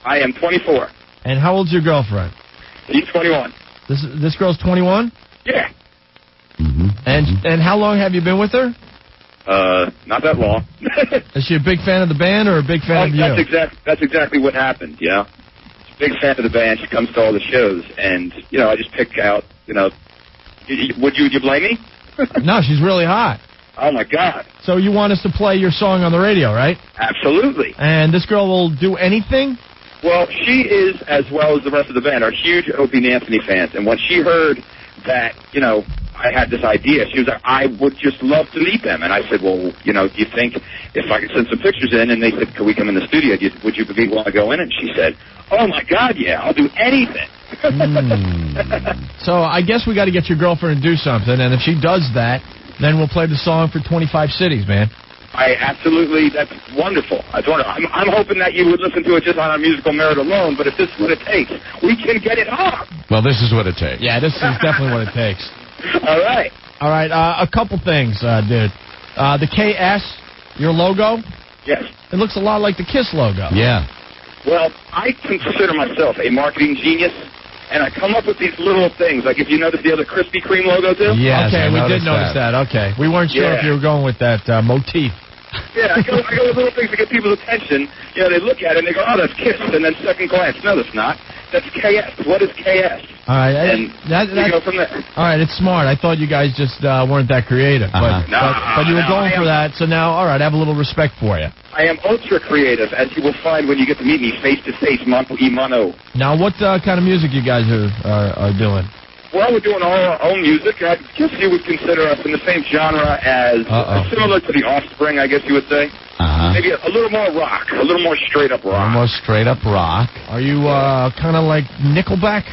Speaker 20: I am 24.
Speaker 2: And how old's your girlfriend?
Speaker 20: She's 21.
Speaker 2: This girl's 21?
Speaker 20: Yeah.
Speaker 2: And how long have you been with her?
Speaker 20: Not that long.
Speaker 2: Is she a big fan of the band or a big fan of you?
Speaker 20: That's exactly what happened, yeah. She's a big fan of the band. She comes to all the shows, and, I just pick out, would you blame me?
Speaker 2: No, she's really hot.
Speaker 20: Oh, my God.
Speaker 2: So you want us to play your song on the radio, right?
Speaker 20: Absolutely.
Speaker 2: And this girl will do anything?
Speaker 20: Well, she is, as well as the rest of the band, are huge Opie and Anthony fans. And when she heard that, I had this idea, she was like, I would just love to meet them. And I said, well, do you think if I could send some pictures in? And they said, could we come in the studio? Would you want to go in? And she said, oh, my God, yeah, I'll do anything.
Speaker 2: So I guess we got to get your girlfriend to do something. And if she does that, then we'll play the song for 25 cities, man.
Speaker 20: That's wonderful. I'm hoping that you would listen to it just on our musical merit alone, but if this is what it takes, we can get it on.
Speaker 3: Well, this is what it takes.
Speaker 2: Yeah, this is definitely what it takes.
Speaker 20: All right.
Speaker 2: All right, a couple things, dude. The KS, your logo?
Speaker 20: Yes.
Speaker 2: It looks a lot like the KISS logo.
Speaker 3: Yeah.
Speaker 20: Well, I consider myself a marketing genius, and I come up with these little things. Like if you notice the other Krispy Kreme logo, too?
Speaker 2: Yes, okay, we did notice that. Okay. We weren't sure if you were going with that motif.
Speaker 20: Yeah, I go with little things to get people's attention. They look at it and they go, oh, that's KISS. And then second glance, no, that's not. That's KS. What is KS?
Speaker 2: All right.
Speaker 20: And we go from there.
Speaker 2: All right, it's smart. I thought you guys just weren't that creative. But you were going for that, so now, all right, I have a little respect for you.
Speaker 20: I am ultra creative, as you will find when you get to meet me face-to-face, mano y mano.
Speaker 2: Now, what kind of music you guys are doing?
Speaker 20: Well, we're doing all our own music. I guess you would consider us in the same genre as similar to The Offspring, I guess you would say. Maybe a little more rock, a little more straight-up rock.
Speaker 3: More straight-up rock.
Speaker 2: Are you kind of like Nickelback?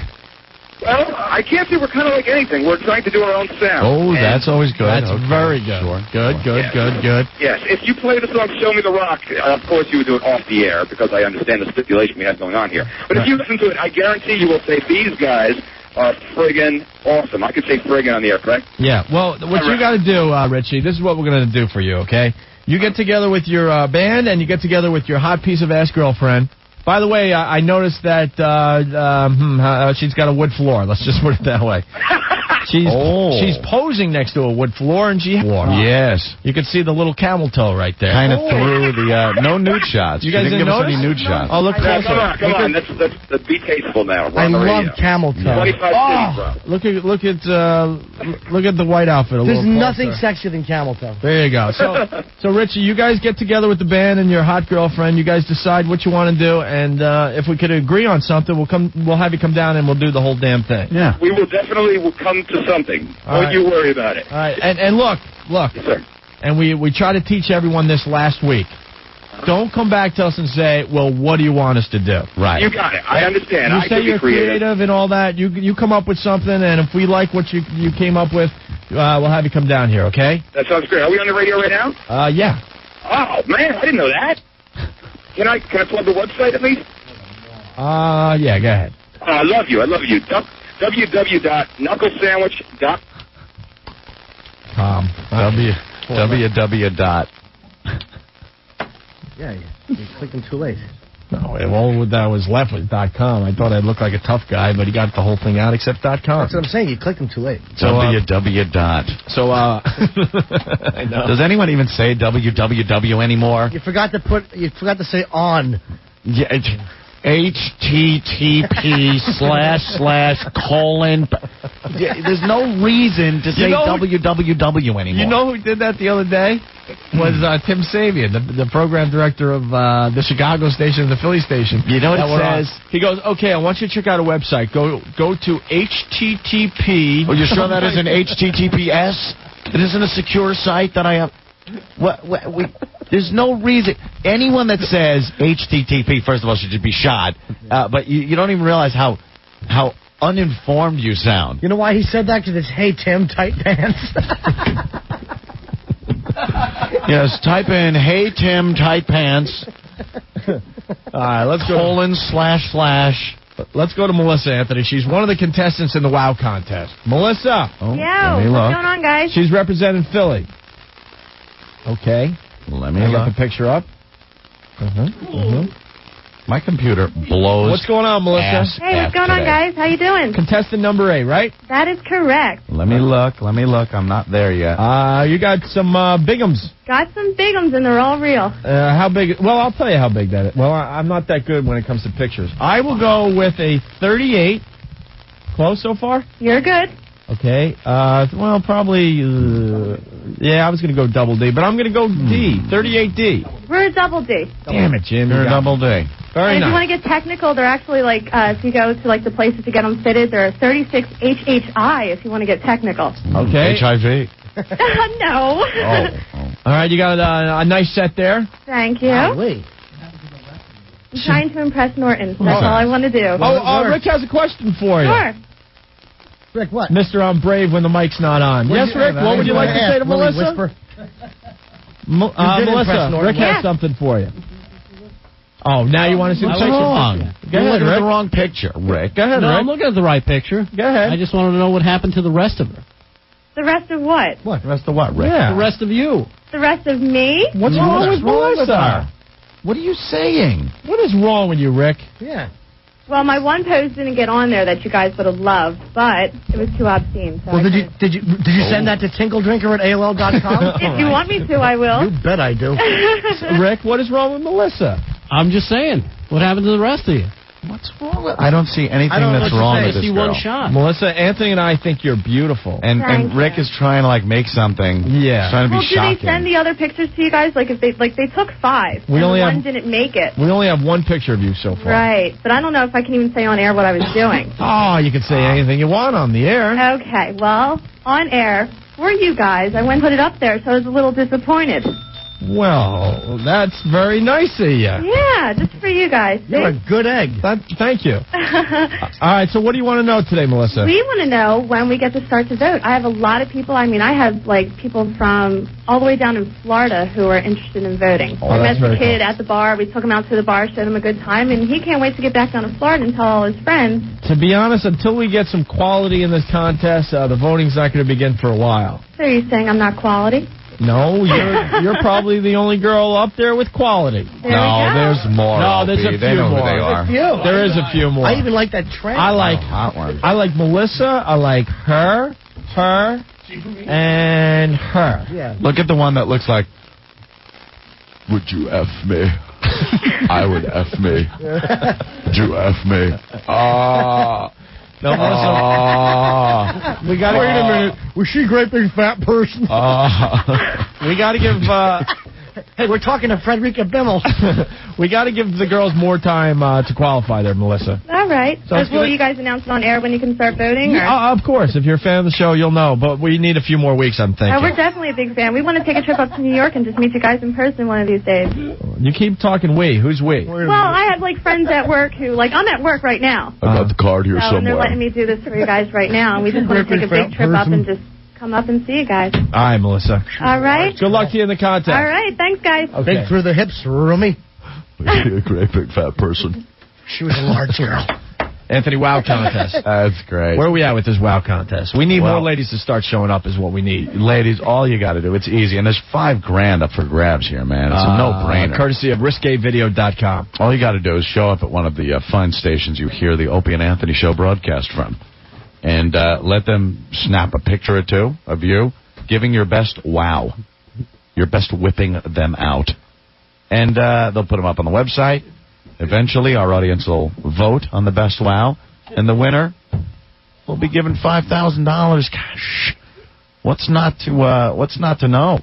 Speaker 20: Well, I can't say we're kind of like anything. We're trying to do our own sound.
Speaker 3: Oh, that's always good.
Speaker 2: That's very good.
Speaker 3: Sure.
Speaker 2: Good.
Speaker 20: Yes, if you play the song Show Me the Rock, of course you would do it off the air because I understand the stipulation we have going on here. But if you listen to it, I guarantee you will say, these guys are friggin' awesome. I could say friggin' on the air, correct?
Speaker 2: Yeah. Well, what you got to do, Richie, this is what we're going to do for you, okay? You get together with your band and you get together with your hot piece of ass girlfriend, By the way, I noticed that she's got a wood floor. Let's just put it that way. She's posing next to a wood floor, and
Speaker 3: Yes.
Speaker 2: You can see the little camel toe right there.
Speaker 3: Kind of through the no nude shots.
Speaker 2: You guys
Speaker 3: didn't
Speaker 2: didn't
Speaker 3: give us
Speaker 2: notice?
Speaker 3: any nude shots.
Speaker 2: Oh, look closer.
Speaker 20: Come on. Let's be tasteful now. We're
Speaker 9: I
Speaker 20: on the
Speaker 9: love
Speaker 20: radio.
Speaker 9: camel toe.
Speaker 20: 25 cities, bro.
Speaker 2: Look at the white outfit.
Speaker 9: There's nothing sexier than camel toe.
Speaker 2: There you go. So Richie, you guys get together with the band and your hot girlfriend. You guys decide what you want to do, and if we could agree on something, we'll have you come down and we'll do the whole damn thing.
Speaker 3: Yeah.
Speaker 20: We will definitely come to something. Don't you worry about it.
Speaker 2: All right. And look.
Speaker 20: Yes, sir.
Speaker 2: And we try to teach everyone this last week. Don't come back to us and say, well, what do you want us to do?
Speaker 3: Right.
Speaker 20: You got it. I understand.
Speaker 2: You
Speaker 20: I
Speaker 2: say
Speaker 20: can be
Speaker 2: you're creative and all that. You come up with something, and if we like what you came up with, we'll have you come down here, okay?
Speaker 20: That sounds great. Are we on the radio right now?
Speaker 2: Yeah.
Speaker 20: Oh, man, I didn't know that. Can I plug the website at least?
Speaker 2: Yeah, go ahead.
Speaker 20: Oh, I love you. www.knucklesandwich.com.
Speaker 3: www.
Speaker 9: Yeah, you're clicking too late.
Speaker 2: No, all that was left was .com. I thought I'd look like a tough guy, but he got the whole thing out except .com.
Speaker 9: That's what I'm saying. You clicked them too late.
Speaker 3: www.
Speaker 2: I know.
Speaker 3: Does anyone even say www anymore?
Speaker 9: You forgot to say on.
Speaker 3: Yeah, http// There's no reason to say www anymore.
Speaker 2: You know who did that the other day? Was Tim Sabian, the program director of the Chicago station and the Philly station.
Speaker 3: You know what it says?
Speaker 2: He goes, okay, I want you to check out a website. Go to http.
Speaker 3: Oh, you're sure that isn't https? It isn't a secure site that I have. There's no reason. Anyone that says HTTP, first of all, should just be shot. But you don't even realize how uninformed you sound.
Speaker 9: You know why he said that? Because it's Hey Tim tight pants.
Speaker 3: Yes, type in Hey Tim tight pants.
Speaker 2: All right, let's go.
Speaker 3: //
Speaker 2: Let's go to Melissa, Anthony. She's one of the contestants in the WOW contest. Melissa.
Speaker 4: Yo, what's going on, guys?
Speaker 2: She's representing Philly. Okay.
Speaker 3: Let me
Speaker 2: get
Speaker 3: look.
Speaker 2: the picture up.
Speaker 3: My computer blows.
Speaker 2: What's going on, Melissa?
Speaker 4: Hey, what's going on, guys? How you doing?
Speaker 2: Contestant number 8, right?
Speaker 4: That is correct.
Speaker 3: Let me look. I'm not there yet.
Speaker 2: You got some bigums.
Speaker 4: Got some bigums, and they're all real.
Speaker 2: How big? Well, I'll tell you how big that is. Well, I'm not that good when it comes to pictures. I will go with a 38. Close so far?
Speaker 4: You're good.
Speaker 2: Okay. Well, probably. Yeah, I was going to go double D, but I'm going to go D. 38D.
Speaker 4: We're a double D.
Speaker 2: Damn it, Jim.
Speaker 3: You're a double D.
Speaker 2: Very
Speaker 4: and if
Speaker 2: nice.
Speaker 4: you want to get technical, they're actually like, if you go to like the places to get them fitted, they're 36 HHI if you want to get technical.
Speaker 2: Okay.
Speaker 3: HIV.
Speaker 4: No.
Speaker 2: All right, you got a nice set there.
Speaker 4: Thank you.
Speaker 9: Wait.
Speaker 4: I'm trying to impress Norton. That's all I want to do.
Speaker 2: Rick has a question for you.
Speaker 4: Sure.
Speaker 9: Rick, what?
Speaker 2: Mr. I'm brave when the mic's not on. Yes, Rick, what would you like to say to Melissa? Melissa, Rick has something for you. Oh, now you want to see the picture?
Speaker 3: Wrong.
Speaker 2: Go ahead,
Speaker 3: Rick.
Speaker 2: Rick.
Speaker 3: The wrong picture, Rick.
Speaker 2: Go ahead,
Speaker 21: No,
Speaker 2: Rick.
Speaker 21: I'm looking at the right picture.
Speaker 2: Go ahead.
Speaker 21: I just wanted to know what happened to the rest of her.
Speaker 4: The rest of what?
Speaker 3: What? The rest of what, Rick?
Speaker 2: Yeah.
Speaker 21: The rest of you.
Speaker 4: The rest of me?
Speaker 2: What's wrong with Melissa?
Speaker 3: What are you saying?
Speaker 2: What is wrong with you, Rick?
Speaker 9: Yeah.
Speaker 4: Well, my one pose didn't get on there that you guys would have loved, but it was too obscene. So
Speaker 9: Well, did you send that to tinkledrinker@AOL.com?
Speaker 4: If you want me to, I will.
Speaker 9: You bet I do.
Speaker 2: Rick, what is wrong with Melissa?
Speaker 21: I'm just saying. What happened to the rest of you?
Speaker 3: What's wrong with? I don't see anything that's
Speaker 21: what
Speaker 3: wrong
Speaker 21: you
Speaker 3: with
Speaker 21: say.
Speaker 3: this
Speaker 21: See
Speaker 3: girl.
Speaker 21: one shot.
Speaker 2: Melissa, Anthony and I think you're beautiful.
Speaker 3: And
Speaker 4: Thank
Speaker 3: Rick is trying to like make something.
Speaker 2: Yeah.
Speaker 3: Trying to
Speaker 4: Well,
Speaker 3: be
Speaker 4: do
Speaker 3: shocking.
Speaker 4: they send the other pictures to you guys? Like, if they took 5,
Speaker 2: We
Speaker 4: and
Speaker 2: only
Speaker 4: the
Speaker 2: have-
Speaker 4: one didn't make it.
Speaker 2: We only have one picture of you so far.
Speaker 4: Right, but I don't know if I can even say on air what I was doing.
Speaker 2: Oh, you can say anything you want on the air.
Speaker 4: Okay, well, on air, for you guys, I went and put it up there, so I was a little disappointed.
Speaker 2: Well, that's very nice of you.
Speaker 4: Yeah, just for you guys.
Speaker 2: You're a good egg. Thank you. All right, so what do you want to know today, Melissa?
Speaker 4: We want to know when we get to start to vote. I have a lot of people. I mean, I have, like, people from all the way down in Florida who are interested in voting.
Speaker 2: Oh,
Speaker 4: I met
Speaker 2: that's
Speaker 4: the
Speaker 2: very
Speaker 4: kid at the bar. We took him out to the bar, showed him a good time, and he can't wait to get back down to Florida and tell all his friends.
Speaker 2: To be honest, until we get some quality in this contest, the voting's not going to begin for a while.
Speaker 4: So you're saying I'm not quality?
Speaker 2: No, you're probably the only girl up there with quality.
Speaker 3: There's more.
Speaker 2: No, there's a few more.
Speaker 3: They are.
Speaker 2: There is a few more.
Speaker 9: I even like that trend.
Speaker 2: I like Melissa. I like her, and her.
Speaker 9: Yeah.
Speaker 3: Look at the one that looks like, would you F me? I would F me. Would you F me?
Speaker 2: No, Melissa. We got to wait a minute.
Speaker 9: Was she a great big fat person?
Speaker 2: We got to give.
Speaker 9: Hey, we're talking to Frederica Bimmel.
Speaker 2: We got to give the girls more time to qualify there, Melissa.
Speaker 4: All right.
Speaker 2: So
Speaker 4: will you guys announce it on air when you can start voting? Or?
Speaker 2: Of course. If you're a fan of the show, you'll know. But we need a few more weeks, I'm thinking.
Speaker 4: We're definitely a big fan. We want to take a trip up to New York and just meet you guys in person one of these days.
Speaker 2: You keep talking we. Who's we?
Speaker 4: Well, I have friends at work who, I'm at work right now.
Speaker 3: I got the card here
Speaker 4: And they're letting me do this for you guys right now. And we just want to take a big trip up and just come up and see you guys.
Speaker 2: All right, Melissa.
Speaker 4: All right.
Speaker 2: Good luck to you in the contest.
Speaker 4: All right. Thanks, guys.
Speaker 2: Okay.
Speaker 9: Big through the hips, roomy.
Speaker 3: A great big fat person.
Speaker 9: She was a large girl.
Speaker 2: Anthony, WOW contest.
Speaker 3: That's great.
Speaker 2: Where are we at with this WOW contest? We need more ladies to start showing up is what we need.
Speaker 3: Ladies, all you got to do, it's easy. And there's $5,000 up for grabs here, man. It's a no-brainer.
Speaker 2: Courtesy of risquevideo.com.
Speaker 3: All you got to do is show up at one of the fine stations you hear the Opie and Anthony show broadcast from. And let them snap a picture or two of you giving your best wow. Your best whipping them out. And they'll put them up on the website. Eventually, our audience will vote on the best wow. And the winner will be given $5,000 cash. What's not to know?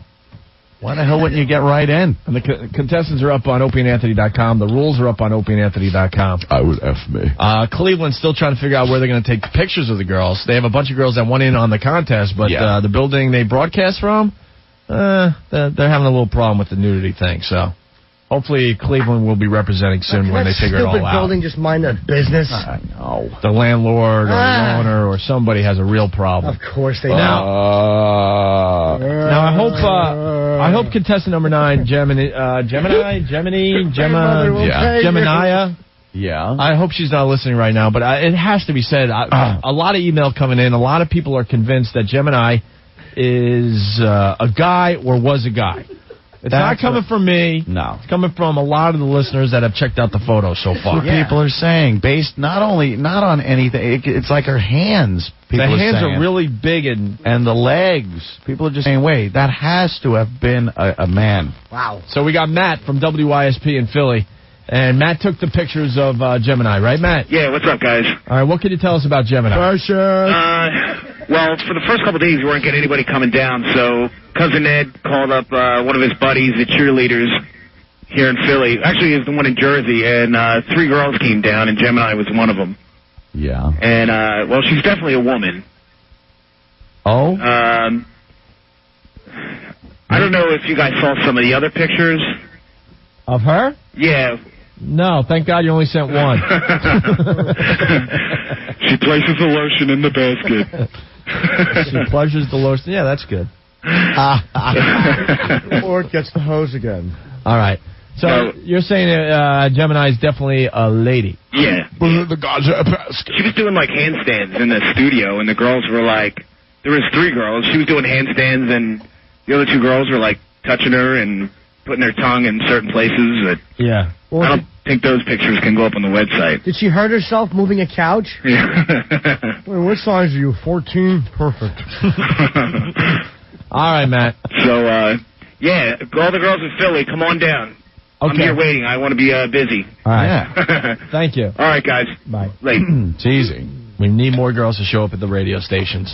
Speaker 3: Why the hell wouldn't you get right in?
Speaker 2: And the contestants are up on opieandanthony.com. The rules are up on opieandanthony.com.
Speaker 3: I would F me.
Speaker 2: Cleveland's still trying to figure out where they're going to take the pictures of the girls. They have a bunch of girls that went in on the contest, but the building they broadcast from, they're having a little problem with the nudity thing. So hopefully Cleveland will be representing soon when they figure it all out.
Speaker 9: Stupid building just mind their business.
Speaker 3: I know.
Speaker 2: The landlord or the owner or somebody has a real problem.
Speaker 9: Of course they do.
Speaker 2: Now I hope contestant number 9, Gemini.
Speaker 3: Yeah.
Speaker 2: I hope she's not listening right now, but it has to be said. A lot of email coming in. A lot of people are convinced that Gemini is a guy or was a guy. It's not coming from me.
Speaker 3: No.
Speaker 2: It's coming from a lot of the listeners that have checked out the photos so far.
Speaker 3: That's what people are saying. Based not on anything. It's like her hands.
Speaker 2: The hands are really big and
Speaker 3: the legs. People are just saying, wait, that has to have been a man.
Speaker 9: Wow.
Speaker 2: So we got Matt from WYSP in Philly. And Matt took the pictures of Gemini, right, Matt?
Speaker 1: Yeah, what's up, guys?
Speaker 2: All right, what can you tell us about Gemini?
Speaker 1: Well, for the first couple of days, we weren't getting anybody coming down, so Cousin Ed called up one of his buddies, the cheerleaders here in Philly. Actually, it was the one in Jersey, and 3 girls came down, and Gemini was one of them.
Speaker 3: Yeah.
Speaker 1: And, well, she's definitely a woman.
Speaker 3: Oh?
Speaker 1: I don't know if you guys saw some of the other pictures.
Speaker 2: Of her?
Speaker 1: Yeah.
Speaker 2: No, thank God you only sent one.
Speaker 1: She places the lotion in the basket.
Speaker 2: She pleasures the lotion. Yeah, that's good.
Speaker 9: Or it gets the hose again.
Speaker 2: All right. So you're saying Gemini is definitely a lady.
Speaker 1: Yeah.
Speaker 3: The Gaza basket.
Speaker 1: She was doing like handstands in the studio, and the girls were like, there was 3 girls. She was doing handstands, and the other 2 girls were like touching her and putting their tongue in certain places. But
Speaker 2: yeah.
Speaker 1: Well, I don't think those pictures can go up on the website.
Speaker 9: Did she hurt herself moving a couch?
Speaker 1: Yeah.
Speaker 9: Wait, what size are you? 14? Perfect.
Speaker 2: All right, Matt.
Speaker 1: So, yeah, all the girls in Philly, come on down.
Speaker 2: Okay.
Speaker 1: I'm here waiting. I want to be busy.
Speaker 2: All right. Yeah. Thank you.
Speaker 1: All right, guys.
Speaker 2: Bye.
Speaker 1: Late.
Speaker 3: It's easy.
Speaker 2: We need more girls to show up at the radio stations.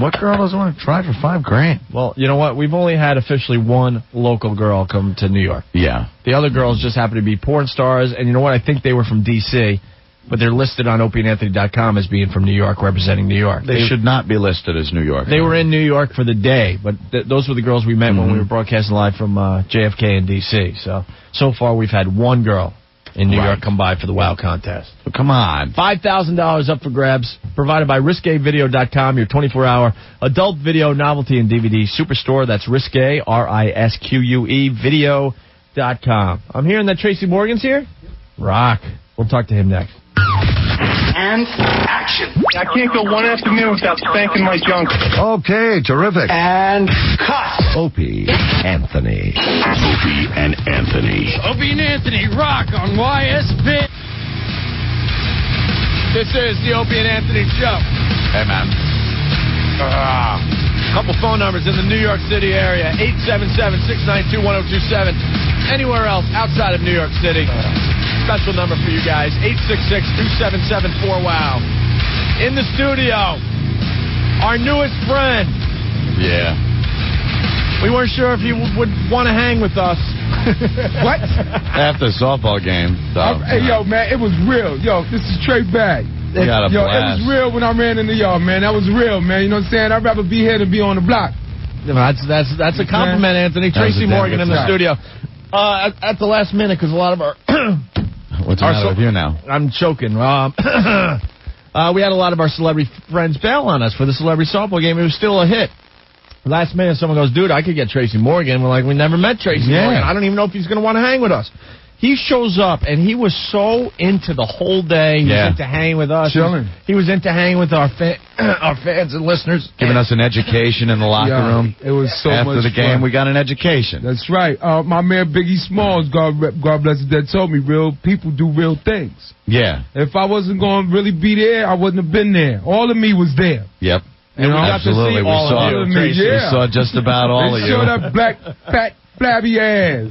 Speaker 3: What girl doesn't want to try for $5,000?
Speaker 2: Well, you know what? We've only had officially one local girl come to New York.
Speaker 3: Yeah.
Speaker 2: The other girls just happen to be porn stars, and you know what? I think they were from D.C., but they're listed on opieandanthony.com as being from New York, representing New York.
Speaker 3: They should not be listed as New York.
Speaker 2: They were in New York for the day, but those were the girls we met when we were broadcasting live from JFK in D.C. So far we've had one girl in New York come by for the WOW contest.
Speaker 3: So come on.
Speaker 2: $5,000 up for grabs, provided by risquevideo.com, your 24-hour adult video novelty and DVD superstore. That's Risque, R-I-S-Q-U-E, video.com. I'm hearing that Tracy Morgan's here? Rock. We'll talk to him next.
Speaker 13: And action.
Speaker 11: I can't go one afternoon without spanking my junk.
Speaker 5: Okay, terrific.
Speaker 13: And cut.
Speaker 5: Opie, Anthony.
Speaker 13: Opie and Anthony.
Speaker 2: Opie and Anthony rock on YSP. This is the Opie and Anthony show.
Speaker 3: Hey, man.
Speaker 2: Couple phone numbers in the New York City area, 877-692-1027. Anywhere else outside of New York City, special number for you guys, 866-277-4WOW. In the studio, our newest friend.
Speaker 3: Yeah.
Speaker 2: We weren't sure if you would want to hang with us.
Speaker 12: What?
Speaker 3: After the softball game. So,
Speaker 12: Hey, yo, man, it was real. Yo, this is Trey Bag.
Speaker 3: Yo, it
Speaker 12: was real when I ran in the yard, man. That was real, man. You know what I'm saying? I'd rather be here than be on the block.
Speaker 2: That's a compliment, Anthony. Tracy Morgan in the studio. At the last minute, because a lot of our...
Speaker 3: What's the matter with you now?
Speaker 2: I'm choking. We had a lot of our celebrity friends bail on us for the celebrity softball game. It was still a hit. Last minute, someone goes, dude, I could get Tracy Morgan. We're like, we never met Tracy Morgan. I don't even know if he's going to want to hang with us. He shows up, and he was so into the whole day. He was into hanging with us.
Speaker 12: Chilling.
Speaker 2: He was into hanging with our fans and listeners.
Speaker 3: Giving us an education in the locker room.
Speaker 12: It was so
Speaker 3: After
Speaker 12: much
Speaker 3: the game,
Speaker 12: fun.
Speaker 3: we got an education.
Speaker 12: That's right. My man Biggie Smalls, God bless his dead, told me real people do real things.
Speaker 3: Yeah.
Speaker 12: If I wasn't going to really be there, I wouldn't have been there. All of me was there.
Speaker 3: Yep.
Speaker 2: And we got to see all of you.
Speaker 12: Me,
Speaker 3: We saw just about all of you.
Speaker 12: They saw that black, fat, flabby ass.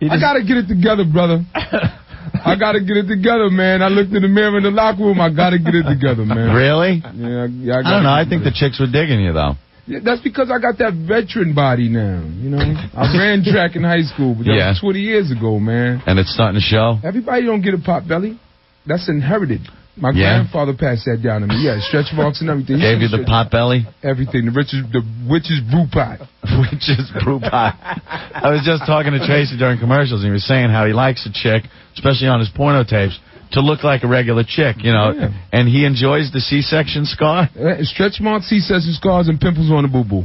Speaker 12: I got to get it together, brother. I got to get it together, man. I looked in the mirror in the locker room. I got to get it together, man.
Speaker 3: Really?
Speaker 12: Yeah,
Speaker 3: I don't know. I think the chicks were digging you, though.
Speaker 12: Yeah, that's because I got that veteran body now, you know. I ran track in high school, but that was 20 years ago, man.
Speaker 3: And it's starting to show?
Speaker 12: Everybody don't get a pot belly. That's inherited. My grandfather passed that down to me. Yeah, stretch marks and everything.
Speaker 3: Gave you the pot belly?
Speaker 12: Everything. The witch's brew pot.
Speaker 3: Witch's brew pot. I was just talking to Tracy during commercials, and he was saying how he likes a chick, especially on his porno tapes, to look like a regular chick, you know. Yeah. And he enjoys the C-section scar?
Speaker 12: Stretch marks, C-section scars, and pimples on the boo-boo.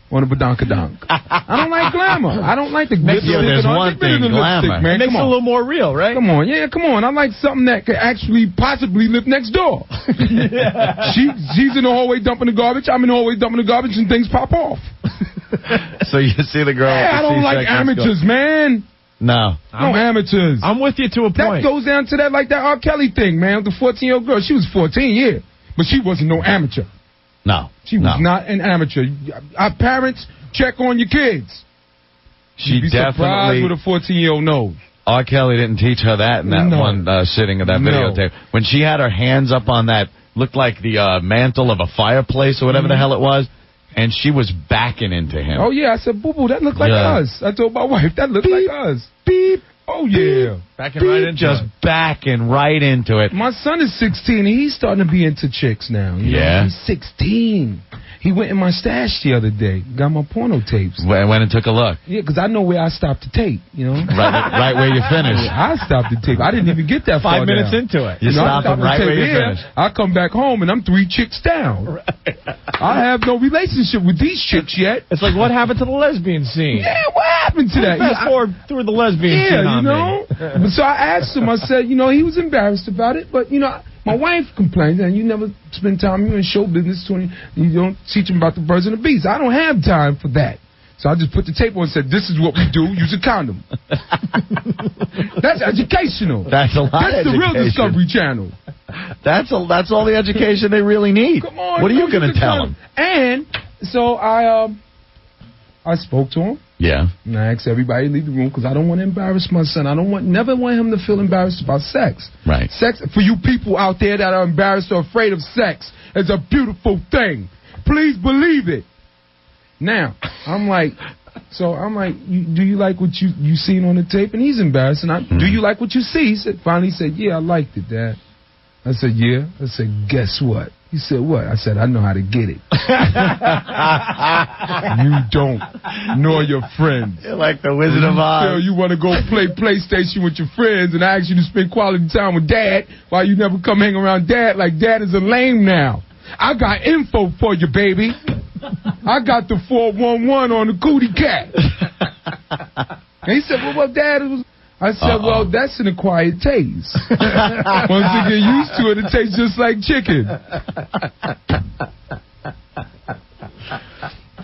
Speaker 12: On the badonkadonk. I don't like glamour. I don't like the glitter.
Speaker 3: There's one thing, glamour.
Speaker 12: Man.
Speaker 2: It makes it a little more real, right?
Speaker 12: Come on. Yeah, come on. I like something that could actually possibly live next door. She's in the hallway dumping the garbage. I'm in the hallway dumping the garbage, and things pop off.
Speaker 3: So you see the girl with the
Speaker 12: I don't like amateurs, man.
Speaker 3: No.
Speaker 12: Amateurs.
Speaker 2: I'm with you to a point.
Speaker 12: That goes down to that, like that R. Kelly thing, man, with the 14-year-old girl. She was 14, yeah. But she wasn't no amateur.
Speaker 3: No.
Speaker 12: She was not an amateur. Our parents, check on your kids.
Speaker 3: She
Speaker 12: You'd be surprised what a 14-year-old knows.
Speaker 3: R. Kelly didn't teach her that in that one sitting of that videotape. When she had her hands up on that, looked like the mantle of a fireplace or whatever the hell it was, and she was backing into him.
Speaker 12: Oh, yeah. I said, boo-boo, that looked like us. I told my wife, that looked like us. Beep. Oh, yeah.
Speaker 2: Backing right
Speaker 3: into it.
Speaker 12: My son is 16, and he's starting to be into chicks now. You know? He's 16. He went in my stash the other day, got my porno tapes.
Speaker 3: Went and took a look.
Speaker 12: Yeah, because I know where I stopped the tape, you know.
Speaker 3: Right where you finished.
Speaker 12: I stopped the tape. I didn't even get that
Speaker 2: 5 minutes into it.
Speaker 3: You stopped it right where you finished.
Speaker 12: I come back home, and I'm 3 chicks down. Right. I have no relationship with these chicks yet.
Speaker 2: It's like, what happened to the lesbian scene?
Speaker 12: Yeah, what happened to that?
Speaker 2: Fast forward through the lesbian scene on
Speaker 12: you know. So I asked him, I said, you know, he was embarrassed about it, but, you know, my wife complains, and you never spend time, you're in show business, you don't teach them about the birds and the bees. I don't have time for that. So I just put the tape on and said, this is what we do, use a condom. That's educational.
Speaker 3: That's a lot
Speaker 12: That's
Speaker 3: of
Speaker 12: the real Discovery Channel.
Speaker 3: That's all the education they really need.
Speaker 12: Come on.
Speaker 3: What are you going to tell them?
Speaker 12: And so I spoke to him.
Speaker 3: Yeah.
Speaker 12: And I asked everybody to leave the room because I don't want to embarrass my son. I never want him to feel embarrassed about sex.
Speaker 3: Right.
Speaker 12: Sex, for you people out there that are embarrassed or afraid of sex, is a beautiful thing. Please believe it. Now, I'm like, do you like what you seen on the tape? And he's embarrassed. And do you like what you see? Finally said, yeah, I liked it, Dad. I said, yeah. I said, guess what? He said, what? I said, I know how to get it. You don't, nor your friends.
Speaker 3: You're like the Wizard of Oz.
Speaker 12: You want to go play PlayStation with your friends, and I ask you to spend quality time with Dad while you never come hang around Dad, like Dad is a lame now. I got info for you, baby. I got the 411 on the cootie cat. And he said, well, Dad, I said, well, that's an acquired taste. Once you get used to it, it tastes just like chicken.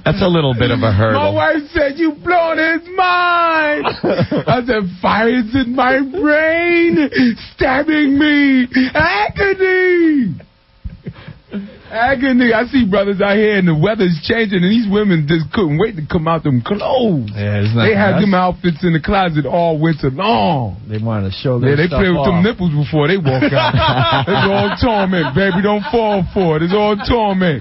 Speaker 3: That's a little bit of a hurdle.
Speaker 12: My wife said, you blown his mind. I said, fire's in my brain, stabbing me. Agony. Agony. I see brothers out here and the weather's changing and these women just couldn't wait to come out them clothes.
Speaker 2: Yeah, isn't that
Speaker 12: they had
Speaker 2: nice?
Speaker 12: them outfits in the closet all winter long.
Speaker 2: They wanted to show their
Speaker 12: they
Speaker 2: stuff
Speaker 12: play with
Speaker 2: off.
Speaker 12: them nipples before they walk out. It's all torment, baby. Don't fall for it. It's all torment.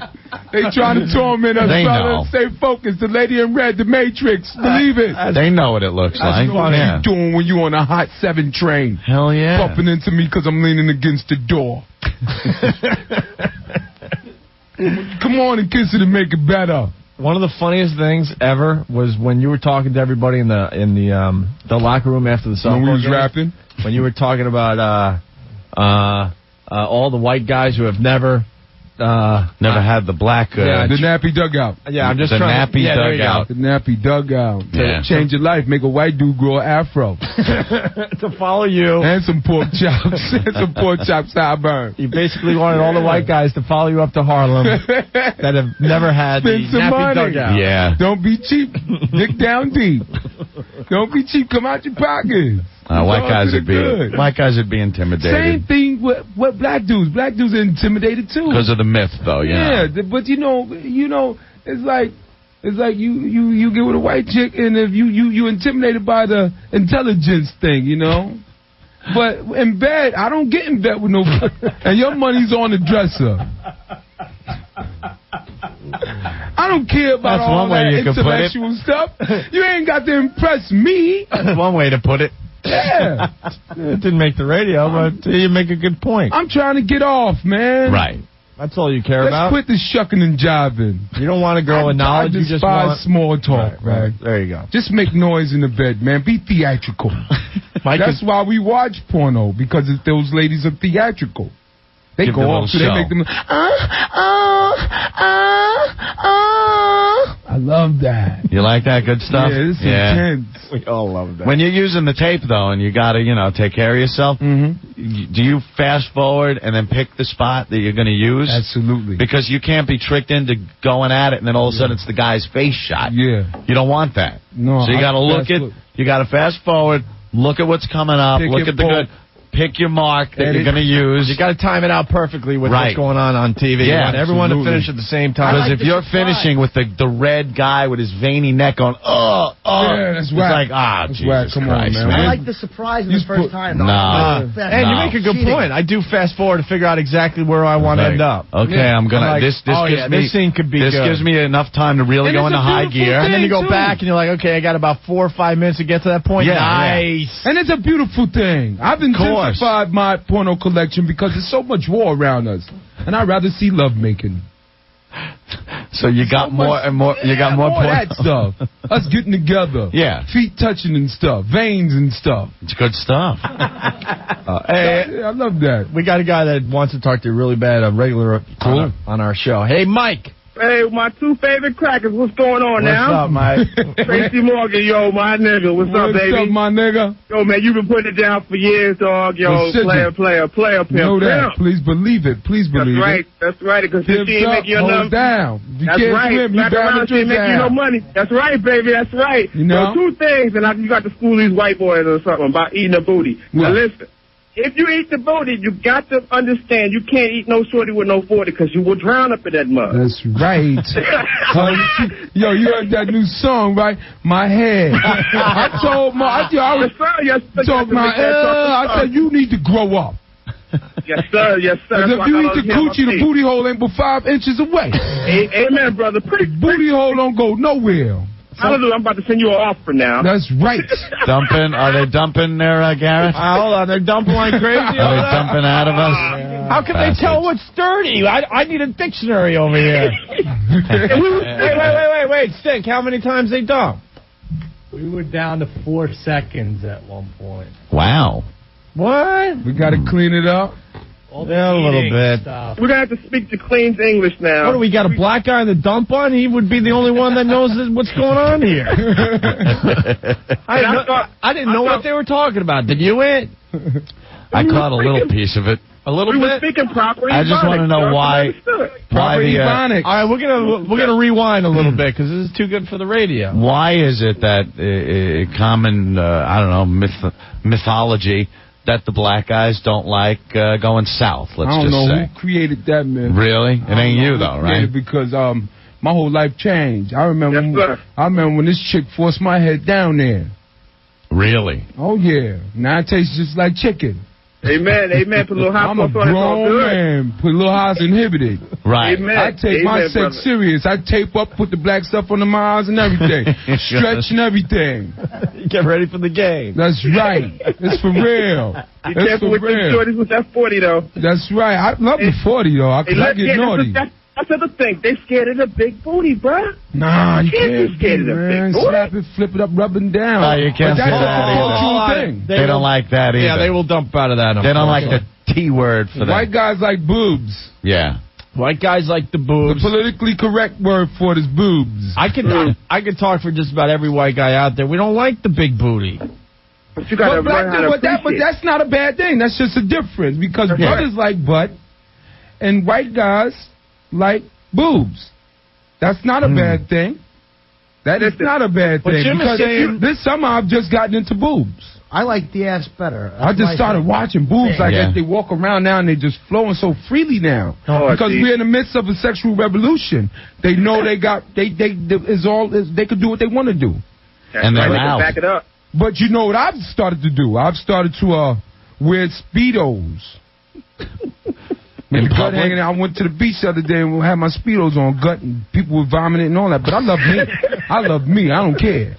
Speaker 12: They trying to torment us,
Speaker 3: They
Speaker 12: brother.
Speaker 3: know.
Speaker 12: Stay focused. The lady in red, the Matrix. Believe it.
Speaker 3: They know what it looks like.
Speaker 12: What are you doing when you on a hot 7 train?
Speaker 3: Hell yeah.
Speaker 12: Bumping into me because I'm leaning against the door. Come on and kiss it and make it better.
Speaker 2: One of the funniest things ever was when you were talking to everybody in the locker room after the softball
Speaker 12: When we was
Speaker 2: game.
Speaker 12: rapping?
Speaker 2: When you were talking about all the white guys who have never
Speaker 3: had the black...
Speaker 12: the nappy dugout.
Speaker 2: Yeah, I'm just
Speaker 3: the
Speaker 2: trying
Speaker 3: nappy dugout.
Speaker 12: The nappy dugout.
Speaker 3: Yeah.
Speaker 12: Change your life. Make a white dude grow an afro.
Speaker 2: to follow you.
Speaker 12: And some pork chops. And some pork chop sideburn.
Speaker 2: You basically wanted all the white guys to follow you up to Harlem that have never had
Speaker 12: Spend
Speaker 2: the
Speaker 12: some
Speaker 2: nappy
Speaker 12: money.
Speaker 2: dugout.
Speaker 3: Yeah.
Speaker 12: Don't be cheap. Dig down deep. Don't be cheap. Come out your pockets.
Speaker 3: White guys would be intimidated.
Speaker 12: Same thing with black dudes. Black dudes are intimidated too.
Speaker 3: Because of the myth, though,
Speaker 12: Yeah, but you know, it's like you get with a white chick, and if you intimidated by the intelligence thing, you know. But in bed, I don't get in bed with no, and your money's on the dresser. I don't care about
Speaker 2: That's
Speaker 12: all
Speaker 2: one way
Speaker 12: that
Speaker 2: you could put it.
Speaker 12: intellectual stuff. You ain't got to impress me.
Speaker 2: That's one way to put it.
Speaker 12: Yeah.
Speaker 2: It didn't make the radio, but you make a good point.
Speaker 12: I'm trying to get off, man.
Speaker 3: Right.
Speaker 2: That's all you care
Speaker 12: Let's
Speaker 2: about.
Speaker 12: quit the shucking and jiving.
Speaker 2: You don't want a girl with knowledge. You just want
Speaker 12: small talk,
Speaker 2: right.
Speaker 12: man.
Speaker 2: There you go.
Speaker 12: Just make noise in the bed, man. Be theatrical. That's why we watch porno, because those ladies are theatrical. They
Speaker 3: Give
Speaker 12: go
Speaker 3: them a
Speaker 12: off, so
Speaker 3: little
Speaker 12: they
Speaker 3: show.
Speaker 12: make them. I love that.
Speaker 3: You like that good stuff?
Speaker 12: Yeah, this is intense.
Speaker 2: We all love that.
Speaker 3: When you're using the tape, though, and you got to, take care of yourself, do you fast forward and then pick the spot that you're going to use?
Speaker 12: Absolutely.
Speaker 3: Because you can't be tricked into going at it, and then all of a sudden it's the guy's face shot.
Speaker 12: Yeah.
Speaker 3: You don't want that.
Speaker 12: No.
Speaker 3: So you got to look at, you got to fast forward, look at what's coming up,
Speaker 12: Pick
Speaker 3: look
Speaker 12: your
Speaker 3: at the
Speaker 12: ball.
Speaker 3: good. Pick your mark that you're going to use.
Speaker 2: You got to time it out perfectly with
Speaker 3: Right.
Speaker 2: what's going on TV.
Speaker 3: Yeah,
Speaker 2: you want everyone to
Speaker 12: absolutely.
Speaker 2: finish at the same time.
Speaker 3: Because if you're finishing with the red guy with his veiny neck on,
Speaker 12: Yeah, that's
Speaker 3: it's
Speaker 12: whack.
Speaker 3: like,
Speaker 12: That's
Speaker 3: Jesus
Speaker 12: whack. Come on,
Speaker 3: Christ,
Speaker 12: man.
Speaker 9: I like the surprise of the first time. though.
Speaker 3: Nah.
Speaker 2: And you make a good point. I do fast forward to figure out exactly where I want to end up.
Speaker 3: Okay, I'm gonna.
Speaker 2: I'm like,
Speaker 3: this gives me.
Speaker 2: this scene could be
Speaker 3: This
Speaker 2: good.
Speaker 3: gives me enough time to really
Speaker 12: And
Speaker 3: go
Speaker 12: it's
Speaker 3: into
Speaker 12: a
Speaker 3: high
Speaker 12: beautiful
Speaker 3: gear.
Speaker 2: And then you
Speaker 12: thing,
Speaker 2: go
Speaker 12: too.
Speaker 2: back and you're like, okay, I got about 4 or 5 minutes to get to that point.
Speaker 3: Yeah,
Speaker 2: Nice.
Speaker 12: And it's a beautiful thing. I've intensified my porno collection because there's so much war around us, and I'd rather see love making.
Speaker 3: So you got more and more. You got more
Speaker 12: of that
Speaker 3: porno.
Speaker 12: stuff. Us getting together.
Speaker 3: Yeah.
Speaker 12: Feet touching and stuff. Veins and stuff.
Speaker 3: It's good stuff.
Speaker 2: Hey,
Speaker 12: Yeah, I love that.
Speaker 2: we got a guy that wants to talk to you really bad, a regular on our show. Hey, Mike.
Speaker 14: Hey, my 2 favorite crackers. What's going on
Speaker 2: What's
Speaker 14: now?
Speaker 2: up, Mike?
Speaker 14: Tracy Morgan, yo, my nigga. What's up, baby?
Speaker 12: What's up, my nigga?
Speaker 14: Yo, man, you've been putting it down for years, dog. Yo,
Speaker 12: Precision.
Speaker 14: player, pimp,
Speaker 12: Know that.
Speaker 14: pimp.
Speaker 12: Please believe it. Please believe it.
Speaker 14: That's right. Because
Speaker 12: Pimp
Speaker 14: she ain't
Speaker 12: up,
Speaker 14: making you
Speaker 12: hold
Speaker 14: enough.
Speaker 12: down. If you
Speaker 14: That's
Speaker 12: can't
Speaker 14: right.
Speaker 12: swim, you
Speaker 14: Back
Speaker 12: better
Speaker 14: around, she ain't make you no
Speaker 12: down.
Speaker 14: money. That's right, baby. That's right.
Speaker 12: You know?
Speaker 14: So 2 things, and you got to school these white boys or something about eating a booty. Now,
Speaker 12: What?
Speaker 14: listen. If you eat the booty, you got to understand you can't eat no shorty with no 40 because you will drown up in that mud.
Speaker 12: That's right. Yo, you heard that new song, right? My head. I told my, I was talking my I said, you need to grow up.
Speaker 14: Yes, sir. Yes, sir.
Speaker 12: Because if you eat the coochie, the booty hole ain't but 5 inches away.
Speaker 14: Amen, brother.
Speaker 12: Booty hole don't go nowhere.
Speaker 14: Hallelujah. I'm about to send you an offer now.
Speaker 12: That's right.
Speaker 3: Dumping? Are they dumping there, Garrett?
Speaker 2: Hold on, they're dumping like crazy.
Speaker 3: Are they dumping out of us?
Speaker 2: How can they tell what's dirty? I need a dictionary over here. Wait, Stink, how many times they dump?
Speaker 16: We were down to 4 seconds at one point.
Speaker 3: Wow.
Speaker 2: What?
Speaker 12: We got to clean it up.
Speaker 2: Yeah, a little bit.
Speaker 11: We're going to have to speak to Clean's English now.
Speaker 2: What do we got, a black guy in the dump on? He would be the only one that knows what's going on here. I didn't know what they were talking about. Did you, Ant?
Speaker 3: I caught a little piece of it.
Speaker 2: A little
Speaker 11: we
Speaker 2: bit?
Speaker 11: were speaking proper
Speaker 3: I just want to know why the
Speaker 2: All right, we're gonna rewind a little bit because this is too good for the radio.
Speaker 3: Why is it that common I don't know mythology that the black guys don't like going south? Let's
Speaker 12: I don't
Speaker 3: just
Speaker 12: know
Speaker 3: say.
Speaker 12: who created that myth.
Speaker 3: Really? It ain't you though, right?
Speaker 12: Because my whole life changed. I remember when this chick forced my head down there.
Speaker 3: Really?
Speaker 12: Oh yeah. Now it tastes just like chicken.
Speaker 11: Amen. Put a little hot
Speaker 12: I'm a
Speaker 11: sauce on it. It's all
Speaker 12: grown
Speaker 11: good.
Speaker 12: man. Put a little house inhibited.
Speaker 3: Right.
Speaker 11: Amen.
Speaker 12: I take my sex
Speaker 11: brother.
Speaker 12: serious. I tape up, put the black stuff under my eyes and everything. Stretch and everything.
Speaker 2: Get ready for the game.
Speaker 12: That's right. It's for real.
Speaker 11: Be careful with them shorties with that 40, though.
Speaker 12: That's right. I love the 40, though. I get naughty.
Speaker 11: That's the thing. They scared of the big booty, bruh.
Speaker 12: Nah, you can't
Speaker 11: be scared of the big booty.
Speaker 12: Slap it, flip it up, rub it down.
Speaker 3: No, you can't
Speaker 12: But
Speaker 3: say
Speaker 12: that's
Speaker 3: that
Speaker 12: a cultural thing.
Speaker 3: They don't like that either.
Speaker 2: Yeah, they will dump out of that.
Speaker 3: They don't like the T word for that.
Speaker 12: White guys like boobs.
Speaker 3: Yeah.
Speaker 2: White guys like the boobs.
Speaker 12: The politically correct word for it is boobs.
Speaker 2: I could talk for just about every white guy out there. We don't like the big booty.
Speaker 11: But you gotta learn how to appreciate.
Speaker 12: But that's not a bad thing. That's just a difference because brothers like butt and white guys like boobs. That's not a bad thing. That is not a bad thing.
Speaker 2: Jim is saying
Speaker 12: this summer I've just gotten into boobs.
Speaker 9: I like the ass better.
Speaker 12: I just started watching boobs like that. They walk around now and they're just flowing so freely now. Because we're in the midst of a sexual revolution. They know they could do what they want to do.
Speaker 3: And they're
Speaker 11: out. Back it up.
Speaker 12: But you know what I've started to do? I've started to wear Speedos. When the gut hanging out, I went to the beach the other day and had my Speedos on, gut, and people were vomiting and all that. But I love me. I love me. I don't care.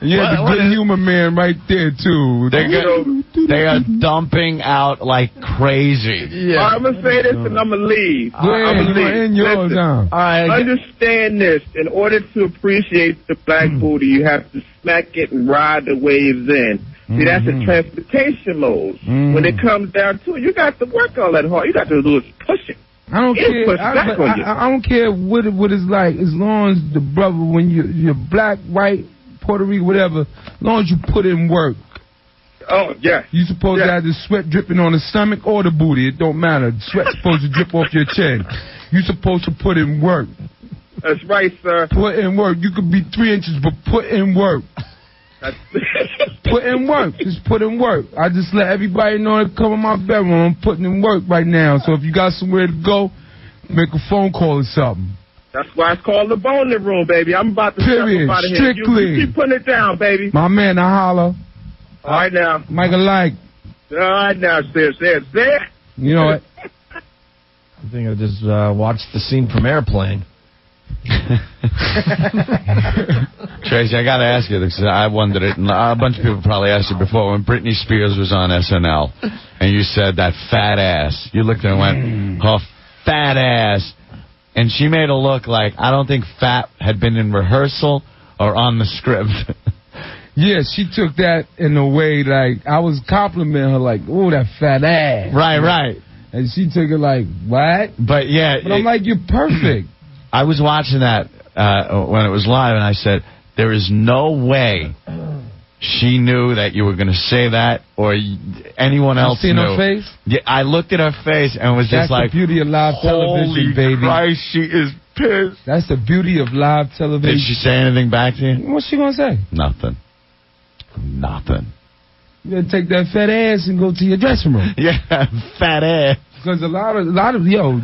Speaker 12: Yeah, the good human man right there, too.
Speaker 3: They are dumping out like crazy.
Speaker 11: Yeah. I'm going to say this and I'm going to leave.
Speaker 12: Listen,
Speaker 11: all right, understand this. In order to appreciate the black booty, you have to smack it and ride the waves in. See, that's a transportation mode. When it comes down to it, you got to work all that hard. You got to do is push it.
Speaker 12: I don't care. I don't care what it's like, as long as the brother, when you're black, white, Puerto Rico, whatever, as long as you put in work.
Speaker 11: Oh, yeah.
Speaker 12: You're supposed to have the sweat dripping on the stomach or the booty. It don't matter. The sweat's supposed to drip off your chin. You're supposed to put in work.
Speaker 11: That's right, sir.
Speaker 12: Put in work. You could be 3 inches, but put in work. Put in work. Just put in work. I just let everybody know to come in my bedroom. I'm putting in work right now. So if you got somewhere to go, make a phone call or something.
Speaker 11: That's why it's called the bowling room, baby. I'm about to step up out of here.
Speaker 12: Strictly.
Speaker 11: You keep putting it down, baby.
Speaker 12: My man, I holler.
Speaker 11: All right now.
Speaker 12: Michael like.
Speaker 11: All right now, sis.
Speaker 12: You know what?
Speaker 2: I think I just watched the scene from Airplane.
Speaker 3: Tracy, I got to ask you this. I wondered it, and a bunch of people probably asked you before. When Britney Spears was on SNL, and you said that fat ass, you looked and went, "Oh, fat ass," and she made it look like I don't think fat had been in rehearsal or on the script.
Speaker 12: Yeah, she took that in a way like I was complimenting her, like, "Oh, that fat ass."
Speaker 3: Right.
Speaker 12: And she took it like, "What?"
Speaker 3: But yeah,
Speaker 12: I'm like, "You're perfect."
Speaker 3: I was watching that when it was live, and I said, there is no way she knew that you were going to say that, or anyone else knew.
Speaker 12: Her face?
Speaker 3: Yeah, I looked at her face and was
Speaker 12: That's
Speaker 3: just like,
Speaker 12: the beauty of live television, baby.
Speaker 3: Holy Christ, she is pissed.
Speaker 12: That's the beauty of live television.
Speaker 3: Did she say anything back to you?
Speaker 12: What's she going to say?
Speaker 3: Nothing.
Speaker 12: You got to take that fat ass and go to your dressing room.
Speaker 3: Yeah, fat ass.
Speaker 12: Because a lot of you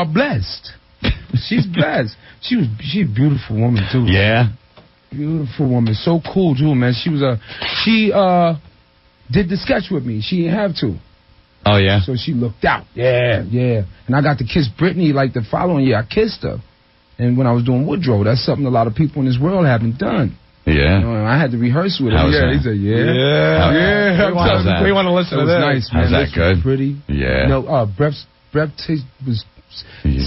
Speaker 12: are blessed. She's blessed. She's a beautiful woman too.
Speaker 3: Yeah.
Speaker 12: Beautiful woman. So cool too, man. She did the sketch with me. She didn't have to.
Speaker 3: Oh yeah.
Speaker 12: So she looked out. Yeah. And I got to kiss Britney like the following year. I kissed her. And when I was doing Woodrow, that's something a lot of people in this world haven't done.
Speaker 3: Yeah.
Speaker 12: You know, I had to rehearse with her.
Speaker 3: How was that?
Speaker 12: He said,
Speaker 2: Yeah.
Speaker 12: Yeah.
Speaker 2: We want to listen to
Speaker 12: that.
Speaker 2: this.
Speaker 12: It was nice, man.
Speaker 3: How's that good?
Speaker 12: Pretty.
Speaker 3: Yeah.
Speaker 12: You know, breath taste was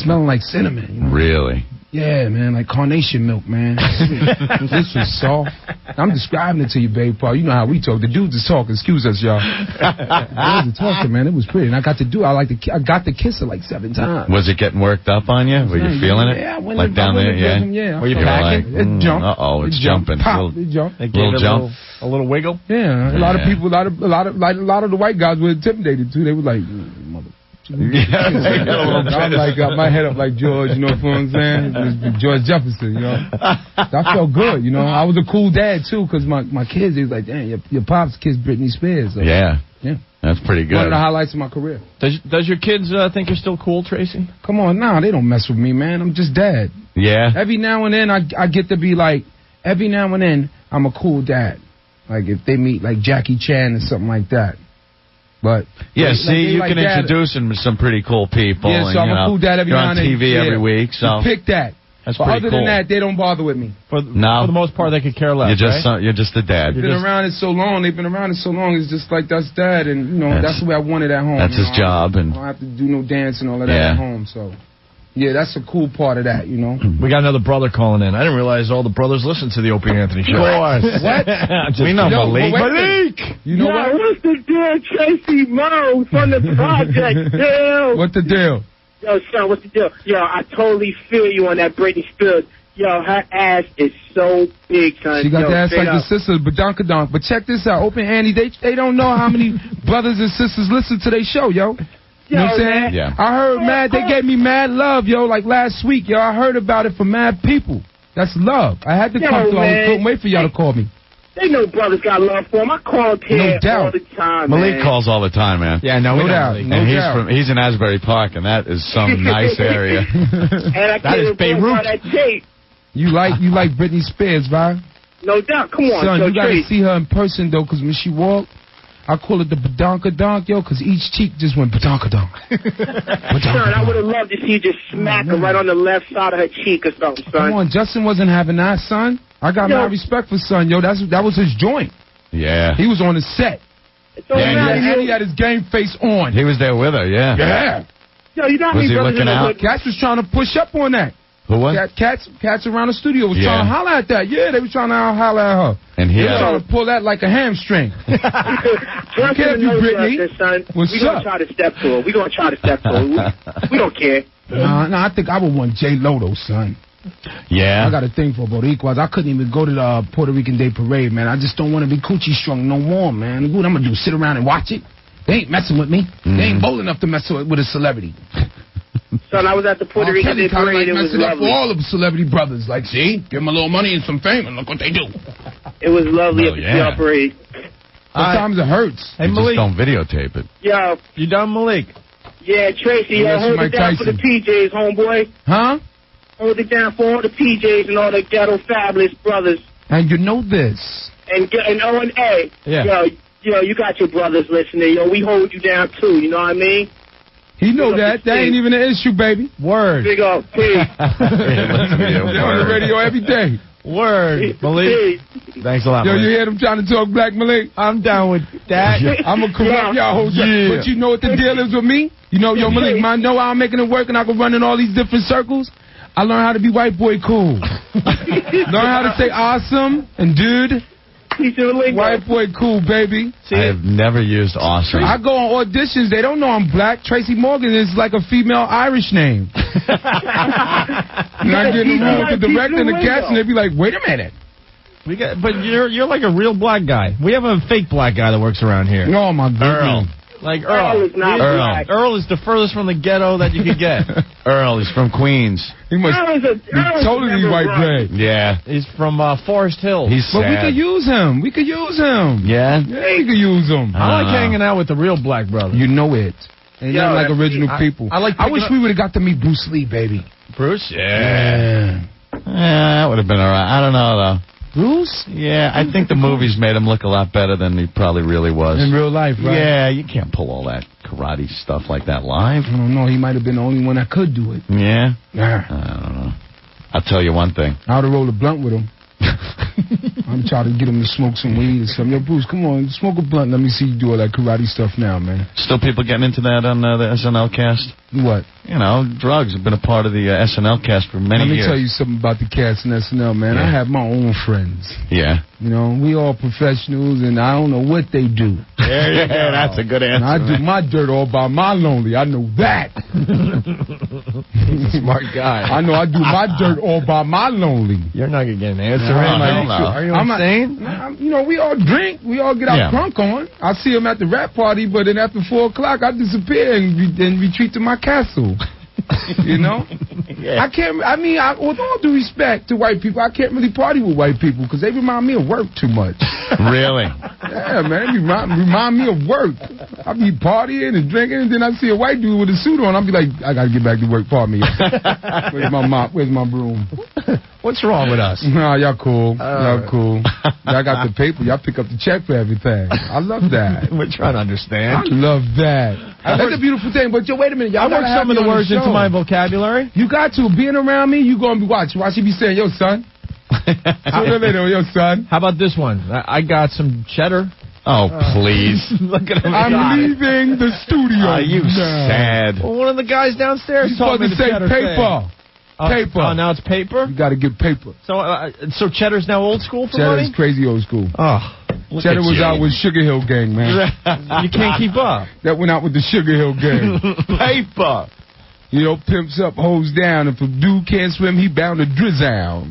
Speaker 12: smelling like cinnamon. You know?
Speaker 3: Really?
Speaker 12: Yeah, man, like carnation milk, man. This was soft. I'm describing it to you, babe, Paul. You know how we talk. The dudes is talking. Excuse us, y'all. The dudes are talking, man. It was pretty. And I got to kiss her like 7 times.
Speaker 3: Was it getting worked up on you? Were you feeling it?
Speaker 12: Yeah,
Speaker 3: like down there, yeah.
Speaker 2: Were you packing?
Speaker 12: It jumped.
Speaker 3: Uh-oh, it's jumping.
Speaker 12: It jumped.
Speaker 2: They gave
Speaker 3: little jump.
Speaker 2: a little wiggle.
Speaker 12: Yeah, a lot of people, a lot of the white guys were intimidated too. They were like, mother. I got my head up like George, you know what I'm saying? George Jefferson, you know. That felt good, you know. I was a cool dad too, because my kids, they was like, damn, your pops kissed Britney Spears. So,
Speaker 3: yeah.
Speaker 12: Yeah.
Speaker 3: That's pretty good.
Speaker 12: One of the highlights of my career.
Speaker 2: Does your kids think you're still cool, Tracy?
Speaker 12: Come on, nah, they don't mess with me, man. I'm just dad.
Speaker 3: Yeah.
Speaker 12: Every now and then I get to be like, every now and then I'm a cool dad. Like if they meet like Jackie Chan or something like that. But
Speaker 3: yeah,
Speaker 12: like,
Speaker 3: see, you can introduce them to some pretty cool people.
Speaker 12: Yeah, so I'm a cool dad every now and then.
Speaker 3: You're on TV every week, so
Speaker 12: pick that.
Speaker 3: That's
Speaker 12: but
Speaker 3: pretty
Speaker 12: other
Speaker 3: cool.
Speaker 12: than that, they don't bother with me.
Speaker 2: For the most part, they could care less.
Speaker 3: You're just a dad.
Speaker 12: They've been around it so long. It's just like that's dad, and you know that's the way I want it at home.
Speaker 3: That's his job, and
Speaker 12: I don't have to do no dance and all of that at home. So. Yeah, that's a cool part of that, you know.
Speaker 2: We got another brother calling in. I didn't realize all the brothers listen to the Opie and Anthony show.
Speaker 3: Of course.
Speaker 12: What?
Speaker 2: We know Malik.
Speaker 12: Malik! You know what?
Speaker 10: What's the deal, Tracy Mo from the project, deal?
Speaker 12: What the deal?
Speaker 10: Yo, son, what's the deal? Yo, I totally feel you on that Britney Spears. Yo, her ass is so big, son.
Speaker 12: She got the ass like
Speaker 10: up.
Speaker 12: the sisters, badonkadonk. But check this out, Opie and Annie, they don't know how many brothers and sisters listen to their show, yo. You know what I'm saying?
Speaker 3: Yeah.
Speaker 12: I heard they gave me mad love, yo, like last week, yo. I heard about it from mad people. That's love. I had to come through. I couldn't wait for y'all to call me.
Speaker 10: They know brothers got love for him. I call here all the time,
Speaker 3: Malik
Speaker 10: man.
Speaker 3: calls all the time, man.
Speaker 2: Yeah, no doubt.
Speaker 3: And he's in Asbury Park, and that is some nice area.
Speaker 10: And I
Speaker 2: that is Beirut.
Speaker 10: That tape.
Speaker 12: You like Britney Spears, right?
Speaker 10: No doubt. Come on,
Speaker 12: son. You got to
Speaker 10: Tracy.
Speaker 12: see her in person though, because when she walked, I call it the badonkadonk, yo, because each cheek just went badonkadonk.
Speaker 10: Son, I would have loved to see you just smack her right on the left side of her cheek or something, son.
Speaker 12: Come on, Justin wasn't having that, son. I got my respect for son, yo. That was his joint.
Speaker 3: Yeah.
Speaker 12: He was on the set. And he had his game face on.
Speaker 3: He was there with her, yeah.
Speaker 12: Yeah.
Speaker 10: Yo, you know
Speaker 3: was he looking out?
Speaker 12: Cats was trying to push up on that.
Speaker 3: Who was?
Speaker 12: Cats around the studio was trying to holler at that. Yeah, they was trying to holler at her.
Speaker 3: And
Speaker 12: they were trying to pull that like a hamstring. I care if you Britney. What's
Speaker 10: we gonna
Speaker 12: up?
Speaker 10: try to step to her. We gonna try to step to her. We don't care.
Speaker 12: Nah, I think I would want J-Lo though, son.
Speaker 3: Yeah.
Speaker 12: I got a thing for Boricuas. I couldn't even go to the Puerto Rican Day Parade, man. I just don't want to be coochie strung no more, man. What I'm gonna do? Sit around and watch it? They ain't messing with me. They ain't bold enough to mess with a celebrity.
Speaker 10: Son, I was at the Puerto Rican Day Parade. It was lovely.
Speaker 12: For all of the celebrity brothers. Like, see, give them a little money and some fame, and look what they do.
Speaker 10: It was lovely at the parade.
Speaker 12: Sometimes it hurts.
Speaker 3: Hey, Malik. Just don't videotape it.
Speaker 10: Yo.
Speaker 2: You done, Malik?
Speaker 10: Yeah, Tracy, hold it down for the PJs, homeboy.
Speaker 12: Huh?
Speaker 10: Hold it down for all the PJs and all the ghetto fabulous brothers.
Speaker 12: And you know this.
Speaker 10: And O and A.
Speaker 2: Yeah.
Speaker 10: Yo, you got your brothers listening. Yo, we hold you down, too. You know what I mean?
Speaker 12: He know that. That ain't even an issue, baby.
Speaker 2: Word.
Speaker 10: Big up. Peace.
Speaker 12: They're on the radio every day.
Speaker 2: Word. Malik. Thanks a lot,
Speaker 12: Yo,
Speaker 2: Malik.
Speaker 12: you hear them trying to talk black, Malik?
Speaker 2: I'm down with that.
Speaker 12: I'm going to corrupt y'all whole time. But you know what the deal is with me? You know, yo, Malik, I know how I'm making it work and I can run in all these different circles. I learned how to be white boy cool. Learn how to say awesome and dude. White boy cool, baby.
Speaker 3: I have never used awesome.
Speaker 12: I go on auditions. They don't know I'm black. Tracy Morgan is like a female Irish name. And I get in the room with the director and the cast, and they be like, wait a minute.
Speaker 2: But you're like a real black guy. We have a fake black guy that works around here.
Speaker 12: Oh, my goodness.
Speaker 2: Like Earl.
Speaker 10: Is not black.
Speaker 2: Earl is the furthest from the ghetto that you could get.
Speaker 3: Earl, he's from Queens.
Speaker 12: He must be totally white bread.
Speaker 3: Yeah.
Speaker 2: He's from Forest Hills.
Speaker 3: He's sad.
Speaker 12: But we could use him. We could use him.
Speaker 3: Yeah?
Speaker 12: Yeah, we could use him.
Speaker 2: I like hanging out with the real black brothers.
Speaker 12: You know it. And not like original people.
Speaker 2: I
Speaker 12: wish we would have got to meet Bruce Lee, baby.
Speaker 2: Bruce?
Speaker 3: Yeah, that would have been all right. I don't know, though.
Speaker 12: Bruce?
Speaker 3: Yeah, I think the movies made him look a lot better than he probably really was.
Speaker 12: In real life, right?
Speaker 3: Yeah, you can't pull all that karate stuff like that live.
Speaker 12: I don't know. He might have been the only one that could do it.
Speaker 3: Yeah?
Speaker 12: Yeah.
Speaker 3: I don't know. I'll tell you one thing.
Speaker 12: I would have rolled a blunt with him. I'm trying to get him to smoke some weed or something. Yo, Bruce, come on, smoke a blunt. Let me see you do all that karate stuff now, man.
Speaker 3: Still people getting into that on the SNL cast?
Speaker 12: What?
Speaker 3: You know, drugs have been a part of the SNL cast for many years.
Speaker 12: Let me tell you something about the cast in SNL, man.
Speaker 3: Yeah.
Speaker 12: I have my own friends.
Speaker 3: Yeah.
Speaker 12: You know, we all professionals, and I don't know what they do.
Speaker 3: There you go. That's a good answer.
Speaker 12: And I do my dirt all by my lonely. I know that.
Speaker 2: He's a smart guy.
Speaker 12: I know I do my dirt all by my lonely.
Speaker 2: You're not going to get an answer.
Speaker 12: Are
Speaker 2: you insane?
Speaker 12: You know, we all drink. We all get our crunk on. I see them at the rap party, but then after 4 o'clock, I disappear and retreat to my castle. You know? I can't, with all due respect to white people, I can't really party with white people because they remind me of work too much.
Speaker 3: Really?
Speaker 12: Yeah, man. They remind me of work. I be partying and drinking, and then I see a white dude with a suit on. I'll be like, I got to get back to work. Pardon me. Where's my mop? Where's my broom?
Speaker 2: What's wrong with us?
Speaker 12: Nah, y'all cool. Y'all cool. Y'all got the paper. Y'all pick up the check for everything. I love that.
Speaker 2: We're trying to understand.
Speaker 12: I love that. That's a beautiful thing. But wait a minute. Y'all
Speaker 2: I work some of the words into my vocabulary.
Speaker 12: You got to. Being around me, you going to be watching. Watch you be saying, yo, son. Yo, son.
Speaker 2: How about this one? I got some cheddar.
Speaker 3: Oh, please.
Speaker 2: Look at him.
Speaker 12: I'm leaving the studio.
Speaker 3: Are you sad?
Speaker 2: Well, one of the guys downstairs
Speaker 12: You're
Speaker 2: told me
Speaker 12: supposed to say paper. Paper.
Speaker 2: Oh, now it's paper?
Speaker 12: You got to get paper.
Speaker 2: So cheddar's now old school for money?
Speaker 12: Cheddar's crazy old school.
Speaker 2: Oh.
Speaker 12: Cheddar was out with Sugar Hill Gang, man.
Speaker 2: You can't keep up.
Speaker 12: That went out with the Sugar Hill Gang.
Speaker 3: Paper.
Speaker 12: You know, pimps up, hoes down. If a dude can't swim, he bound to drizzle.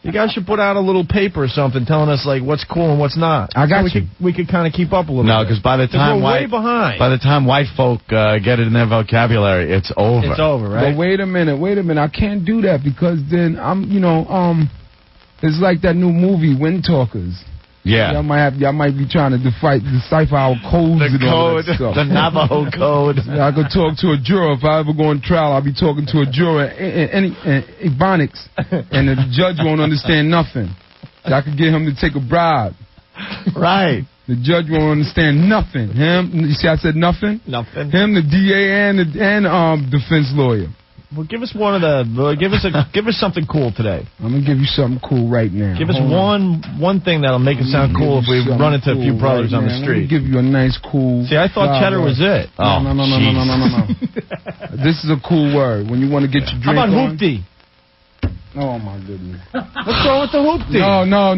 Speaker 2: You guys should put out a little paper or something telling us like what's cool and what's not.
Speaker 12: I got you.
Speaker 2: We could kind of keep up a little bit.
Speaker 3: No, because by the time
Speaker 2: we're way behind.
Speaker 3: By the time white folk get it in their vocabulary, it's over.
Speaker 2: It's over, right?
Speaker 12: But wait a minute. I can't do that because then it's like that new movie, Wind Talkers.
Speaker 3: Yeah.
Speaker 12: Y'all might be trying to decipher our codes and all that stuff.
Speaker 3: The Navajo code.
Speaker 12: I could talk to a juror. If I ever go on trial, I'll be talking to a juror in Ebonics, and the judge won't understand nothing. So I could get him to take a bribe.
Speaker 3: Right.
Speaker 12: The judge won't understand nothing. You see I said nothing?
Speaker 2: Nothing.
Speaker 12: Him, the DA, and defense lawyer.
Speaker 2: Well, give us one of the. Give us something cool today.
Speaker 12: I'm gonna give you something cool right now.
Speaker 2: Give us one thing that'll make it sound cool if we run into a few brothers on the street.
Speaker 12: Let me give you a nice cool.
Speaker 2: See, I thought cheddar was it.
Speaker 12: No. This is a cool word when you want to get your drink.
Speaker 2: How about
Speaker 12: on.
Speaker 2: hoopty?
Speaker 12: Oh my goodness.
Speaker 2: What's wrong with the hoopty?
Speaker 12: No.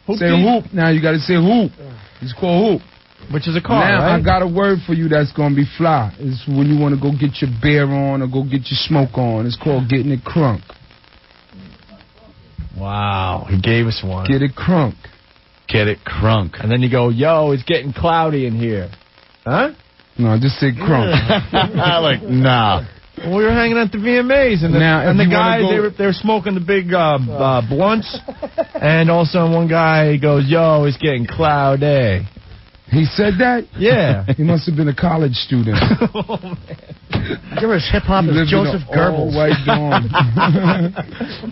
Speaker 2: Hoopty?
Speaker 12: Say hoop. Now you got to say hoop. It's called hoop.
Speaker 2: Which is a car,
Speaker 12: now,
Speaker 2: right?
Speaker 12: I got a word for you that's going to be fly. It's when you want to go get your beer on or go get your smoke on. It's called getting it crunk.
Speaker 2: Wow, he gave us one.
Speaker 12: Get it crunk.
Speaker 3: Get it crunk.
Speaker 2: And then you go, yo, it's getting cloudy in here. Huh?
Speaker 12: No, just say crunk.
Speaker 3: Like, nah.
Speaker 2: Well, we were hanging at the VMAs, and the guys, they were smoking the big blunts, and all of a sudden one guy goes, yo, it's getting cloudy.
Speaker 12: He said that?
Speaker 2: Yeah.
Speaker 12: He must have been a college student.
Speaker 2: Oh, man.
Speaker 9: Give us hip-hop as Joseph Goebbels.
Speaker 12: White dorm.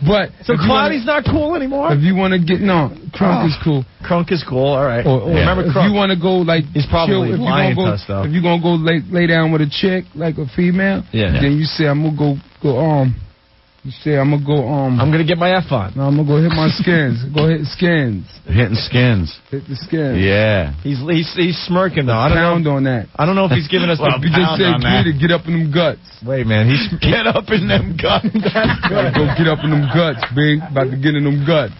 Speaker 12: But
Speaker 2: so cloudy's not cool anymore?
Speaker 12: If you want to get, crunk is cool.
Speaker 2: Crunk is cool, all right.
Speaker 12: Or
Speaker 2: remember
Speaker 12: if
Speaker 2: crunk.
Speaker 12: you want to go, like,
Speaker 2: he's probably lying to us, though.
Speaker 12: If you're going to go lay down with a chick, like a female, then you say, I'm going to go you say, I'm going to go,
Speaker 2: I'm going to get my F on.
Speaker 12: No, I'm going to go hit my skins. Go hit skins.
Speaker 3: Hitting skins.
Speaker 12: Hit the skins.
Speaker 3: Yeah.
Speaker 2: He's smirking, though.
Speaker 12: Pound on that.
Speaker 2: I don't know if he's giving us
Speaker 12: the you just say, get up in them guts.
Speaker 2: Wait, man.
Speaker 3: Get up in them guts.
Speaker 2: That's good.
Speaker 12: Go get up in them guts, big. About to get in them guts.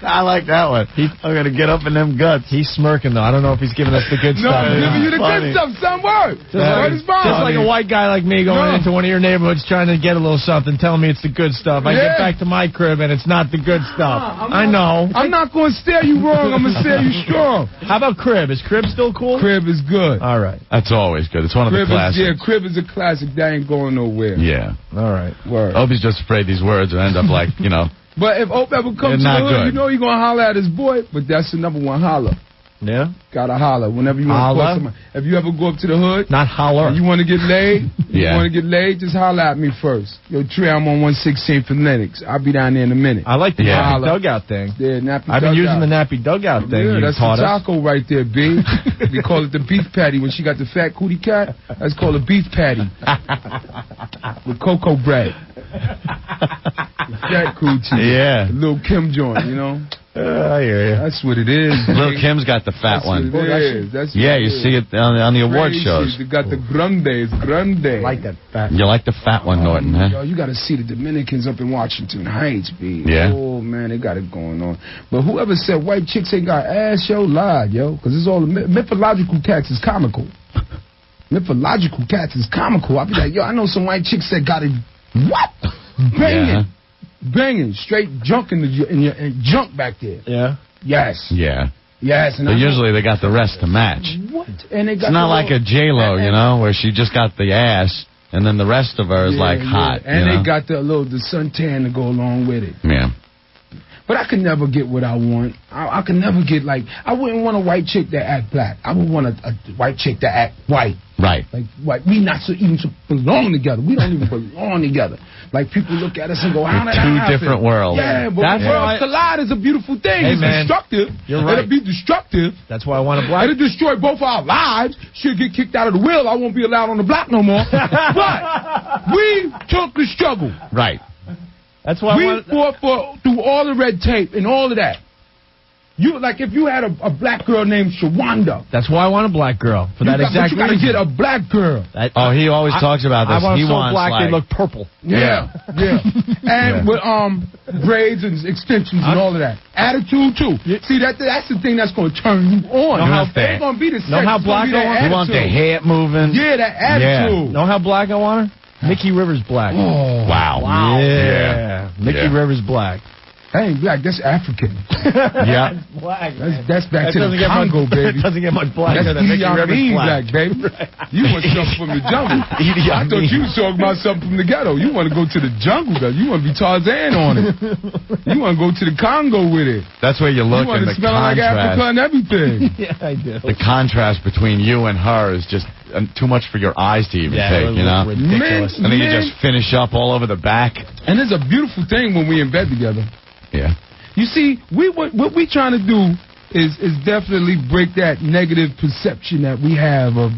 Speaker 3: I like that one. I'm going to get up in them guts.
Speaker 2: He's smirking, though. I don't know if he's giving us the good stuff.
Speaker 12: No, I'm giving you the good stuff, son. Word.
Speaker 2: Just like a white guy like me going into one of your neighborhoods trying to get a little something, telling me it's the good stuff. I get back to my crib, and it's not the good stuff. I know.
Speaker 12: I'm not going to stare you wrong. I'm going to stare you strong.
Speaker 2: How about crib? Is crib still cool?
Speaker 12: Crib is good.
Speaker 2: All right.
Speaker 3: That's always good. It's one of the classics.
Speaker 12: Crib is a classic. That ain't going nowhere.
Speaker 3: Yeah.
Speaker 2: All right.
Speaker 12: Word.
Speaker 3: Opie's just afraid these words will end up like,
Speaker 12: But if Ope ever comes to the hood, you know he's going to holler at his boy, but that's the number one holler.
Speaker 2: Yeah?
Speaker 12: Gotta holler whenever you want to call somebody. If you ever go up to the hood.
Speaker 2: Not holler.
Speaker 12: And you want to get laid.
Speaker 3: Yeah.
Speaker 12: You want to get laid, just holler at me first. Yo, Trey, I'm on 116 for Lennox. I'll be down there in a minute.
Speaker 2: I like the nappy dugout thing.
Speaker 12: Yeah, nappy dugout.
Speaker 2: I've been using the nappy dugout thing.
Speaker 12: Yeah, that's the taco right there, B. We call it the beef patty. When she got the fat cootie cat, that's called a beef patty. With cocoa bread. That coochie.
Speaker 3: Yeah.
Speaker 12: Little Kim joint, you know?
Speaker 3: I hear you.
Speaker 12: That's what it is.
Speaker 3: Lil Kim's got the fat one. Yeah, you see it on the award shows.
Speaker 12: They got the grandes. I
Speaker 9: like that fat.
Speaker 3: You like the fat one, Norton, huh?
Speaker 12: Yo, you got to see the Dominicans up in Washington Heights, B.
Speaker 3: Yeah.
Speaker 12: Oh, man, they got it going on. But whoever said white chicks ain't got ass, yo, lied, yo. Because it's all mythological cats is comical. Mythological cats is comical. I be like, yo, I know some white chicks that got it. What? Banging.
Speaker 3: Yeah.
Speaker 12: Banging. Straight junk in your junk back there.
Speaker 2: Yeah.
Speaker 12: Yes.
Speaker 3: Yeah.
Speaker 12: Yes. And
Speaker 3: But usually they got the rest to match.
Speaker 12: What? And they got
Speaker 3: It's not like a J-Lo, you know, where she just got the ass, and then the rest of her is like hot.
Speaker 12: And
Speaker 3: you know?
Speaker 12: they got the suntan to go along with it.
Speaker 3: Yeah.
Speaker 12: But I could never get what I want. I could never get, like, I wouldn't want a white chick that act black. I would want a white chick that act white.
Speaker 3: Right.
Speaker 12: Like, white. We not even belong together. We don't even belong together. Like, people look at us and go, how did that happen?
Speaker 3: Two different worlds.
Speaker 12: Yeah, but when worlds collide is a beautiful thing.
Speaker 2: Hey,
Speaker 12: it's
Speaker 2: man,
Speaker 12: destructive.
Speaker 2: you're right.
Speaker 12: It'll be destructive.
Speaker 2: That's why I want a black.
Speaker 12: It'll destroy both our lives. She'll get kicked out of the wheel. I won't be allowed on the block no more. But we took the struggle.
Speaker 3: Right.
Speaker 2: That's why
Speaker 12: we fought through all the red tape and all of that. You like if you had a black girl named Shawanda.
Speaker 2: That's why I want a black girl for that exact
Speaker 12: reason. You got to get a black girl.
Speaker 3: He always talks about this.
Speaker 2: I want
Speaker 3: he
Speaker 2: so
Speaker 3: wants
Speaker 2: black
Speaker 3: like,
Speaker 2: they look purple.
Speaker 12: Yeah. And with braids and extensions and all of that. Attitude too. See that's the thing that's going to turn you on. It's going to be the sex.
Speaker 2: Know how black I want?
Speaker 3: You want the hair moving.
Speaker 12: Yeah, that attitude.
Speaker 2: Know how black I want her? Mickey Rivers black.
Speaker 12: Oh.
Speaker 3: Wow.
Speaker 2: Yeah. Mickey Rivers black.
Speaker 12: That ain't black, that's African.
Speaker 3: Yeah.
Speaker 2: Black.
Speaker 12: That's back to the Congo, baby.
Speaker 2: It doesn't get much black.
Speaker 12: That's Mickey Rivers black, baby. You want something from the jungle. I thought you was talking about something from the ghetto. You want to go to the jungle, though. You want to be Tarzan on it. You want to go to the Congo with it.
Speaker 3: That's where you look
Speaker 12: and
Speaker 3: the
Speaker 12: smell like Africa and everything.
Speaker 2: Yeah, I do.
Speaker 3: The contrast between you and her is just too much for your eyes to even take, you know?
Speaker 2: Ridiculous.
Speaker 3: And then you just finish up all over the back.
Speaker 12: And it's a beautiful thing when we in bed together.
Speaker 3: Yeah.
Speaker 12: You see, what we trying to do is definitely break that negative perception that we have of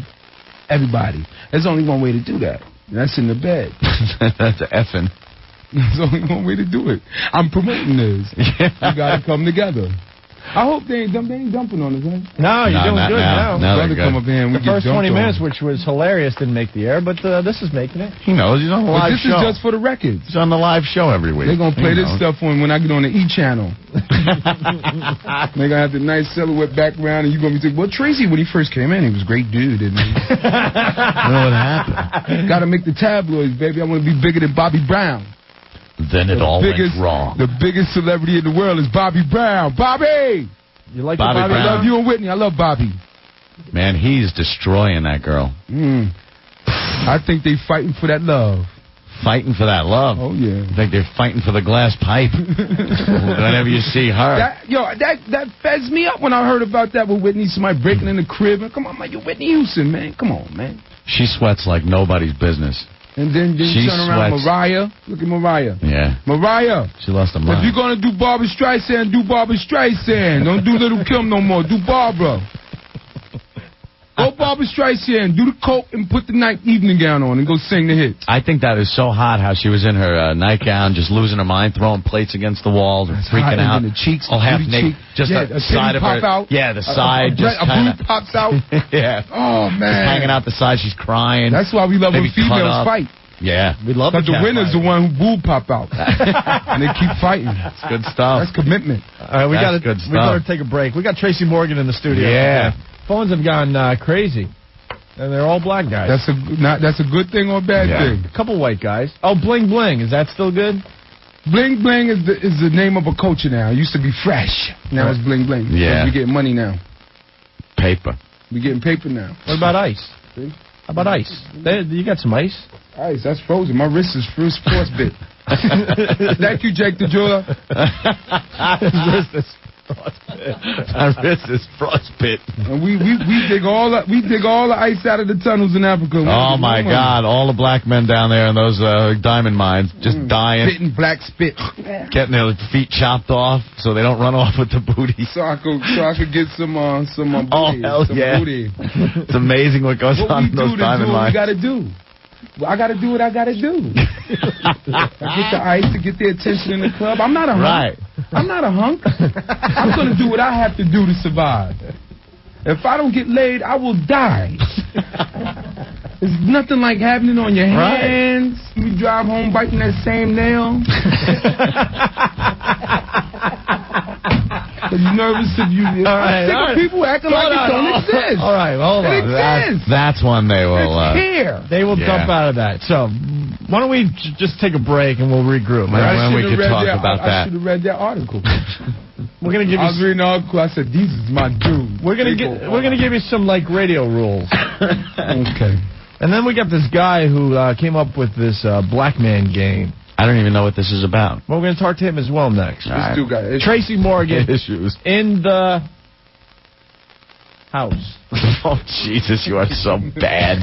Speaker 12: everybody. There's only one way to do that. And that's in the bed.
Speaker 3: That's effing.
Speaker 12: There's only one way to do it. I'm promoting this.
Speaker 3: Yeah.
Speaker 12: We got to come together. I hope they ain't dumping on us, huh?
Speaker 2: No, you're doing good now.
Speaker 12: Brother come up here and we
Speaker 2: the first
Speaker 12: get
Speaker 2: 20 minutes,
Speaker 12: on.
Speaker 2: which was hilarious, didn't make the air, but this is making it.
Speaker 3: He knows. He's on the live show.
Speaker 12: This is just for the records.
Speaker 3: He's on the live show every week.
Speaker 12: They're going to play this stuff when I get on the E channel. They're going to have the nice silhouette background, and you're going to be thinking, well, Tracy, when he first came in, he was a great dude, didn't he?
Speaker 3: Well, what happened?
Speaker 12: Got to make the tabloids, baby. I want to be bigger than Bobby Brown.
Speaker 3: Then it all went wrong.
Speaker 12: The biggest celebrity in the world is Bobby Brown. Bobby!
Speaker 2: You like
Speaker 3: Bobby
Speaker 2: Bobby?
Speaker 3: Brown.
Speaker 12: I love you and Whitney. I love Bobby.
Speaker 3: Man, he's destroying that girl.
Speaker 12: I think they fighting for that love.
Speaker 3: Fighting for that love.
Speaker 12: Oh, yeah.
Speaker 3: I think they're fighting for the glass pipe. Whenever you see her.
Speaker 12: That feds me up when I heard about that with Whitney. Somebody breaking in the crib. Come on, man. You're Whitney Houston, man. Come on, man.
Speaker 3: She sweats like nobody's business.
Speaker 12: And then you turn around Mariah. Look at Mariah.
Speaker 3: Yeah.
Speaker 12: Mariah.
Speaker 3: She lost her mind.
Speaker 12: If you're going to do Barbra Streisand, do Barbra Streisand. Don't do Little Kim no more. Do Barbara. Go Barbra Streisand. Do the coke and put the evening gown on and go sing the hits.
Speaker 3: I think that is so hot how she was in her nightgown, just losing her mind, throwing plates against the walls, and freaking out.
Speaker 12: And the cheeks,
Speaker 3: all half naked. Just the side of her.
Speaker 12: Out.
Speaker 3: Yeah, the side.
Speaker 12: A boob pops out.
Speaker 3: Yeah.
Speaker 12: Oh, man.
Speaker 3: Just hanging out the side. She's crying.
Speaker 12: That's why we love when females fight.
Speaker 3: Yeah.
Speaker 2: We love
Speaker 12: it. But the winner's the one who boob pop out. And they keep fighting.
Speaker 3: That's good stuff.
Speaker 12: That's commitment.
Speaker 2: All right, we gotta take a break. We got Tracy Morgan in the studio.
Speaker 3: Yeah.
Speaker 2: Phones have gone crazy. And they're all black guys.
Speaker 12: That's a good thing or a bad thing?
Speaker 2: A couple white guys. Oh, Bling Bling. Is that still good?
Speaker 12: Bling Bling is the name of a culture now. It used to be Fresh. Now it's Bling Bling.
Speaker 3: Yeah.
Speaker 12: We getting money now.
Speaker 3: Paper.
Speaker 12: We getting paper now.
Speaker 2: What about ice? See? How about ice? You got some ice?
Speaker 12: Ice, that's frozen. My wrist is frostbit. Thank you, Jake the jeweler.
Speaker 3: My wrist is frostbit.
Speaker 12: And we dig all the ice out of the tunnels in Africa.
Speaker 3: Oh my God! All the black men down there in those diamond mines just dying,
Speaker 12: spitting black spit,
Speaker 3: getting their feet chopped off so they don't run off with the booty.
Speaker 12: So I could get some booty.
Speaker 3: Oh hell
Speaker 12: some
Speaker 3: yeah!
Speaker 12: Booty.
Speaker 3: It's amazing what goes on in those diamond mines.
Speaker 12: What we got to do. I got to do what I got to do. I get the ice to get the attention in the club. I'm not a hunk.
Speaker 3: Right.
Speaker 12: I'm not a hunk. I'm going to do what I have to do to survive. If I don't get laid, I will die. There's nothing like having it on your hands. Right. You drive home biting that same nail. You nervous if you...
Speaker 2: All right.
Speaker 12: People acting like it don't exist.
Speaker 2: All right, hold on.
Speaker 12: It exists.
Speaker 3: That's one they will...
Speaker 12: It's here.
Speaker 2: They will dump out of that. So, why don't we just take a break and we'll regroup.
Speaker 3: When we can talk about that.
Speaker 12: I should have read that article.
Speaker 2: We're gonna give you.
Speaker 12: I was reading the article. I said, "These is my dude."
Speaker 2: We're gonna give you some like radio rules.
Speaker 12: Okay.
Speaker 2: And then we got this guy who came up with this black man game.
Speaker 3: I don't even know what this is about.
Speaker 2: Well, we're gonna talk to him as well next.
Speaker 12: This dude got issues.
Speaker 2: Tracy Morgan
Speaker 3: issues
Speaker 2: in the house.
Speaker 3: Oh Jesus, you are so bad.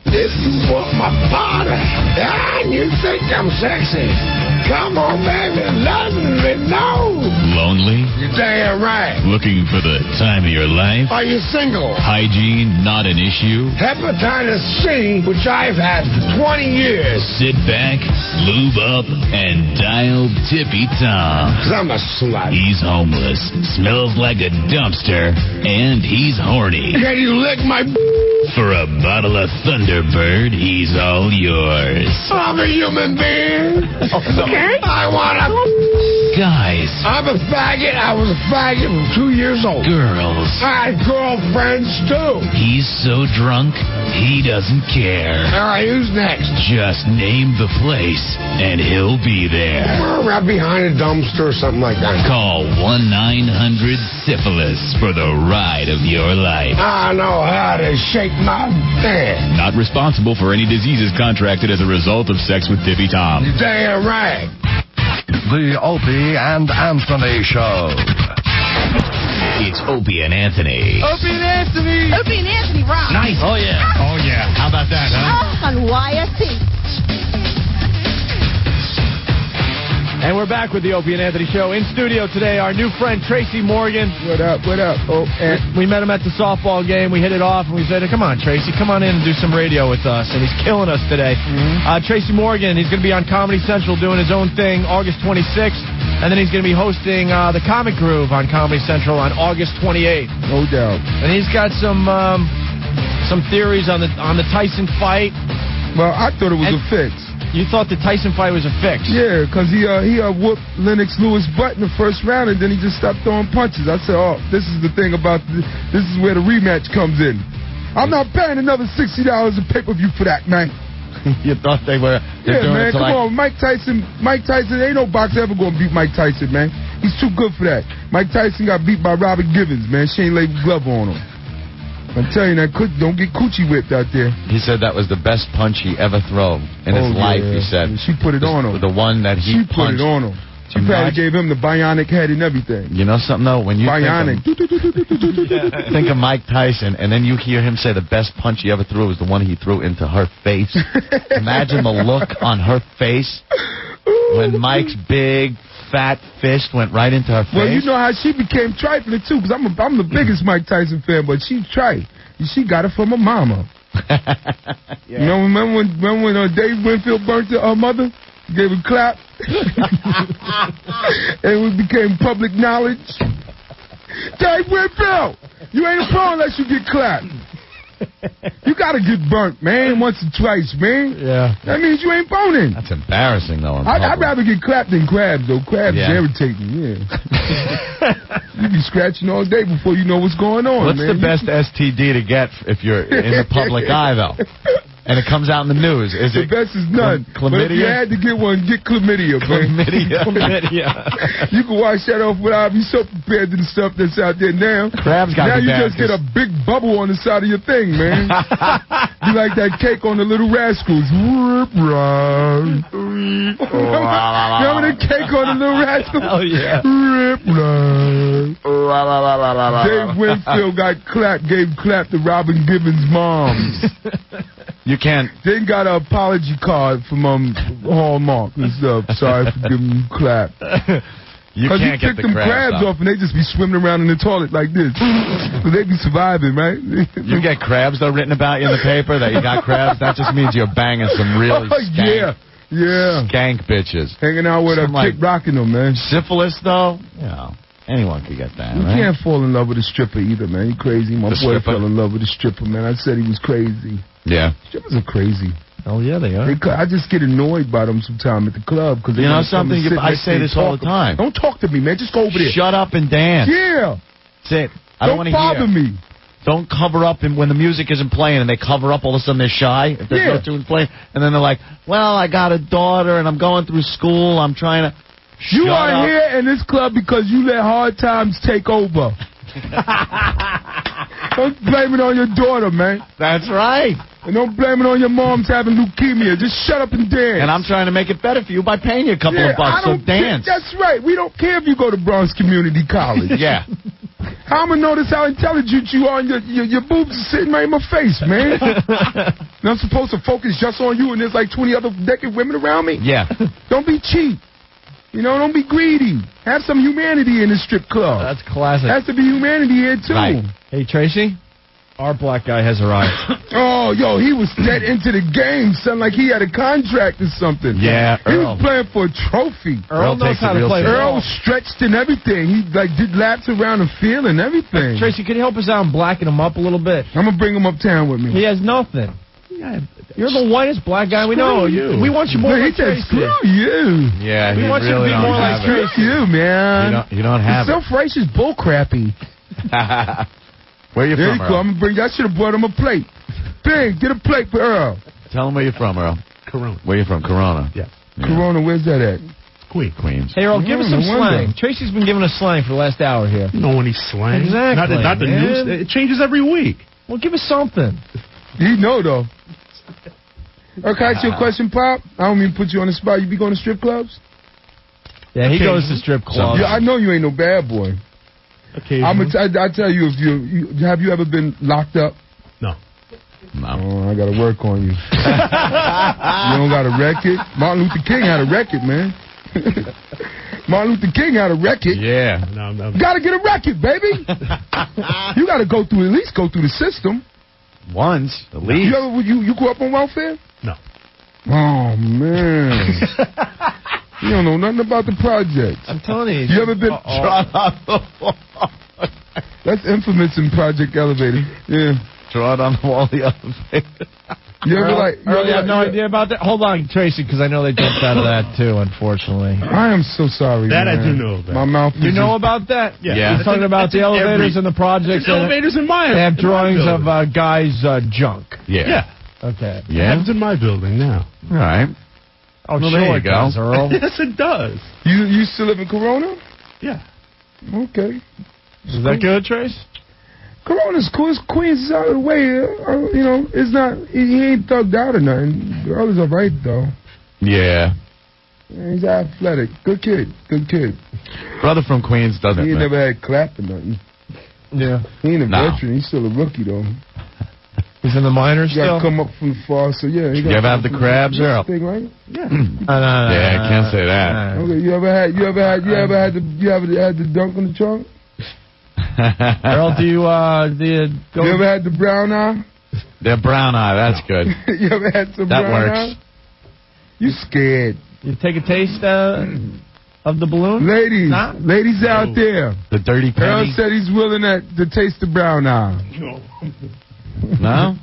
Speaker 6: This is for my father. And you think I'm sexy? Come on, baby, let me know.
Speaker 13: Lonely?
Speaker 6: You're damn right.
Speaker 13: Looking for the time of your life?
Speaker 6: Are you single?
Speaker 13: Hygiene not an issue?
Speaker 6: Hepatitis C, which I've had for 20 years.
Speaker 13: Sit back, lube up, and dial Tippy Tom.
Speaker 6: 'Cause I'm a slut.
Speaker 13: He's homeless, smells like a dumpster, and he's horny.
Speaker 6: Can you lick my...
Speaker 13: For a bottle of Thunderbird, he's all yours.
Speaker 6: I'm a human being.
Speaker 19: Okay.
Speaker 6: I want to...
Speaker 13: Guys.
Speaker 6: I'm a faggot. I was a faggot from 2 years old.
Speaker 13: Girls.
Speaker 6: I had girlfriends, too.
Speaker 13: He's so drunk, he doesn't care.
Speaker 6: All right, who's next?
Speaker 13: Just name the place, and he'll be there.
Speaker 6: Right behind a dumpster or something like that.
Speaker 13: Call 1-900-SYPHILIS for the ride of your life.
Speaker 6: I know how to shake my head.
Speaker 13: Not responsible for any diseases contracted as a result of sex with Tippy Tom.
Speaker 6: You're damn right.
Speaker 5: The Opie and Anthony Show.
Speaker 13: It's Opie and Anthony.
Speaker 2: Opie and Anthony.
Speaker 17: Opie and Anthony rock.
Speaker 13: Nice.
Speaker 2: Oh yeah.
Speaker 13: Oh yeah. How about that, huh?
Speaker 17: On YSC.
Speaker 2: And we're back with the Opie and Anthony Show. In studio today, our new friend Tracy Morgan.
Speaker 12: What up? What up? Oh,
Speaker 2: we met him at the softball game. We hit it off, and we said, "Come on, Tracy, come on in and do some radio with us." And he's killing us today. Tracy Morgan, he's going to be on Comedy Central doing his own thing August 26th, and then he's going to be hosting the Comic Groove on Comedy Central on August 28th.
Speaker 12: No doubt.
Speaker 2: And he's got some theories on the Tyson fight.
Speaker 12: Well, I thought it was a fix.
Speaker 2: You thought the Tyson fight was a fix?
Speaker 12: Yeah, because he whooped Lennox Lewis' butt in the first round, and then he just stopped throwing punches. I said, oh, this is the thing about this is where the rematch comes in. I'm not paying another $60 a pay-per-view for that, man.
Speaker 3: You thought they were?
Speaker 12: Yeah, man, come on. Mike Tyson, ain't no boxer ever going to beat Mike Tyson, man. He's too good for that. Mike Tyson got beat by Robert Givens, man. She ain't laid a glove on him. I'm telling you, don't get coochie whipped out there.
Speaker 3: He said that was the best punch he ever thrown in his life, he said.
Speaker 12: She put it on him.
Speaker 3: The one that he punched.
Speaker 12: She put it on him. She probably gave him the bionic head and everything.
Speaker 3: You know something, though? When you
Speaker 12: bionic.
Speaker 3: think of Mike Tyson, and then you hear him say the best punch he ever threw was the one he threw into her face. Imagine the look on her face when Mike's big, fat fist went right into her face.
Speaker 12: Well, you know how she became trifling, too, because I'm the biggest Mike Tyson fan, but she's trite. She got it from her mama.
Speaker 3: Yeah.
Speaker 12: You know, remember when Dave Winfield burnt her mother? Gave a clap. And it became public knowledge. Dave Winfield, you ain't a pro unless you get clapped. You gotta get burnt, man, once or twice, man.
Speaker 2: Yeah.
Speaker 12: That means you ain't boning.
Speaker 3: That's embarrassing, though.
Speaker 12: I'd rather get clapped than crabs, though. Crabs irritate me, yeah. You be scratching all day before you know what's going on,
Speaker 3: What's
Speaker 12: man.
Speaker 3: the best STD to get if you're in the public eye, though? And it comes out in the news. Is
Speaker 12: the
Speaker 3: it
Speaker 12: best is none.
Speaker 3: Chlamydia?
Speaker 12: But if you had to get one, get chlamydia, man.
Speaker 3: Chlamydia.
Speaker 12: You can wash that off without be so prepared to the stuff that's out there now.
Speaker 3: Crabs got
Speaker 12: now
Speaker 3: to be
Speaker 12: you
Speaker 3: bad,
Speaker 12: just get a big bubble on the side of your thing, man. You like that cake on the Little Rascals. Remember the cake on the Little Rascals?
Speaker 2: Oh, yeah.
Speaker 12: Dave Winfield got clapped, gave clap to Robin Gibbons' moms.
Speaker 3: You can't.
Speaker 12: Then got an apology card from Hallmark and stuff. Sorry for giving you clap.
Speaker 3: You
Speaker 12: Because you
Speaker 3: can't get
Speaker 12: pick
Speaker 3: the
Speaker 12: them crabs off and they just be swimming around in the toilet like this. So they be surviving, right?
Speaker 3: You get crabs, though, written about you in the paper that you got crabs? That just means you're banging some really skank bitches.
Speaker 12: Hanging out with a chick rocking them, man.
Speaker 3: Syphilis, though, anyone could get that,
Speaker 12: You
Speaker 3: right?
Speaker 12: can't fall in love with a stripper either, man. You crazy. My boy
Speaker 3: stripper?
Speaker 12: fell in love with a stripper, man. I said he was crazy.
Speaker 3: Yeah.
Speaker 12: Strippers are crazy.
Speaker 2: Oh, yeah, they are.
Speaker 12: I just get annoyed by them sometimes at the club. Cause
Speaker 3: You know something? I say this all the time.
Speaker 12: Don't talk to me, man. Just go over there.
Speaker 3: Shut up and dance.
Speaker 12: Yeah.
Speaker 3: That's it. I don't want to hear.
Speaker 12: bother me.
Speaker 3: Don't cover up when the music isn't playing and they cover up, all of a sudden they're shy if there's no tunes playing. And then they're like, well, I got a daughter and I'm going through school. I'm trying to...
Speaker 12: You are here in this club because you let hard times take over. Don't blame it on your daughter, man.
Speaker 3: That's right.
Speaker 12: And don't blame it on your mom's having leukemia. Just shut up and dance.
Speaker 3: And I'm trying to make it better for you by paying you a couple of bucks, so dance.
Speaker 12: That's right. We don't care if you go to Bronx Community College.
Speaker 3: Yeah.
Speaker 12: How am I notice how intelligent you are and your boobs are sitting right in my face, man? And I'm supposed to focus just on you and there's like 20 other naked women around me?
Speaker 3: Yeah.
Speaker 12: Don't be cheap. You know, don't be greedy. Have some humanity in the strip club.
Speaker 2: That's classic.
Speaker 12: Has to be humanity here, too.
Speaker 2: Right. Hey, Tracy, our black guy has arrived.
Speaker 12: Oh, yo, he was dead into the game, son, like he had a contract or something.
Speaker 3: Yeah,
Speaker 12: He
Speaker 3: Earl.
Speaker 12: was playing for a trophy.
Speaker 2: Earl knows how to play
Speaker 12: Earl
Speaker 2: ball.
Speaker 12: stretched and everything. He, like, did laps around the field and everything.
Speaker 2: Tracy, can you help us out and blacken him up a little bit?
Speaker 12: I'm going to bring him uptown with me.
Speaker 2: He has nothing. You're the whitest black guy we know.
Speaker 12: you.
Speaker 2: We want you more like
Speaker 12: He said,
Speaker 2: Tracy.
Speaker 12: screw you.
Speaker 3: Yeah,
Speaker 2: We
Speaker 3: you
Speaker 2: want you to
Speaker 3: really
Speaker 2: be
Speaker 3: don't
Speaker 2: more like
Speaker 3: have it.
Speaker 2: Tracy.
Speaker 12: You, man.
Speaker 3: You don't have it.
Speaker 12: Self-righteous bullcrappy.
Speaker 3: Where you
Speaker 12: There
Speaker 3: from,
Speaker 12: you go.
Speaker 3: Earl?
Speaker 12: I'm gonna bring. I should have brought him a plate. Big, get a plate for Earl.
Speaker 3: Tell him where you're from, Earl.
Speaker 7: Corona.
Speaker 3: Where you from? Corona.
Speaker 7: Yeah.
Speaker 12: Corona, where's that at?
Speaker 3: Queens.
Speaker 2: Hey, Earl, give us some
Speaker 12: No wonder.
Speaker 2: slang. Tracy's been giving us slang for the last hour here.
Speaker 7: You know any slang?
Speaker 2: Exactly,
Speaker 7: Not the
Speaker 2: man.
Speaker 7: news. It changes every week.
Speaker 2: Well, give us something.
Speaker 12: You know, though. Okay, ask you a question, Pop. I don't mean to put you on the spot. You be going to strip clubs?
Speaker 2: Yeah, he goes to strip clubs.
Speaker 12: Yeah, I know you ain't no bad boy.
Speaker 7: Occasionally.
Speaker 12: I tell you, if have you ever been locked up?
Speaker 7: No.
Speaker 12: Oh, I got to work on you. You don't got a record? Martin Luther King had a record, man. Martin Luther King had a record.
Speaker 3: Yeah.
Speaker 7: No.
Speaker 12: You got to get a record, baby. You got to at least go through the system.
Speaker 3: Once, at least.
Speaker 12: You grew up on welfare?
Speaker 7: No.
Speaker 12: Oh, man. You don't know nothing about the project.
Speaker 2: I'm telling you.
Speaker 12: You ever been... That's infamous in Project Elevator. Yeah.
Speaker 3: Draw it on the wall of the elevator.
Speaker 12: You ever
Speaker 2: Earl, you have no idea about that? Hold on, Tracy, because I know they jumped out of that, too, unfortunately.
Speaker 12: I am so sorry,
Speaker 7: That
Speaker 12: man.
Speaker 7: I do know about.
Speaker 12: My mouth
Speaker 2: You know about that?
Speaker 3: Yeah.
Speaker 2: He's talking about the elevators and the projects.
Speaker 7: Elevators in my
Speaker 2: They have drawings
Speaker 7: in my
Speaker 2: of guys' junk.
Speaker 3: Yeah.
Speaker 2: Okay.
Speaker 7: It happens in my building now.
Speaker 3: All right.
Speaker 2: Oh,
Speaker 3: Well,
Speaker 2: sure
Speaker 3: there you
Speaker 2: it
Speaker 3: go.
Speaker 2: does, Earl.
Speaker 7: Yes, it does.
Speaker 12: You still live in Corona?
Speaker 7: Yeah.
Speaker 12: Okay.
Speaker 2: Is that good, Trace?
Speaker 12: Corona's cool. Queens is out of the way. You know, it's not... He ain't thugged out or nothing. Girl is all right, though.
Speaker 3: Yeah.
Speaker 12: Yeah, he's athletic. Good kid. Good kid.
Speaker 3: Brother from Queens doesn't.
Speaker 12: He ain't
Speaker 3: man.
Speaker 12: never had clap or nothing.
Speaker 2: Yeah.
Speaker 12: He ain't a
Speaker 3: No.
Speaker 12: veteran. He's still a rookie, though.
Speaker 2: He's in the minors
Speaker 12: He got
Speaker 2: still?
Speaker 12: to come up from the far, so yeah.
Speaker 3: You ever have the crabs, Earl?
Speaker 12: Thing, right? Yeah.
Speaker 3: Yeah, I can't say that.
Speaker 12: Okay, you ever had the dunk on the trunk?
Speaker 2: Earl, do you go...
Speaker 12: You ever had the brown eye?
Speaker 3: They're brown eye. That's good.
Speaker 12: You ever had some
Speaker 3: That
Speaker 12: brown
Speaker 3: works.
Speaker 12: eye? You scared.
Speaker 2: You take a taste of the balloon?
Speaker 12: Ladies,
Speaker 2: Nah?
Speaker 12: ladies out there.
Speaker 3: The dirty
Speaker 12: Earl
Speaker 3: penny.
Speaker 12: said he's willing to taste the brown eye.
Speaker 3: No?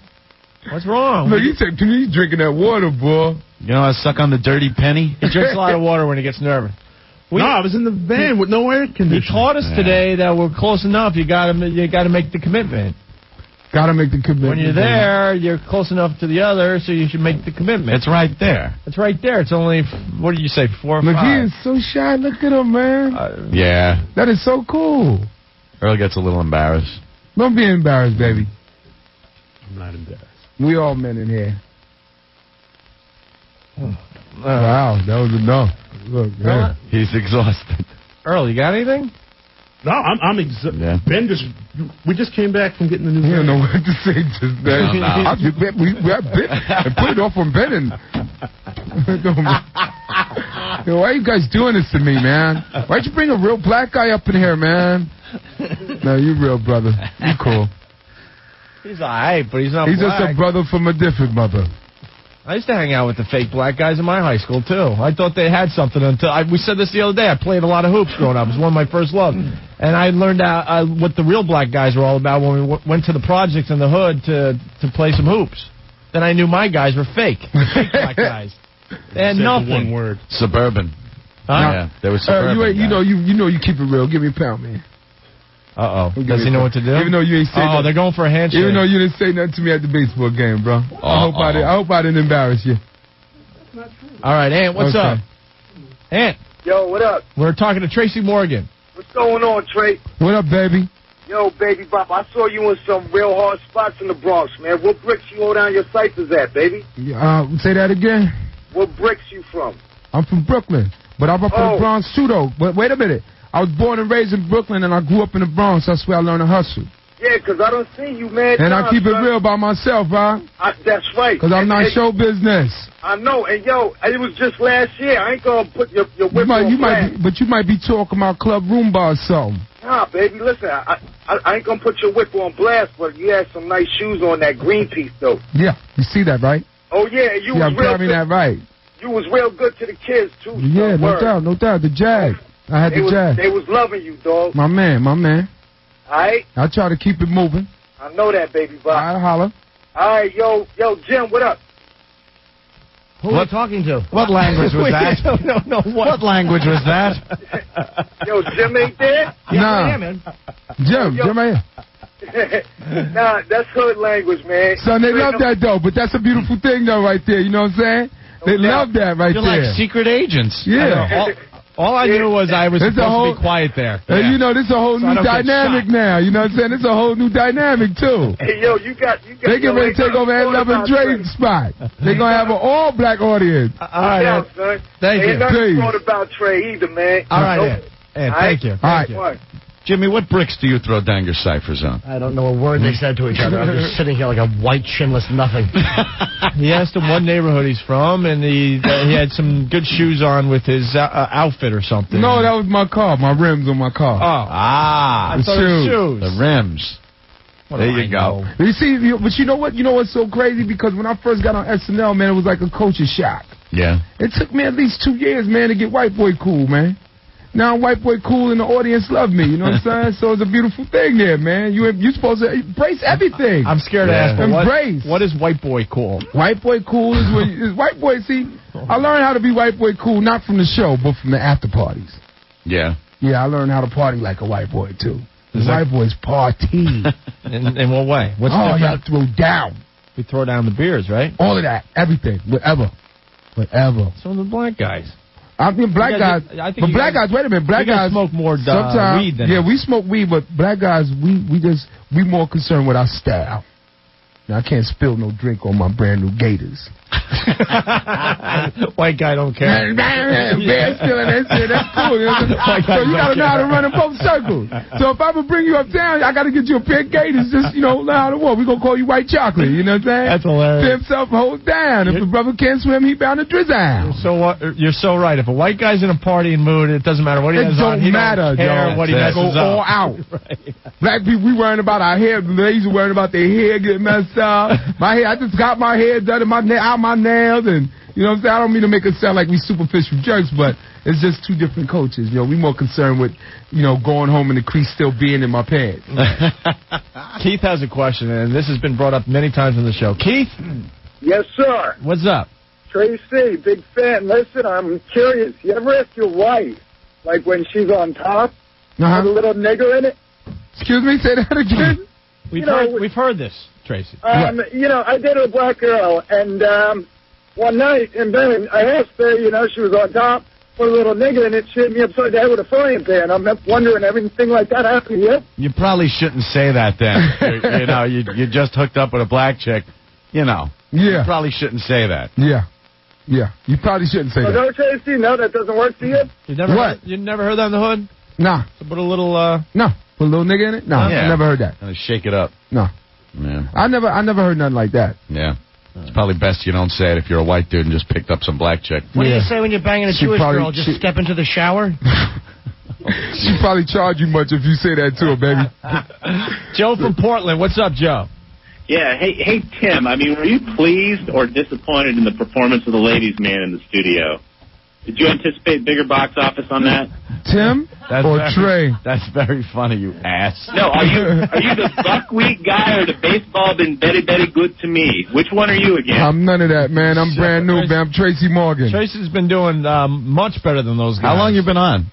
Speaker 2: What's wrong?
Speaker 12: Look, he's drinking that water, boy.
Speaker 3: You know I suck on the dirty penny?
Speaker 2: He drinks a lot of water when he gets nervous.
Speaker 7: No, I was in the van with no air conditioning.
Speaker 2: He taught us today that we're close enough. You got to make the commitment.
Speaker 12: Got to make the commitment.
Speaker 2: When you're there, you're close enough to the other, so you should make the commitment.
Speaker 3: It's right there.
Speaker 2: It's right there. It's only, what did you say, 4 or 5?
Speaker 12: Look, he is so shy. Look at him, man.
Speaker 3: Yeah.
Speaker 12: That is so cool.
Speaker 3: Earl gets a little embarrassed.
Speaker 12: Don't be embarrassed, baby.
Speaker 7: I'm not embarrassed.
Speaker 12: We all men in here. Wow, that was enough. Look, man.
Speaker 3: He's exhausted.
Speaker 2: Earl, you got anything?
Speaker 7: No, I'm exhausted. Yeah. Ben we just came back from getting the new.
Speaker 12: You don't know what to say just then. We put it off on Ben. Yo, why are you guys doing this to me, man? Why'd you bring a real black guy up in here, man? No, you real, brother. You cool.
Speaker 2: He's all right, but he's not
Speaker 12: He's
Speaker 2: black.
Speaker 12: just a brother from a different mother.
Speaker 2: I used to hang out with the fake black guys in my high school, too. I thought they had something until... we said this the other day. I played a lot of hoops growing up. It was one of my first loves. And I learned out what the real black guys were all about when we went to the projects in the hood to play some hoops. Then I knew my guys were fake. Fake black guys. They had nothing.
Speaker 7: One word.
Speaker 3: Suburban.
Speaker 2: Huh?
Speaker 3: Yeah, they were suburban.
Speaker 12: You know you keep it real. Give me a pound, man.
Speaker 2: Uh-oh. Does he know what to do?
Speaker 12: Even though you ain't say nothing.
Speaker 2: They're going for a handshake.
Speaker 12: Even though you didn't say nothing to me at the baseball game, bro. I hope I didn't embarrass you.
Speaker 2: All right, Ant, what's up? Ant.
Speaker 10: Yo, what up?
Speaker 2: We're talking to Tracy Morgan.
Speaker 10: What's going on, Trey?
Speaker 12: What up, baby?
Speaker 10: Yo, baby Bop, I saw you in some real hard spots in the Bronx, man. What bricks you hold down your ciphers at, baby?
Speaker 12: Say that again?
Speaker 10: What bricks you from?
Speaker 12: I'm from Brooklyn, but I'm up in the Bronx too, though. But wait a minute. I was born and raised in Brooklyn, and I grew up in the Bronx. That's where I learned to hustle.
Speaker 10: Yeah, because I don't see you, man.
Speaker 12: And I keep it real by myself, bro.
Speaker 10: That's right.
Speaker 12: Because I'm not show business.
Speaker 10: I know. And, yo, it was just last year. I ain't going to put your whip on blast.
Speaker 12: But you might be talking about Club Roomba or something.
Speaker 10: Nah, baby, listen. I ain't going to put your whip on blast, but you had some nice shoes on that green piece, though.
Speaker 12: Yeah, you see that, right?
Speaker 10: Oh, yeah. You was
Speaker 12: I'm carrying that right.
Speaker 10: You was real good to the kids, too.
Speaker 12: Yeah, no doubt. The Jag. I had the Jag.
Speaker 10: They was loving you, dog.
Speaker 12: My man.
Speaker 10: All right?
Speaker 12: I try to keep it moving.
Speaker 10: I know that, baby, Bob.
Speaker 12: All right, holla.
Speaker 10: All right, yo, Jim, what up?
Speaker 9: Who are you talking to?
Speaker 3: What language was that?
Speaker 2: No.
Speaker 3: What language was that?
Speaker 10: Yo, Jim ain't there?
Speaker 12: Nah. Jim right here.
Speaker 10: Nah, that's hood language, man.
Speaker 12: Son, they love that, though, but that's a beautiful thing, though, right there. You know what I'm saying? They love that right there.
Speaker 3: You're like secret agents.
Speaker 12: Yeah.
Speaker 2: All I knew was I was supposed to be quiet there.
Speaker 12: And you know, this is a whole new dynamic now. You know what I'm saying? This is a whole new dynamic, too.
Speaker 10: Hey, yo, you got
Speaker 12: they get ready to take over that 11 Drake's spot. They're going to have an all-black audience.
Speaker 2: All right,
Speaker 10: son.
Speaker 2: Thank you.
Speaker 10: Ain't nothing thought about Trey either, man.
Speaker 2: All right, Ed, thank you.
Speaker 12: All right.
Speaker 3: Jimmy, what bricks do you throw down your ciphers on?
Speaker 9: I don't know a word they said to each other. I'm just sitting here like a white, chinless nothing.
Speaker 2: He asked him what neighborhood he's from, and he had some good shoes on with his outfit or something.
Speaker 12: No, that was my car. My rims on my car.
Speaker 2: I thought it was shoes.
Speaker 3: The rims. There you go.
Speaker 12: You see, but you know what? You know what's so crazy? Because when I first got on SNL, man, it was like a culture shock.
Speaker 3: Yeah.
Speaker 12: It took me at least 2 years, man, to get white boy cool, man. Now white boy cool and the audience love me, you know what I'm saying? So it's a beautiful thing there, man. You're supposed to embrace everything.
Speaker 2: I'm scared to ask,
Speaker 12: embrace.
Speaker 2: What is white boy cool?
Speaker 12: White boy cool is when white boy. See, I learned how to be white boy cool not from the show, but from the after parties.
Speaker 3: Yeah.
Speaker 12: Yeah, I learned how to party like a white boy too. White boys party.
Speaker 2: In what way? What's
Speaker 12: you gotta throw down.
Speaker 2: We throw down the beers, right?
Speaker 12: All of that, everything, whatever.
Speaker 2: So the black guys.
Speaker 12: I mean, black guys. But black guys, wait a minute. Black guys
Speaker 2: smoke more
Speaker 12: sometimes,
Speaker 2: weed than us.
Speaker 12: we smoke weed, but black guys, we more concerned with our style. Now, I can't spill no drink on my brand new Gators.
Speaker 2: White guy don't care.
Speaker 12: Bear stealing that shit. That's cool. You know? So you got to know how to run in both circles. So if I'm going to bring you uptown, I got to get you a pair of Gators. Just, learn how to walk. We're going to call you White Chocolate. You know what I'm saying?
Speaker 2: That's hilarious.
Speaker 12: Pimp himself hold down. If the brother can't swim, he bound to drizzle.
Speaker 2: You're so right. If a white guy's in a partying mood, it doesn't matter what he has on. He don't care what he messes up.
Speaker 12: Go all out.
Speaker 2: Right.
Speaker 12: Black people, we worrying about our hair. The ladies are worrying about their hair getting messed up. My hair, I just got my hair done and out my nails, and you know what I'm saying? I don't mean to make it sound like we superficial jerks, but it's just two different cultures. We more concerned with, going home and the crease still being in my pants.
Speaker 2: Keith has a question, and this has been brought up many times on the show. Keith?
Speaker 10: Yes, sir.
Speaker 2: What's up?
Speaker 10: Tracy, big fan. Listen, I'm curious. You ever ask your wife, like when she's on top, with a little nigger in it?
Speaker 12: Excuse me, say that again?
Speaker 2: We've heard this, Tracy.
Speaker 10: I dated a black girl, and one night in bed, I asked her, she was on top, put a little nigger in it, she hit me upside the head with a frying pan. I'm wondering, everything like that happened to you?
Speaker 3: You probably shouldn't say that then. You just hooked up with a black chick.
Speaker 12: Yeah.
Speaker 3: You probably shouldn't say that.
Speaker 12: Yeah. You probably shouldn't say that.
Speaker 10: No, Tracy, no, that doesn't work for you?
Speaker 2: You never heard that in the hood?
Speaker 12: Nah.
Speaker 2: So put a little,
Speaker 12: No. Put a little nigga in it? No, I never heard that.
Speaker 3: Shake it up.
Speaker 12: No.
Speaker 3: Yeah.
Speaker 12: I never heard nothing like that.
Speaker 3: Yeah. It's probably best you don't say it if you're a white dude and just picked up some black chick.
Speaker 9: What do you say when you're banging a Jewish girl? Just step into the shower?
Speaker 12: She probably charge you much if you say that to her, baby.
Speaker 2: Joe from Portland. What's up, Joe?
Speaker 15: Yeah, hey Tim, I mean, were you pleased or disappointed in the performance of the ladies' man in the studio? Did you anticipate bigger box office on that?
Speaker 12: Tim or Trey?
Speaker 3: That's very funny, you ass.
Speaker 15: No, are you the buckwheat guy or the baseball been very, very good to me? Which one are you again?
Speaker 12: I'm none of that, man. I'm brand new, man. I'm Tracy Morgan.
Speaker 2: Tracy's been doing much better than those guys.
Speaker 3: How long you been on?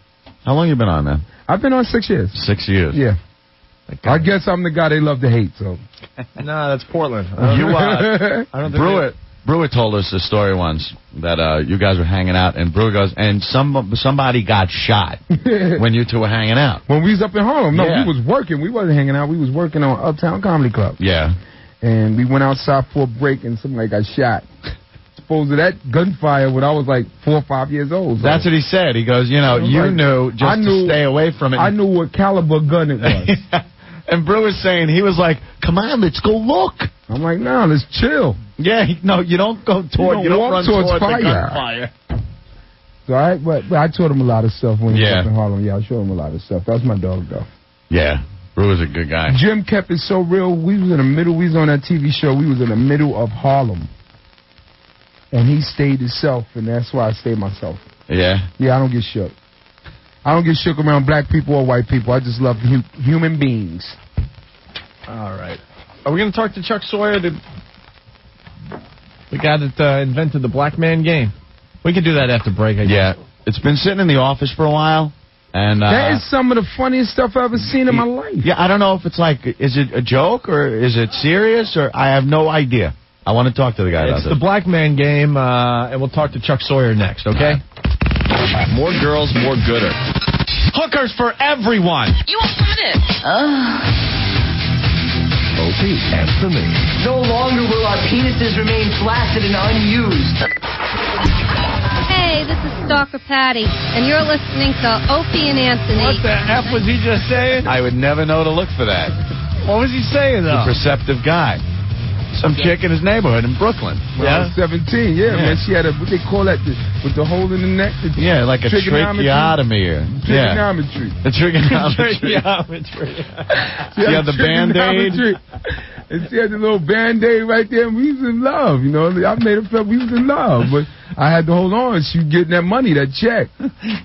Speaker 3: Man?
Speaker 12: I've been on 6 years.
Speaker 3: 6 years.
Speaker 12: Yeah. I guess I'm the guy they love to hate, so.
Speaker 2: No, that's Portland.
Speaker 3: I don't think Brewer told us a story once that you guys were hanging out, and Brewer goes, and somebody got shot when you two were hanging out.
Speaker 12: When we was up in Harlem. No, we was working. We wasn't hanging out. We was working on Uptown Comedy Club.
Speaker 3: Yeah.
Speaker 12: And we went outside for a break, and somebody got shot. Supposed to that gunfire when I was like 4 or 5 years old. So.
Speaker 3: That's what he said. He goes, you knew to stay away from it.
Speaker 12: I knew what caliber gun it was.
Speaker 3: And Brewer's saying, he was like, come on, let's go look.
Speaker 12: I'm like, no, let's chill.
Speaker 3: Yeah, no, you don't go toward, you don't run towards fire. The gunfire.
Speaker 12: So I taught him a lot of stuff when he was up in Harlem. Yeah, I showed him a lot of stuff. That's my dog, though.
Speaker 3: Yeah, Brewer's a good guy.
Speaker 12: Jim kept it so real. We was in the middle. We was on that TV show. We was in the middle of Harlem. And he stayed himself, and that's why I stayed myself.
Speaker 3: Yeah?
Speaker 12: Yeah, I don't get shook. I don't get shook around black people or white people. I just love human beings.
Speaker 2: All right. Are we going to talk to Chuck Sawyer, the guy that invented the black man game? We can do that after break, I guess.
Speaker 3: Yeah. It's been sitting in the office for a while. And
Speaker 12: that is some of the funniest stuff I've ever seen in my life.
Speaker 3: Yeah, I don't know if it's like, is it a joke or is it serious, or I have no idea. I want to talk to the guy about this.
Speaker 2: It's the black man game, and we'll talk to Chuck Sawyer next, okay?
Speaker 3: More girls, more gooder.
Speaker 2: Hookers for everyone.
Speaker 19: You want it.
Speaker 5: Opie Anthony.
Speaker 8: No longer will our penises remain flaccid and unused.
Speaker 22: Hey, this is Stalker Patti, and you're listening to Opie and Anthony.
Speaker 2: What the F was he just saying?
Speaker 3: I would never know to look for that.
Speaker 2: What was he saying, though?
Speaker 3: The perceptive guy. Some chick in his neighborhood in Brooklyn.
Speaker 12: When I was 17, man. She had what they call that, with the hole in the neck.
Speaker 3: Like a tracheotomy.
Speaker 12: Trigonometry.
Speaker 3: The trigonometry. She had the Band-Aid.
Speaker 12: And she had the little Band-Aid right there, and we was in love, I made her feel we was in love, but I had to hold on. She was getting that money, that check.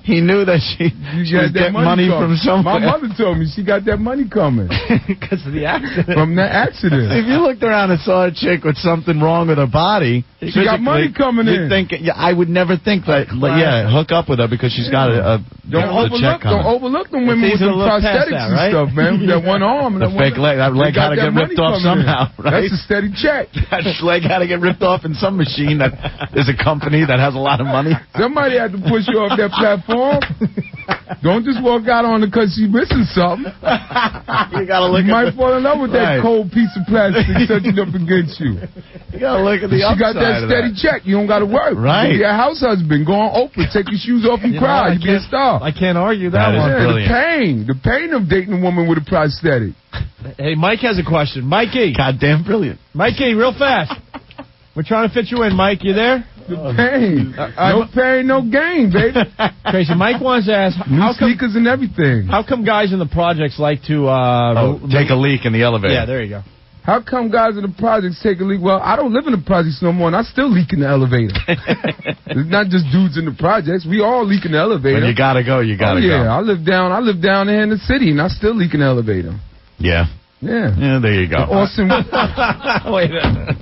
Speaker 3: He knew that she was getting money from somewhere.
Speaker 12: My mother told me she got that money coming.
Speaker 2: Because of the accident.
Speaker 12: From that accident.
Speaker 3: If you looked around and saw a chick with something wrong with her body,
Speaker 12: she got money coming in.
Speaker 3: I would never think that, hook up with her because she's got a check coming.
Speaker 12: Don't overlook them women with them prosthetics and stuff, man. That one arm.
Speaker 3: The fake leg. That leg had to get ripped off somehow, right?
Speaker 12: That's a steady check.
Speaker 3: That leg had to get ripped off in some machine that is a company that has a lot of money.
Speaker 12: Somebody had to push you off that platform. Don't just walk out on it because she's missing something.
Speaker 3: You gotta look.
Speaker 12: You might fall in love with that cold piece of plastic touching up against you.
Speaker 3: You gotta look at the upside.
Speaker 12: She got that steady check. You don't gotta work.
Speaker 3: Right.
Speaker 12: You be a house husband. Go on Oprah. Take your shoes off and cry. You be a star.
Speaker 2: I can't argue that one.
Speaker 3: Brilliant.
Speaker 12: The pain of dating a woman with a prosthetic.
Speaker 2: Hey, Mike has a question. Mikey.
Speaker 3: Goddamn brilliant.
Speaker 2: Mikey, real fast. We're trying to fit you in, Mike. You there?
Speaker 12: The pain. No pain, no gain, baby.
Speaker 2: Tracy, Mike wants to ask,
Speaker 12: new sneakers and everything.
Speaker 2: How come guys in the projects like to
Speaker 3: take a leak in the elevator?
Speaker 2: Yeah, there you go.
Speaker 12: How come guys in the projects take a leak? Well, I don't live in the projects no more, and I still leak in the elevator. It's not just dudes in the projects. We all leak in the elevator.
Speaker 3: When you gotta go, you gotta go.
Speaker 12: Yeah, I live down there in the city, and I still leak in the elevator.
Speaker 3: Yeah.
Speaker 12: Yeah.
Speaker 3: Yeah, there you go.
Speaker 12: Austin.
Speaker 2: Wait a minute.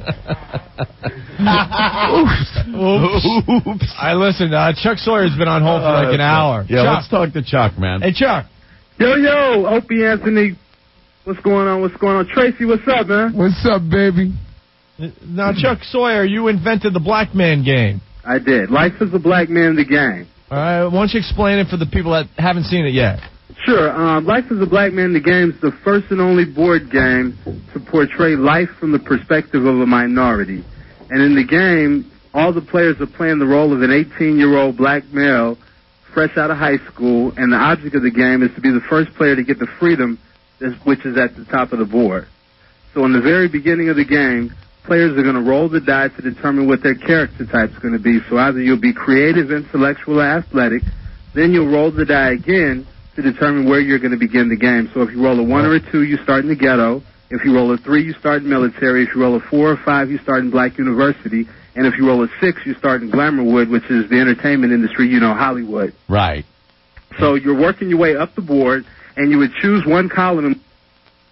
Speaker 2: Oops. Listen, Chuck Sawyer's been on hold for like an hour.
Speaker 3: Yeah,
Speaker 2: Chuck.
Speaker 3: let's talk to Chuck, man.
Speaker 2: Hey, Chuck.
Speaker 10: Yo, Opie Anthony. What's going on? Tracy, what's up, man?
Speaker 12: What's up, baby?
Speaker 2: Now, Chuck Sawyer, you invented the black man game.
Speaker 10: I did. Life is the black man, the game.
Speaker 2: All right, why don't you explain it for the people that haven't seen it yet?
Speaker 10: Sure. Life is a Black Man, the game is the first and only board game to portray life from the perspective of a minority. And in the game, all the players are playing the role of an 18-year-old black male fresh out of high school, and the object of the game is to be the first player to get the freedom, which is at the top of the board. So in the very beginning of the game,
Speaker 18: players are going to roll the die to determine what their character type is going to be. So either you'll be creative, intellectual, or athletic. Then you'll roll the die again to determine where you're going to begin the game. So if you roll a 1 or a 2, you start in the ghetto. If you roll a 3, you start in military. If you roll a 4 or 5, you start in black university. And if you roll a 6, you start in Glamourwood, which is the entertainment industry, Hollywood.
Speaker 3: Right.
Speaker 18: So you're working your way up the board, and you would choose one column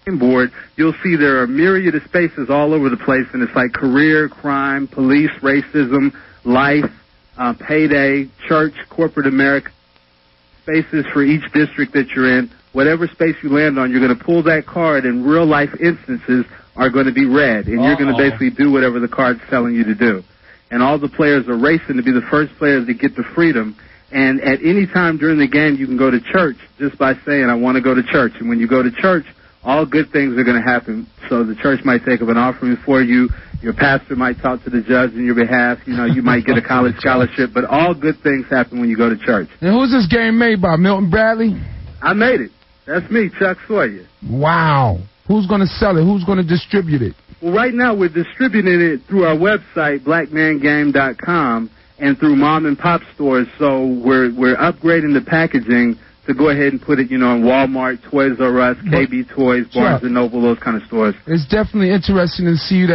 Speaker 18: and board. You'll see there are a myriad of spaces all over the place, and it's like career, crime, police, racism, life, payday, church, corporate America, spaces for each district that you're in. Whatever space you land on, you're going to pull that card, and real-life instances are going to be read, and you're going to basically do whatever the card's telling you to do. And all the players are racing to be the first players to get the freedom. And at any time during the game, you can go to church just by saying, I want to go to church. And when you go to church, all good things are going to happen. So the church might take up an offering for you. Your pastor might talk to the judge on your behalf. You might get a college scholarship. But all good things happen when you go to church.
Speaker 12: And who's this game made by? Milton Bradley?
Speaker 18: I made it. That's me, Chuck Sawyer.
Speaker 12: Wow. Who's going to sell it? Who's going to distribute it?
Speaker 18: Well, right now we're distributing it through our website, blackmangame.com, and through mom and pop stores. So we're upgrading the packaging to go ahead and put it, in Walmart, Toys R Us, KB Toys, Barnes and Noble, those kind of stores.
Speaker 12: It's definitely interesting to see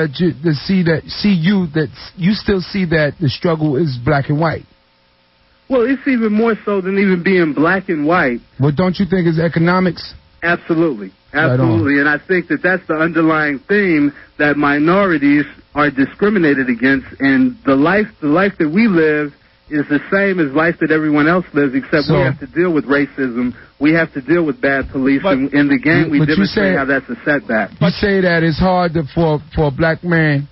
Speaker 12: you still see that the struggle is black and white.
Speaker 18: Well, it's even more so than even being black and white.
Speaker 12: Well, don't you think it's economics?
Speaker 18: Absolutely.
Speaker 12: Right,
Speaker 18: and I think that's the underlying theme, that minorities are discriminated against, and the life that we live is the same as life that everyone else lives, except we have to deal with racism, we have to deal with bad police, and in the game we demonstrate how that's a setback.
Speaker 12: You say that it's hard for a black man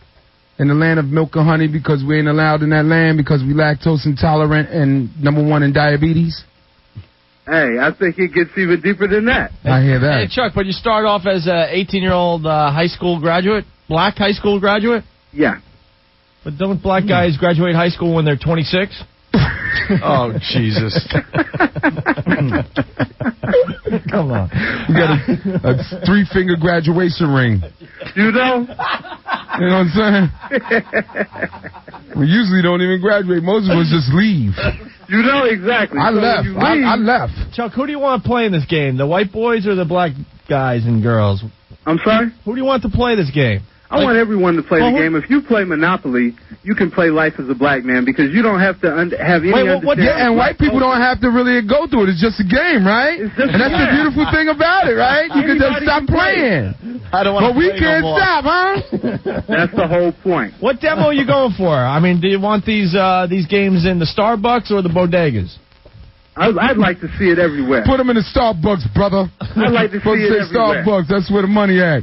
Speaker 12: in the land of milk and honey because we ain't allowed in that land because we lactose intolerant and #1 in diabetes?
Speaker 18: Hey, I think it gets even deeper than that.
Speaker 12: I hear that.
Speaker 2: Hey, Chuck, but you start off as an 18-year-old high school graduate, black high school graduate?
Speaker 18: Yeah.
Speaker 2: But don't black guys graduate high school when they're 26?
Speaker 3: Oh, Jesus.
Speaker 12: Come on. We got a 3-finger graduation ring.
Speaker 18: You know?
Speaker 12: You know what I'm saying? We usually don't even graduate. Most of us just leave.
Speaker 18: You know exactly.
Speaker 12: I left. I left.
Speaker 2: Chuck, who do you want to play in this game? The white boys or the black guys and girls?
Speaker 18: I'm sorry?
Speaker 2: Who do you want to play this game?
Speaker 18: I want everyone to play the game. If you play Monopoly, you can play life as a black man because you don't have to have any understanding.
Speaker 12: And white people don't have to really go through it. It's just a game, right? And that's the beautiful thing about it, right? You can just stop playing.
Speaker 2: I don't want
Speaker 12: But we can't stop, huh?
Speaker 18: That's the whole point.
Speaker 2: What demo are you going for? I mean, do you want these games in the Starbucks or the bodegas?
Speaker 18: I'd like to see it everywhere.
Speaker 12: Put them in the Starbucks, brother.
Speaker 18: I'd like to see it everywhere.
Speaker 12: Starbucks, that's where the money at.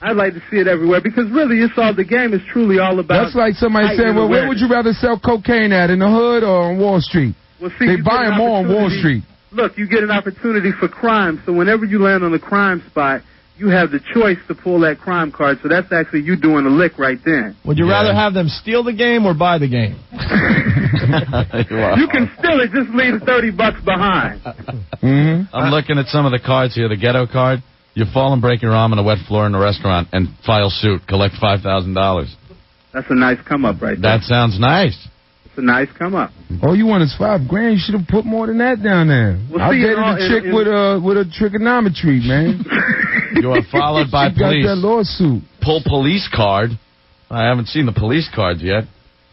Speaker 18: I'd like to see it everywhere because really the game is truly all about...
Speaker 12: That's like somebody saying, well, where would you rather sell cocaine at, in the hood or on Wall Street?
Speaker 18: Well, see,
Speaker 12: they buy them more on Wall Street.
Speaker 18: Look, you get an opportunity for crime, so whenever you land on the crime spot, you have the choice to pull that crime card, so that's actually you doing a lick right then.
Speaker 2: Would you rather have them steal the game or buy the game?
Speaker 18: You can steal it, just leave $30 behind.
Speaker 3: I'm looking at some of the cards here, the ghetto card. You fall and break your arm on a wet floor in a restaurant and file suit, collect $5,000.
Speaker 18: That's a nice come-up right there.
Speaker 3: That sounds nice.
Speaker 18: It's a nice come-up.
Speaker 12: All you want is $5,000. You should have put more than that down there.
Speaker 18: Well,
Speaker 12: I dated a chick with a trigonometry, man.
Speaker 3: You are followed by police.
Speaker 12: Got that lawsuit.
Speaker 3: Pull police card. I haven't seen the police cards yet.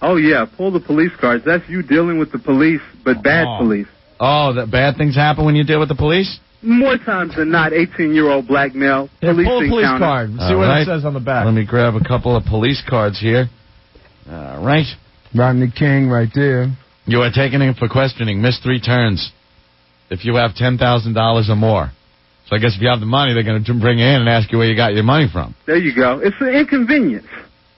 Speaker 18: Oh, yeah, pull the police cards. That's you dealing with the police, but bad police.
Speaker 3: Oh, that bad things happen when you deal with the police?
Speaker 18: More times than not, 18-year-old black male.
Speaker 2: Pull a police card. See what it says on the back.
Speaker 3: Let me grab a couple of police cards here. All right.
Speaker 12: Rodney King right there.
Speaker 3: You are taken in for questioning. Missed 3 turns. If you have $10,000 or more. So I guess if you have the money, they're going to bring you in and ask you where you got your money from.
Speaker 18: There you go. It's an inconvenience.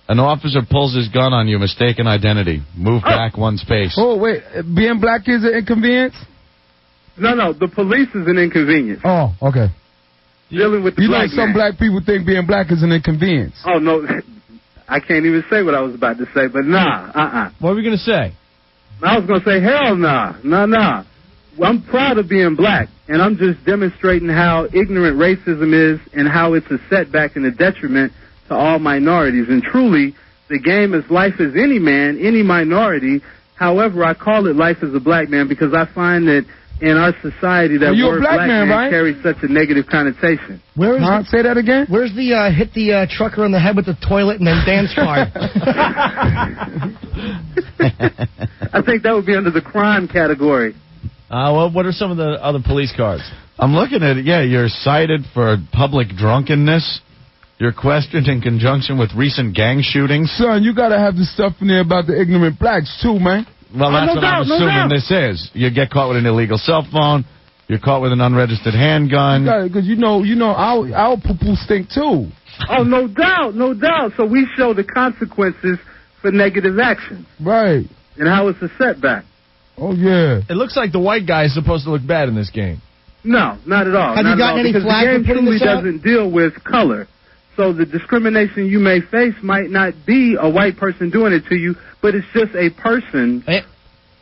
Speaker 3: An officer pulls his gun on you. Mistaken identity. Move back 1 space.
Speaker 12: Oh, wait. Being black is an inconvenience?
Speaker 18: No, the police is an inconvenience.
Speaker 12: Oh, okay.
Speaker 18: Dealing with the black
Speaker 12: some black people think being black is an inconvenience.
Speaker 18: Oh, no. I can't even say what I was about to say, but nah,
Speaker 2: What were we going to say?
Speaker 18: I was going to say, hell nah. Nah. I'm proud of being black, and I'm just demonstrating how ignorant racism is and how it's a setback and a detriment to all minorities. And truly, The game is life as any man, any minority. However, I call it life as a black man because I find that in our society that
Speaker 12: you're
Speaker 18: word
Speaker 12: a black man, right?
Speaker 18: carries such a negative connotation.
Speaker 9: Where is
Speaker 12: Say that again?
Speaker 9: Where's the hit the trucker on the head with the toilet and then dance card?
Speaker 18: I think that would be under the crime category.
Speaker 2: Well, what are some of the other police cards?
Speaker 3: I'm looking at it. Yeah, you're cited for public drunkenness. You're questioned in conjunction with recent gang shootings.
Speaker 12: Son, you got to have the stuff in there about the ignorant blacks, too, man.
Speaker 3: Well, that's what I'm assuming this is. You get caught with an illegal cell phone. You're caught with an unregistered handgun.
Speaker 12: Because you know, our poo-poo stink, too.
Speaker 18: Oh, no doubt, no doubt. So we show the consequences for negative actions.
Speaker 12: Right.
Speaker 18: And how it's a setback.
Speaker 12: Oh, yeah.
Speaker 2: It looks like the white guy is supposed to look bad in this game.
Speaker 18: No, not at all.
Speaker 9: Have you gotten any flack for putting this out?
Speaker 18: Because the game truly doesn't deal with color. So the discrimination you may face might not be a white person doing it to you, but it's just a person.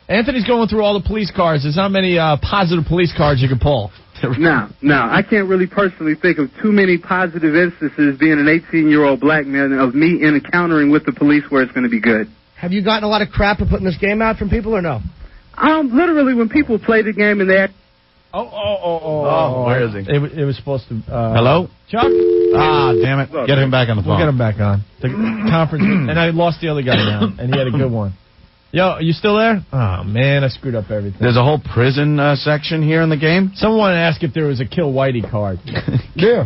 Speaker 2: Anthony's going through all the police cards. There's not many positive police cards you can pull.
Speaker 18: Now, I can't really personally think of too many positive instances being an 18-year-old black man of me encountering with the police where it's going to be good.
Speaker 9: Have you gotten a lot of crap for putting this game out from people or no?
Speaker 18: Literally, when people play the game and they...
Speaker 3: Where is he?
Speaker 2: It was supposed to...
Speaker 3: Hello?
Speaker 2: Chuck?
Speaker 3: Ah, damn it. Get him back on the phone.
Speaker 2: We'll get him back on. The conference... and I lost the other guy now, and he had a good one. Yo, are you still there? Oh, man, I screwed up everything.
Speaker 3: There's a whole prison section here in the game?
Speaker 2: Someone wanted to ask if there was a Kill Whitey card.
Speaker 12: Yeah.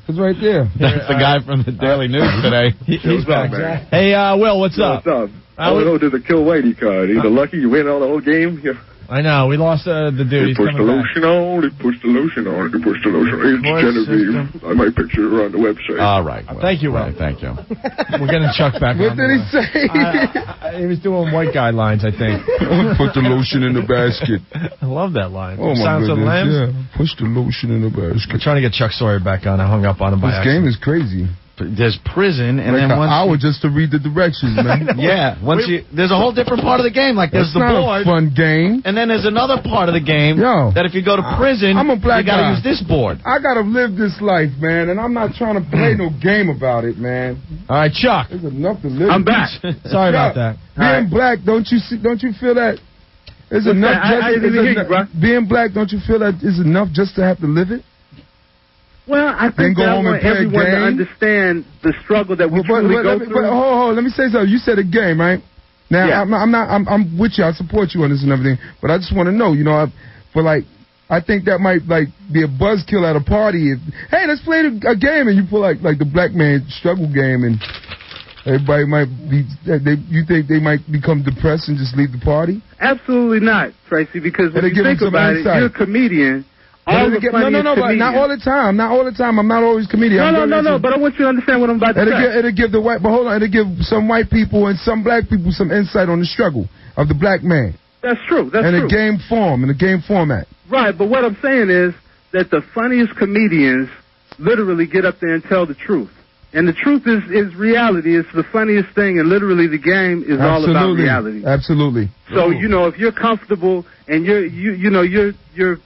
Speaker 12: It's right there.
Speaker 3: That's the guy from the Daily News today.
Speaker 2: He's back. Hey, Will, what's up?
Speaker 20: What's up? There's a Kill Whitey card. Either lucky you win all the whole game. Yeah.
Speaker 2: I know. We lost the dude.
Speaker 20: They pushed the lotion on. They pushed the lotion on. They pushed the lotion on. It's Genevieve. I might picture it on the website.
Speaker 3: All right.
Speaker 2: Well, thank you, Will.
Speaker 3: Thank you.
Speaker 2: We're getting Chuck back on.
Speaker 12: What did he say?
Speaker 2: He was doing white guy lines, I think.
Speaker 12: Put the lotion in the basket.
Speaker 2: I love that line.
Speaker 12: Oh, my
Speaker 2: Sounds
Speaker 12: goodness.
Speaker 2: of Lambs?
Speaker 12: Yeah. Push the lotion in the basket.
Speaker 2: We're trying to get Chuck Sawyer back on. I hung up on him by
Speaker 12: This game
Speaker 2: accident.
Speaker 12: is crazy.
Speaker 3: There's prison, and
Speaker 12: like
Speaker 3: then
Speaker 12: an
Speaker 3: once
Speaker 12: hour just to read the directions, man.
Speaker 3: Yeah, there's a whole different part of the game. Like there's
Speaker 12: That's
Speaker 3: the
Speaker 12: not
Speaker 3: board,
Speaker 12: a fun game.
Speaker 3: and then there's another part of the game that if you go to prison,
Speaker 12: I'm a black
Speaker 3: you gotta
Speaker 12: guy.
Speaker 3: use this board.
Speaker 12: I gotta live this life, man, and I'm not trying to play no game about it, man.
Speaker 2: All right, Chuck.
Speaker 12: There's enough to live.
Speaker 18: I'm back.
Speaker 2: Sorry about that.
Speaker 12: Being black, don't you feel that? Is enough.
Speaker 18: I didn't even hear you, bro.
Speaker 12: Being black, don't you feel that is enough just to have to live it?
Speaker 18: Well, I think that I want everyone to understand the struggle that we truly go through.
Speaker 12: But hold on, let me say something. You said a game, right? Now,
Speaker 18: yeah.
Speaker 12: I'm with you. I support you on this and everything. But I just want to know, I think that might be a buzzkill at a party. Hey, let's play a game, and you pull like the black man struggle game, and everybody might be. You think they might become depressed and just leave the party?
Speaker 18: Absolutely not, Tracy. Because when you think about it, you're a comedian.
Speaker 12: No, but not all the time. Not all the time. I'm not always a comedian.
Speaker 18: No. But I want you to understand what I'm about to say.
Speaker 12: It'll give it'll give some white people and some black people some insight on the struggle of the black man.
Speaker 18: That's true. That's true.
Speaker 12: In a game format.
Speaker 18: Right, but what I'm saying is that the funniest comedians literally get up there and tell the truth. And the truth is reality. It's the funniest thing, and literally the game is all about reality.
Speaker 12: Absolutely.
Speaker 18: So, if you're comfortable and you're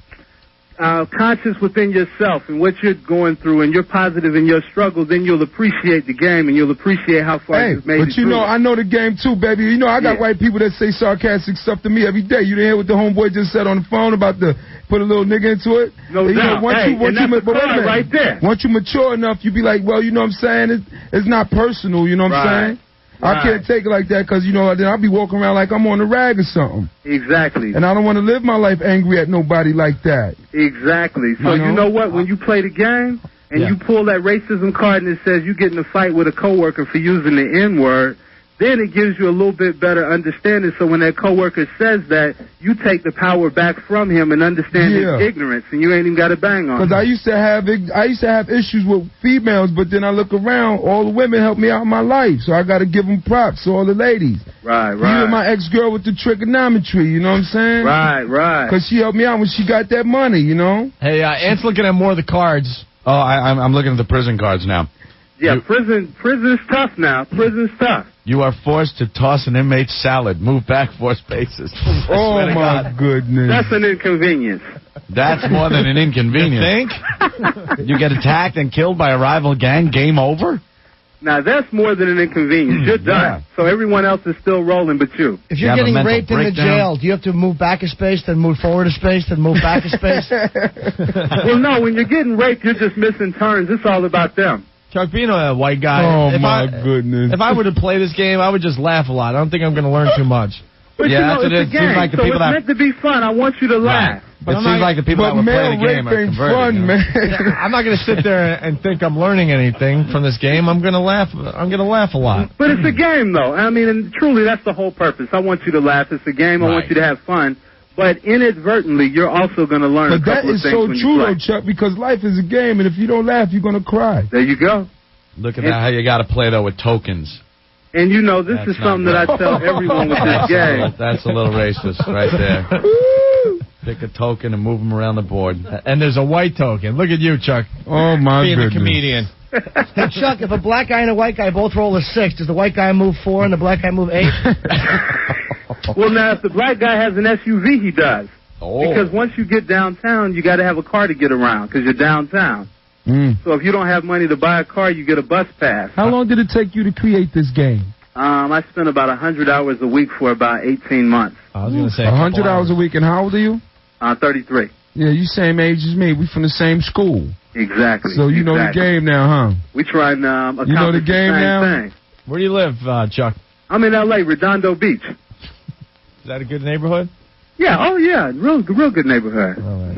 Speaker 18: conscious within yourself and what you're going through, and you're positive in your struggle, then you'll appreciate the game and you'll appreciate how far you've made it through.
Speaker 12: I know the game too, baby. I got white people that say sarcastic stuff to me every day. You didn't hear what the homeboy just said on the phone about put a little nigga into it?
Speaker 18: No doubt. Right there.
Speaker 12: Once you mature enough, you be like, well, you know what I'm saying? It's not personal, you know what I'm saying? I can't take it like that because, then I'll be walking around like I'm on a rag or something.
Speaker 18: Exactly.
Speaker 12: And I don't want to live my life angry at nobody like that.
Speaker 18: Exactly. So you know what? When you play the game and you pull that racism card and it says you get in a fight with a coworker for using the N-word, then it gives you a little bit better understanding. So when that coworker says that, you take the power back from him and understand his ignorance, and you ain't even got to bang on him.
Speaker 12: Because I used to have issues with females, but then I look around, all the women help me out in my life, so I got to give them props to all the ladies.
Speaker 18: Right.
Speaker 12: Even my ex-girl with the trigonometry, you know what I'm saying?
Speaker 18: Right.
Speaker 12: Because she helped me out when she got that money,
Speaker 2: Hey, Ant's looking at more of the cards.
Speaker 3: Oh, I'm looking at the prison cards now.
Speaker 18: Yeah, prison's tough now. Prison's tough.
Speaker 3: You are forced to toss an inmate's salad. Move back 4 spaces.
Speaker 12: Oh, my goodness.
Speaker 18: That's an inconvenience.
Speaker 3: That's more than an inconvenience.
Speaker 2: You think?
Speaker 3: You get attacked and killed by a rival gang, game over?
Speaker 18: Now, that's more than an inconvenience. You're done. So everyone else is still rolling but you.
Speaker 9: If you're getting raped in the jail, do you have to move back a space, then move forward a space, then move back a space?
Speaker 18: Well, no, when you're getting raped, you're just missing turns. It's all about them.
Speaker 2: Chuck, being a white guy,
Speaker 12: goodness.
Speaker 2: If I were to play this game, I would just laugh a lot. I don't think I'm going to learn too much.
Speaker 18: But you know, it's a game,
Speaker 3: like the
Speaker 18: so
Speaker 3: people
Speaker 18: it's meant to be fun. I want you to laugh.
Speaker 3: It seems like the people that would play the game are converted.
Speaker 2: I'm not going to sit there and think I'm learning anything from this game. I'm going to laugh. I'm going to laugh a lot.
Speaker 18: But it's a game, though. I mean, and truly, that's the whole purpose. I want you to laugh. It's a game. I want you to have fun. But inadvertently, you're also going to learn a couple of things.
Speaker 12: But that is so true, though, Chuck, because life is a game, and if you don't laugh, you're going to cry.
Speaker 18: There you go.
Speaker 3: Look at that, how you got to play, though, with tokens.
Speaker 18: And, you know, this is something that I tell everyone with this game.
Speaker 3: That's a little racist right there. Pick a token and move them around the board.
Speaker 2: And there's a white token. Look at you, Chuck.
Speaker 12: Oh, my
Speaker 2: Being
Speaker 12: goodness.
Speaker 2: a comedian.
Speaker 9: Hey, Chuck, if a black guy and a white guy both roll a 6, does the white guy move 4 and the black guy move 8?
Speaker 18: Well, now, if the black guy has an SUV, he does.
Speaker 3: Oh.
Speaker 18: Because once you get downtown, you got to have a car to get around because you're downtown. So if you don't have money to buy a car, you get a bus pass.
Speaker 12: How long did it take you to create this game?
Speaker 18: I spent about 100 hours a week for about 18 months.
Speaker 2: I was going to say
Speaker 12: 100 hours a week, and how old are you?
Speaker 18: 33.
Speaker 12: Yeah, you same age as me. We from the same school.
Speaker 18: Exactly.
Speaker 12: So you know the game now, huh?
Speaker 18: We try and accomplish
Speaker 12: you know the game
Speaker 18: same
Speaker 12: now?
Speaker 18: thing.
Speaker 2: Where do you live, Chuck?
Speaker 18: I'm in L.A., Redondo Beach.
Speaker 2: Is that a good neighborhood?
Speaker 18: Yeah, oh yeah, real good neighborhood.
Speaker 2: All right.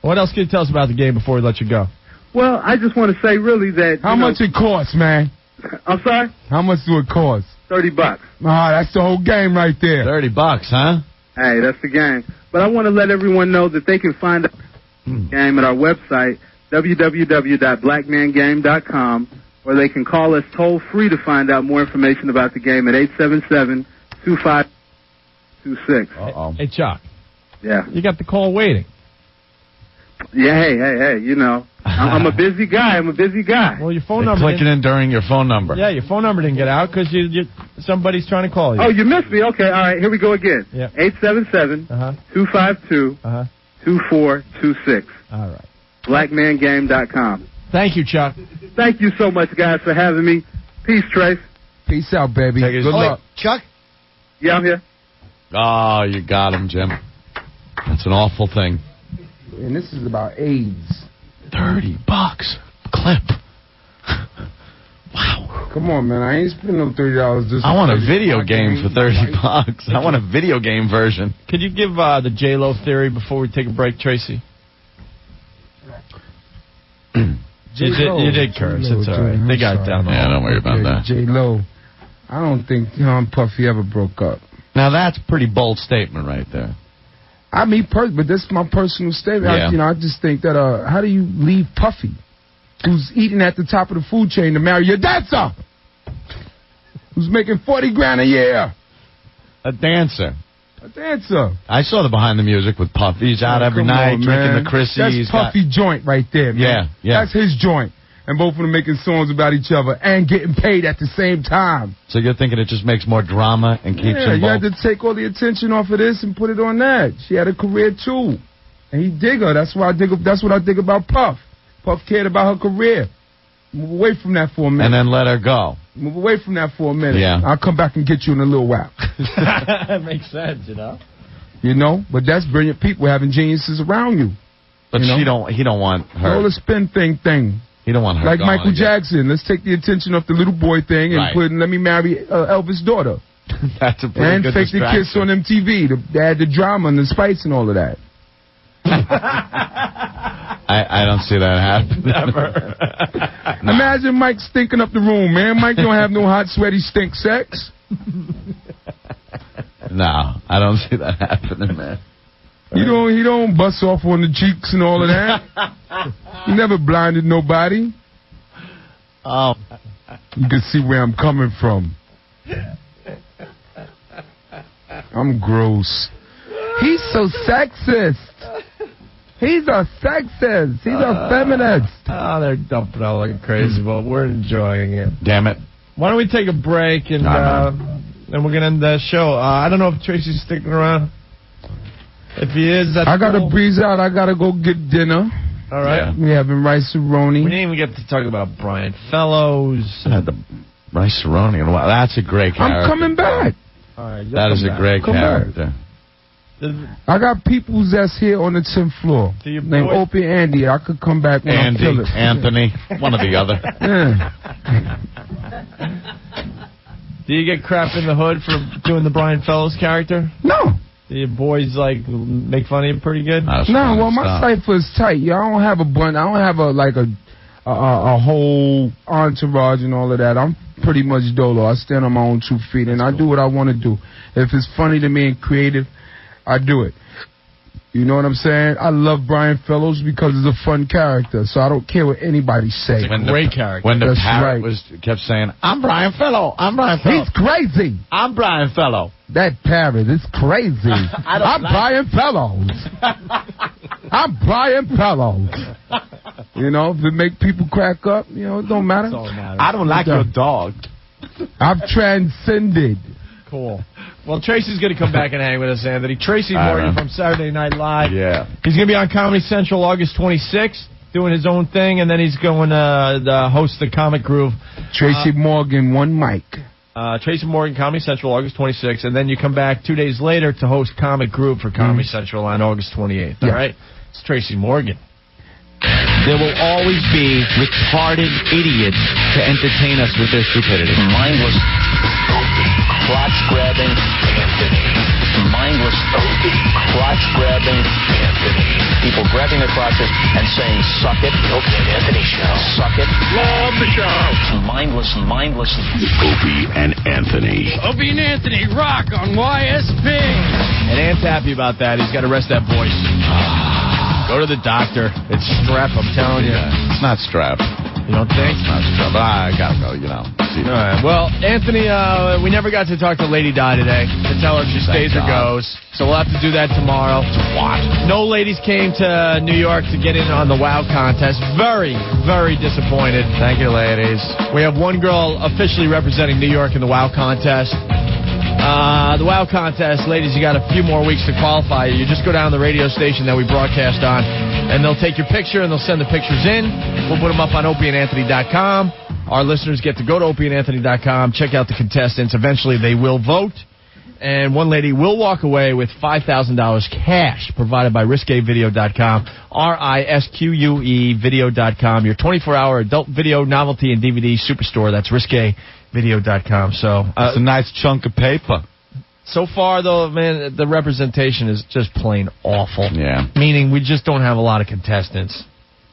Speaker 2: What else can you tell us about the game before we let you go?
Speaker 18: Well, I just want to say really that...
Speaker 12: How much it costs, man?
Speaker 18: I'm sorry?
Speaker 12: How much do it cost?
Speaker 18: $30.
Speaker 12: That's the whole game right there.
Speaker 3: $30, huh?
Speaker 18: Hey, that's the game. But I want to let everyone know that they can find the game at our website, www.blackmangame.com, or they can call us toll-free to find out more information about the game at 877-2526.
Speaker 2: Hey, Chuck.
Speaker 18: Yeah.
Speaker 2: You got the call waiting.
Speaker 18: Yeah, hey, you know. I'm a busy guy.
Speaker 2: Well, your phone number...
Speaker 3: Clicking in during your phone number.
Speaker 2: Yeah, your phone number didn't get out because somebody's trying to call you.
Speaker 18: Oh, you missed me. Okay, all right, here we go again.
Speaker 2: Yeah.
Speaker 18: 877-252-2426.
Speaker 2: All right.
Speaker 18: BlackManGame.com.
Speaker 2: Thank you, Chuck.
Speaker 18: Thank you so much, guys, for having me. Peace, Trace.
Speaker 12: Peace out, baby. Good luck.
Speaker 9: Chuck?
Speaker 18: Yeah, I'm here.
Speaker 3: Oh, you got him, Jim. That's an awful thing.
Speaker 12: And this is about AIDS.
Speaker 3: $30 clip. Wow.
Speaker 12: Come on, man. I ain't spending no $30.
Speaker 3: I want a video game for $30. I want a video game version.
Speaker 2: Could you give the J-Lo theory before we take a break, Tracy? You did curse. It's all right. They got it down the hall.
Speaker 3: Don't worry about that.
Speaker 12: J-Lo. I don't think him and Puffy ever broke up.
Speaker 3: Now, that's a pretty bold statement right there.
Speaker 12: I mean, but this is my personal statement.
Speaker 3: Yeah.
Speaker 12: I just think that, how do you leave Puffy, who's eating at the top of the food chain, to marry your dancer, who's making $40,000 a year?
Speaker 3: A dancer. I saw the behind the music with Puffy. He's out every night drinking the Chrissy.
Speaker 12: That's Puffy joint right there, man.
Speaker 3: Yeah.
Speaker 12: That's his joint. And both of them making songs about each other and getting paid at the same time.
Speaker 3: So you're thinking it just makes more drama and keeps him
Speaker 12: you had to take all the attention off of this and put it on that. She had a career too. And he dig her. That's what I dig about Puff. Puff cared about her career. Move away from that for a minute.
Speaker 3: And then let her go.
Speaker 12: Move away from that for a minute.
Speaker 3: Yeah.
Speaker 12: I'll come back and get you in a little while.
Speaker 2: That makes sense, you know.
Speaker 12: You know, but that's brilliant people having geniuses around you.
Speaker 3: But he don't want her.
Speaker 12: All the spin thing.
Speaker 3: He don't want her
Speaker 12: like
Speaker 3: going
Speaker 12: Michael
Speaker 3: again.
Speaker 12: Jackson. Let's take the attention off the little boy thing and put let me marry Elvis' daughter.
Speaker 3: That's a pretty good
Speaker 12: fake the kiss on MTV. They had the drama and the spice and all of that.
Speaker 3: I don't see that happening.
Speaker 2: Never.
Speaker 3: No.
Speaker 12: Imagine Mike stinking up the room, man. Mike don't have no hot, sweaty stink sex.
Speaker 3: No, I don't see that happening, man.
Speaker 12: He don't bust off on the cheeks and all of that. He never blinded nobody.
Speaker 3: Oh.
Speaker 12: You can see where I'm coming from. I'm gross. He's so sexist. He's a sexist. He's a feminist.
Speaker 2: Oh, they're dumping out like crazy, but we're enjoying it.
Speaker 3: Damn it.
Speaker 2: Why don't we take a break and we're going to end the show. I don't know if Tracy's sticking around. If he is, that's
Speaker 12: I got to
Speaker 2: cool.
Speaker 12: breeze out. I got to go get dinner.
Speaker 2: All right.
Speaker 3: Yeah.
Speaker 12: We having rice-a-roni.
Speaker 2: We didn't even get to talk about Brian Fellows.
Speaker 3: The rice-a-roni. That's a great character.
Speaker 12: I'm coming back.
Speaker 2: All right,
Speaker 3: That is a great character.
Speaker 12: I got people that's here on the 10th floor. Named Opie and Andy. I could come back when
Speaker 3: Andy,
Speaker 12: I'm feeling.
Speaker 3: Anthony, one or the other.
Speaker 12: Yeah.
Speaker 2: Do you get crap in the hood for doing the Brian Fellows character?
Speaker 12: No.
Speaker 2: Do your boys make fun of you pretty good?
Speaker 12: No, well, my cipher is tight. Yeah, I don't have a bunch. I don't have a whole entourage and all of that. I'm pretty much dolo. I stand on my own 2 feet, and I do what I want to do. If it's funny to me and creative, I do it. You know what I'm saying? I love Brian Fellows because he's a fun character, so I don't care what anybody say.
Speaker 2: Great character.
Speaker 3: When the
Speaker 12: That's
Speaker 3: parrot
Speaker 12: right.
Speaker 3: kept saying, "I'm Brian Fellow, I'm Brian Fellow."
Speaker 12: He's crazy.
Speaker 3: I'm Brian Fellow.
Speaker 12: That parrot is crazy. I'm Brian Fellows. I'm Brian Fellows. You know, if it make people crack up, you know, it don't matter.
Speaker 3: I don't like your dog.
Speaker 12: I've transcended.
Speaker 2: Cool. Well, Tracy's going to come back and hang with us, Anthony. Tracy Morgan from Saturday Night Live.
Speaker 3: Yeah.
Speaker 2: He's going to be on Comedy Central August 26th, doing his own thing, and then he's going to host the Comic Groove.
Speaker 12: Tracy Morgan, one mic.
Speaker 2: Tracy Morgan, Comedy Central, August 26th, and then you come back 2 days later to host Comic Groove for Comedy Central on August 28th. All right? It's Tracy Morgan.
Speaker 4: There will always be retarded idiots to entertain us with their stupidity. Mindless, crotch-grabbing Anthony. Mindless, crotch-grabbing Anthony. People grabbing their crotches and saying, "Suck it." Opie and Anthony Show. Suck it. Love the show. Mindless.
Speaker 13: Opie and Anthony.
Speaker 2: Opie and Anthony rock on YSP. And Ant's happy about that. He's got to rest that voice. Go to the doctor. It's strep, I'm telling you.
Speaker 3: It's not strep.
Speaker 2: You don't think?
Speaker 3: It's not strep. I gotta go, See.
Speaker 2: All right. Well, Anthony, we never got to talk to Lady Di today to tell her if she stays or goes. So we'll have to do that tomorrow.
Speaker 3: What?
Speaker 2: No ladies came to New York to get in on the WOW contest. Very, very disappointed.
Speaker 3: Thank you, ladies.
Speaker 2: We have one girl officially representing New York in the WOW contest. The WOW contest, ladies, you got a few more weeks to qualify. You just go down to the radio station that we broadcast on, and they'll take your picture, and they'll send the pictures in. We'll put them up on opieandanthony.com. Our listeners get to go to opieandanthony.com, check out the contestants. Eventually, they will vote, and one lady will walk away with $5,000 cash provided by risquevideo.com, RISQUE video.com, your 24-hour adult video, novelty, and DVD superstore. That's risquevideo.com. So
Speaker 3: it's a nice chunk of paper.
Speaker 2: So far, though, man, the representation is just plain awful.
Speaker 3: Yeah.
Speaker 2: Meaning we just don't have a lot of contestants.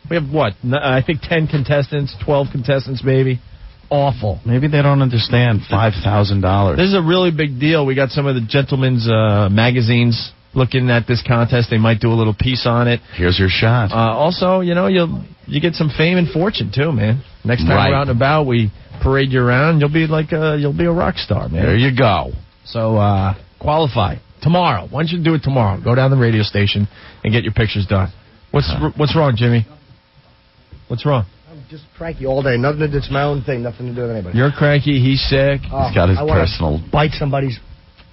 Speaker 2: We have, what, I think 10 contestants, 12 contestants, maybe. Awful.
Speaker 3: Maybe they don't understand $5,000.
Speaker 2: This is a really big deal. We got some of the gentlemen's magazines looking at this contest. They might do a little piece on it.
Speaker 3: Here's your shot.
Speaker 2: Also, you know, you get some fame and fortune, too, man. Next time we're out and about, we parade you around. You'll be a rock star, man.
Speaker 3: There you go.
Speaker 2: So, qualify tomorrow. Why don't you do it tomorrow? Go down to the radio station and get your pictures done. What's wrong, Jimmy? What's wrong?
Speaker 9: I'm just cranky all day. Nothing to do. It's my own thing. Nothing to do with anybody.
Speaker 2: You're cranky. He's sick.
Speaker 3: He's got his personal.
Speaker 9: Bite somebody's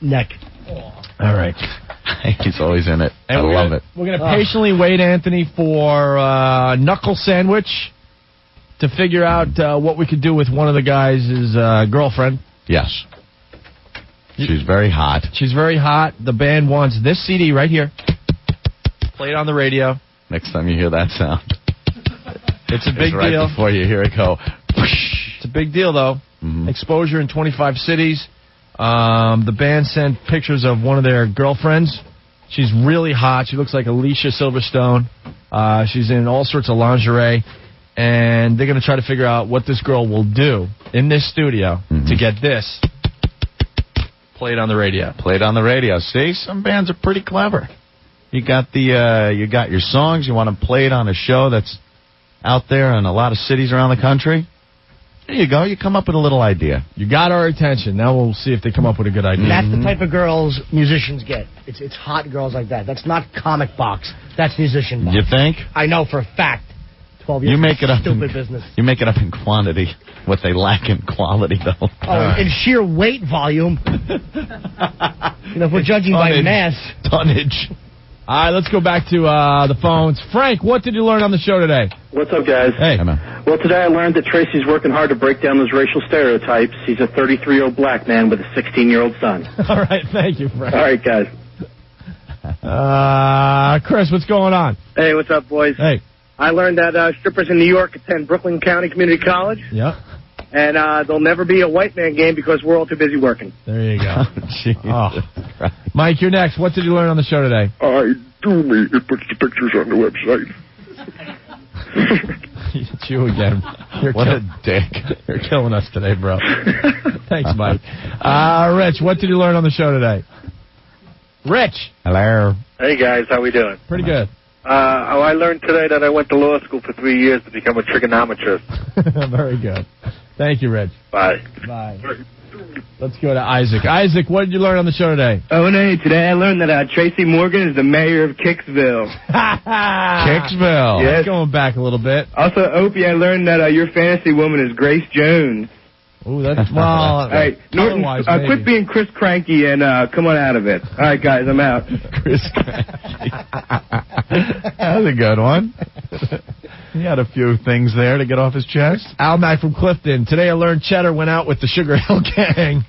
Speaker 9: neck.
Speaker 2: All right.
Speaker 3: He's always in it.
Speaker 2: And
Speaker 3: I love it.
Speaker 2: We're going to patiently wait, Anthony, for Knuckle Sandwich to figure out what we could do with one of the guys' girlfriend.
Speaker 3: Yes. She's very hot.
Speaker 2: She's very hot. The band wants this CD right here. Play it on the radio.
Speaker 3: Next time you hear that sound.
Speaker 2: It's a big
Speaker 3: right
Speaker 2: deal.
Speaker 3: Before you hear it go.
Speaker 2: It's a big deal, though.
Speaker 3: Mm-hmm.
Speaker 2: Exposure in 25 cities. The band sent pictures of one of their girlfriends. She's really hot. She looks like Alicia Silverstone. She's in all sorts of lingerie. And they're going to try to figure out what this girl will do in this studio to get this played on the radio.
Speaker 3: Played on the radio. See, some bands are pretty clever. You got your songs. You want to play it on a show that's out there in a lot of cities around the country. There you go. You come up with a little idea.
Speaker 2: You got our attention. Now we'll see if they come up with a good idea.
Speaker 9: That's the type of girls musicians get. It's hot girls like that. That's not comic box. That's musician box.
Speaker 3: You think?
Speaker 9: I know for a fact. 12 years.
Speaker 3: You make it up.
Speaker 9: Stupid business.
Speaker 3: You make it up in quantity. What they lack in quality, though.
Speaker 9: Oh, in sheer weight volume. If we're judging by mass.
Speaker 3: Tonnage.
Speaker 2: All right, let's go back to the phones. Frank, what did you learn on the show today?
Speaker 1: What's up, guys?
Speaker 2: Hey.
Speaker 1: Well, today I learned that Tracy's working hard to break down those racial stereotypes. He's a 33-year-old black man with a 16-year-old son.
Speaker 2: All right, thank you, Frank.
Speaker 1: All right, guys.
Speaker 2: Chris, what's going on?
Speaker 10: Hey, what's up, boys?
Speaker 2: Hey.
Speaker 10: I learned that strippers in New York attend Brooklyn County Community College.
Speaker 2: Yep.
Speaker 10: And there'll never be a white man game because we're all too busy working.
Speaker 2: There you go. Mike, you're next. What did you learn on the show today?
Speaker 20: I do me. It puts the pictures on the website.
Speaker 2: It's you again.
Speaker 3: What a dick.
Speaker 2: You're killing us today, bro. Thanks, Mike. Rich, what did you learn on the show today? Rich.
Speaker 3: Hello.
Speaker 21: Hey, guys. How we doing?
Speaker 2: Pretty good.
Speaker 21: I learned today that I went to law school for 3 years to become a trigonometrist.
Speaker 2: Very good. Thank you, Rich.
Speaker 21: Bye.
Speaker 2: Bye. Let's go to Isaac. Isaac, what did you learn on the show today?
Speaker 23: Oh, no. Today I learned that Tracy Morgan is the mayor of Kicksville.
Speaker 2: Kicksville.
Speaker 23: Yes.
Speaker 2: Going back a little bit.
Speaker 23: Also, Opie, I learned that your fantasy woman is Grace Jones.
Speaker 2: Ooh, that's... Well,
Speaker 23: all right, Norton, quit being Chris Cranky and come on out of it. All right, guys, I'm out.
Speaker 2: Chris Cranky.
Speaker 3: That was a good one. He had a few things there to get off his chest.
Speaker 2: Al Mack from Clifton. Today I learned Cheddar went out with the Sugar Hill Gang.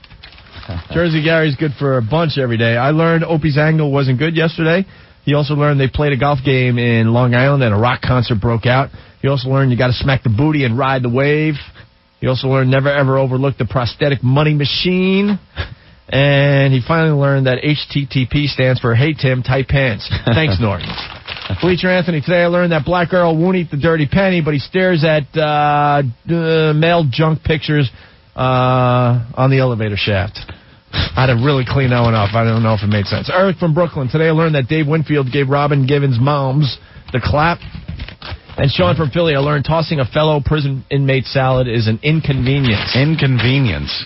Speaker 2: Jersey Gary's good for a bunch every day. I learned Opie's angle wasn't good yesterday. He also learned they played a golf game in Long Island and a rock concert broke out. He also learned you got to smack the booty and ride the wave. He also learned never ever overlook the prosthetic money machine. And he finally learned that HTTP stands for Hey Tim, Tight Pants. Thanks, Norton. Bleacher Anthony, today I learned that black girl won't eat the dirty penny, but he stares at male junk pictures on the elevator shaft. I had to really clean that one up. I don't know if it made sense. Eric from Brooklyn, today I learned that Dave Winfield gave Robin Givens' moms the clap. And Sean from Philly, I learned tossing a fellow prison inmate salad is an inconvenience.
Speaker 3: Inconvenience.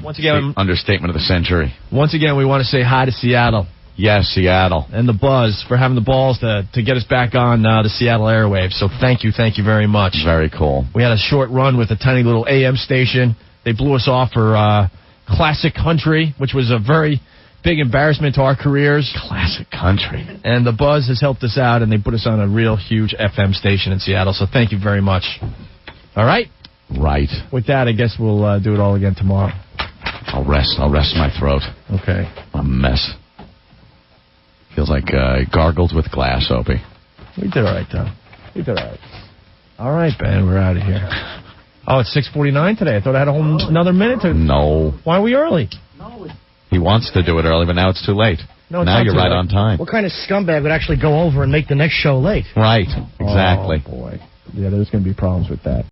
Speaker 2: Once again,
Speaker 3: understatement of the century.
Speaker 2: Once again, we want to say hi to Seattle.
Speaker 3: Yes, Seattle.
Speaker 2: And the Buzz for having the balls to get us back on the Seattle airwaves. So thank you very much.
Speaker 3: Very cool.
Speaker 2: We had a short run with a tiny little AM station. They blew us off for classic country, which was a very big embarrassment to our careers.
Speaker 3: Classic country.
Speaker 2: And the Buzz has helped us out, and they put us on a real huge FM station in Seattle. So thank you very much. All right?
Speaker 3: Right.
Speaker 2: With that, I guess we'll do it all again tomorrow.
Speaker 3: I'll rest my throat.
Speaker 2: Okay.
Speaker 3: I'm a mess. Feels like gargled with glass, Opie.
Speaker 2: We did all right, though. We did all right. All right, Ben, we're out of here. Oh, it's 6:49 today. I thought I had another minute to...
Speaker 3: No.
Speaker 2: Why are we early?
Speaker 3: He wants to do it early, but now it's too late.
Speaker 9: No,
Speaker 3: now you're right on time.
Speaker 9: What kind of scumbag would actually go over and make the next show late?
Speaker 3: Right, exactly.
Speaker 2: Oh, boy. Yeah, there's going to be problems with that.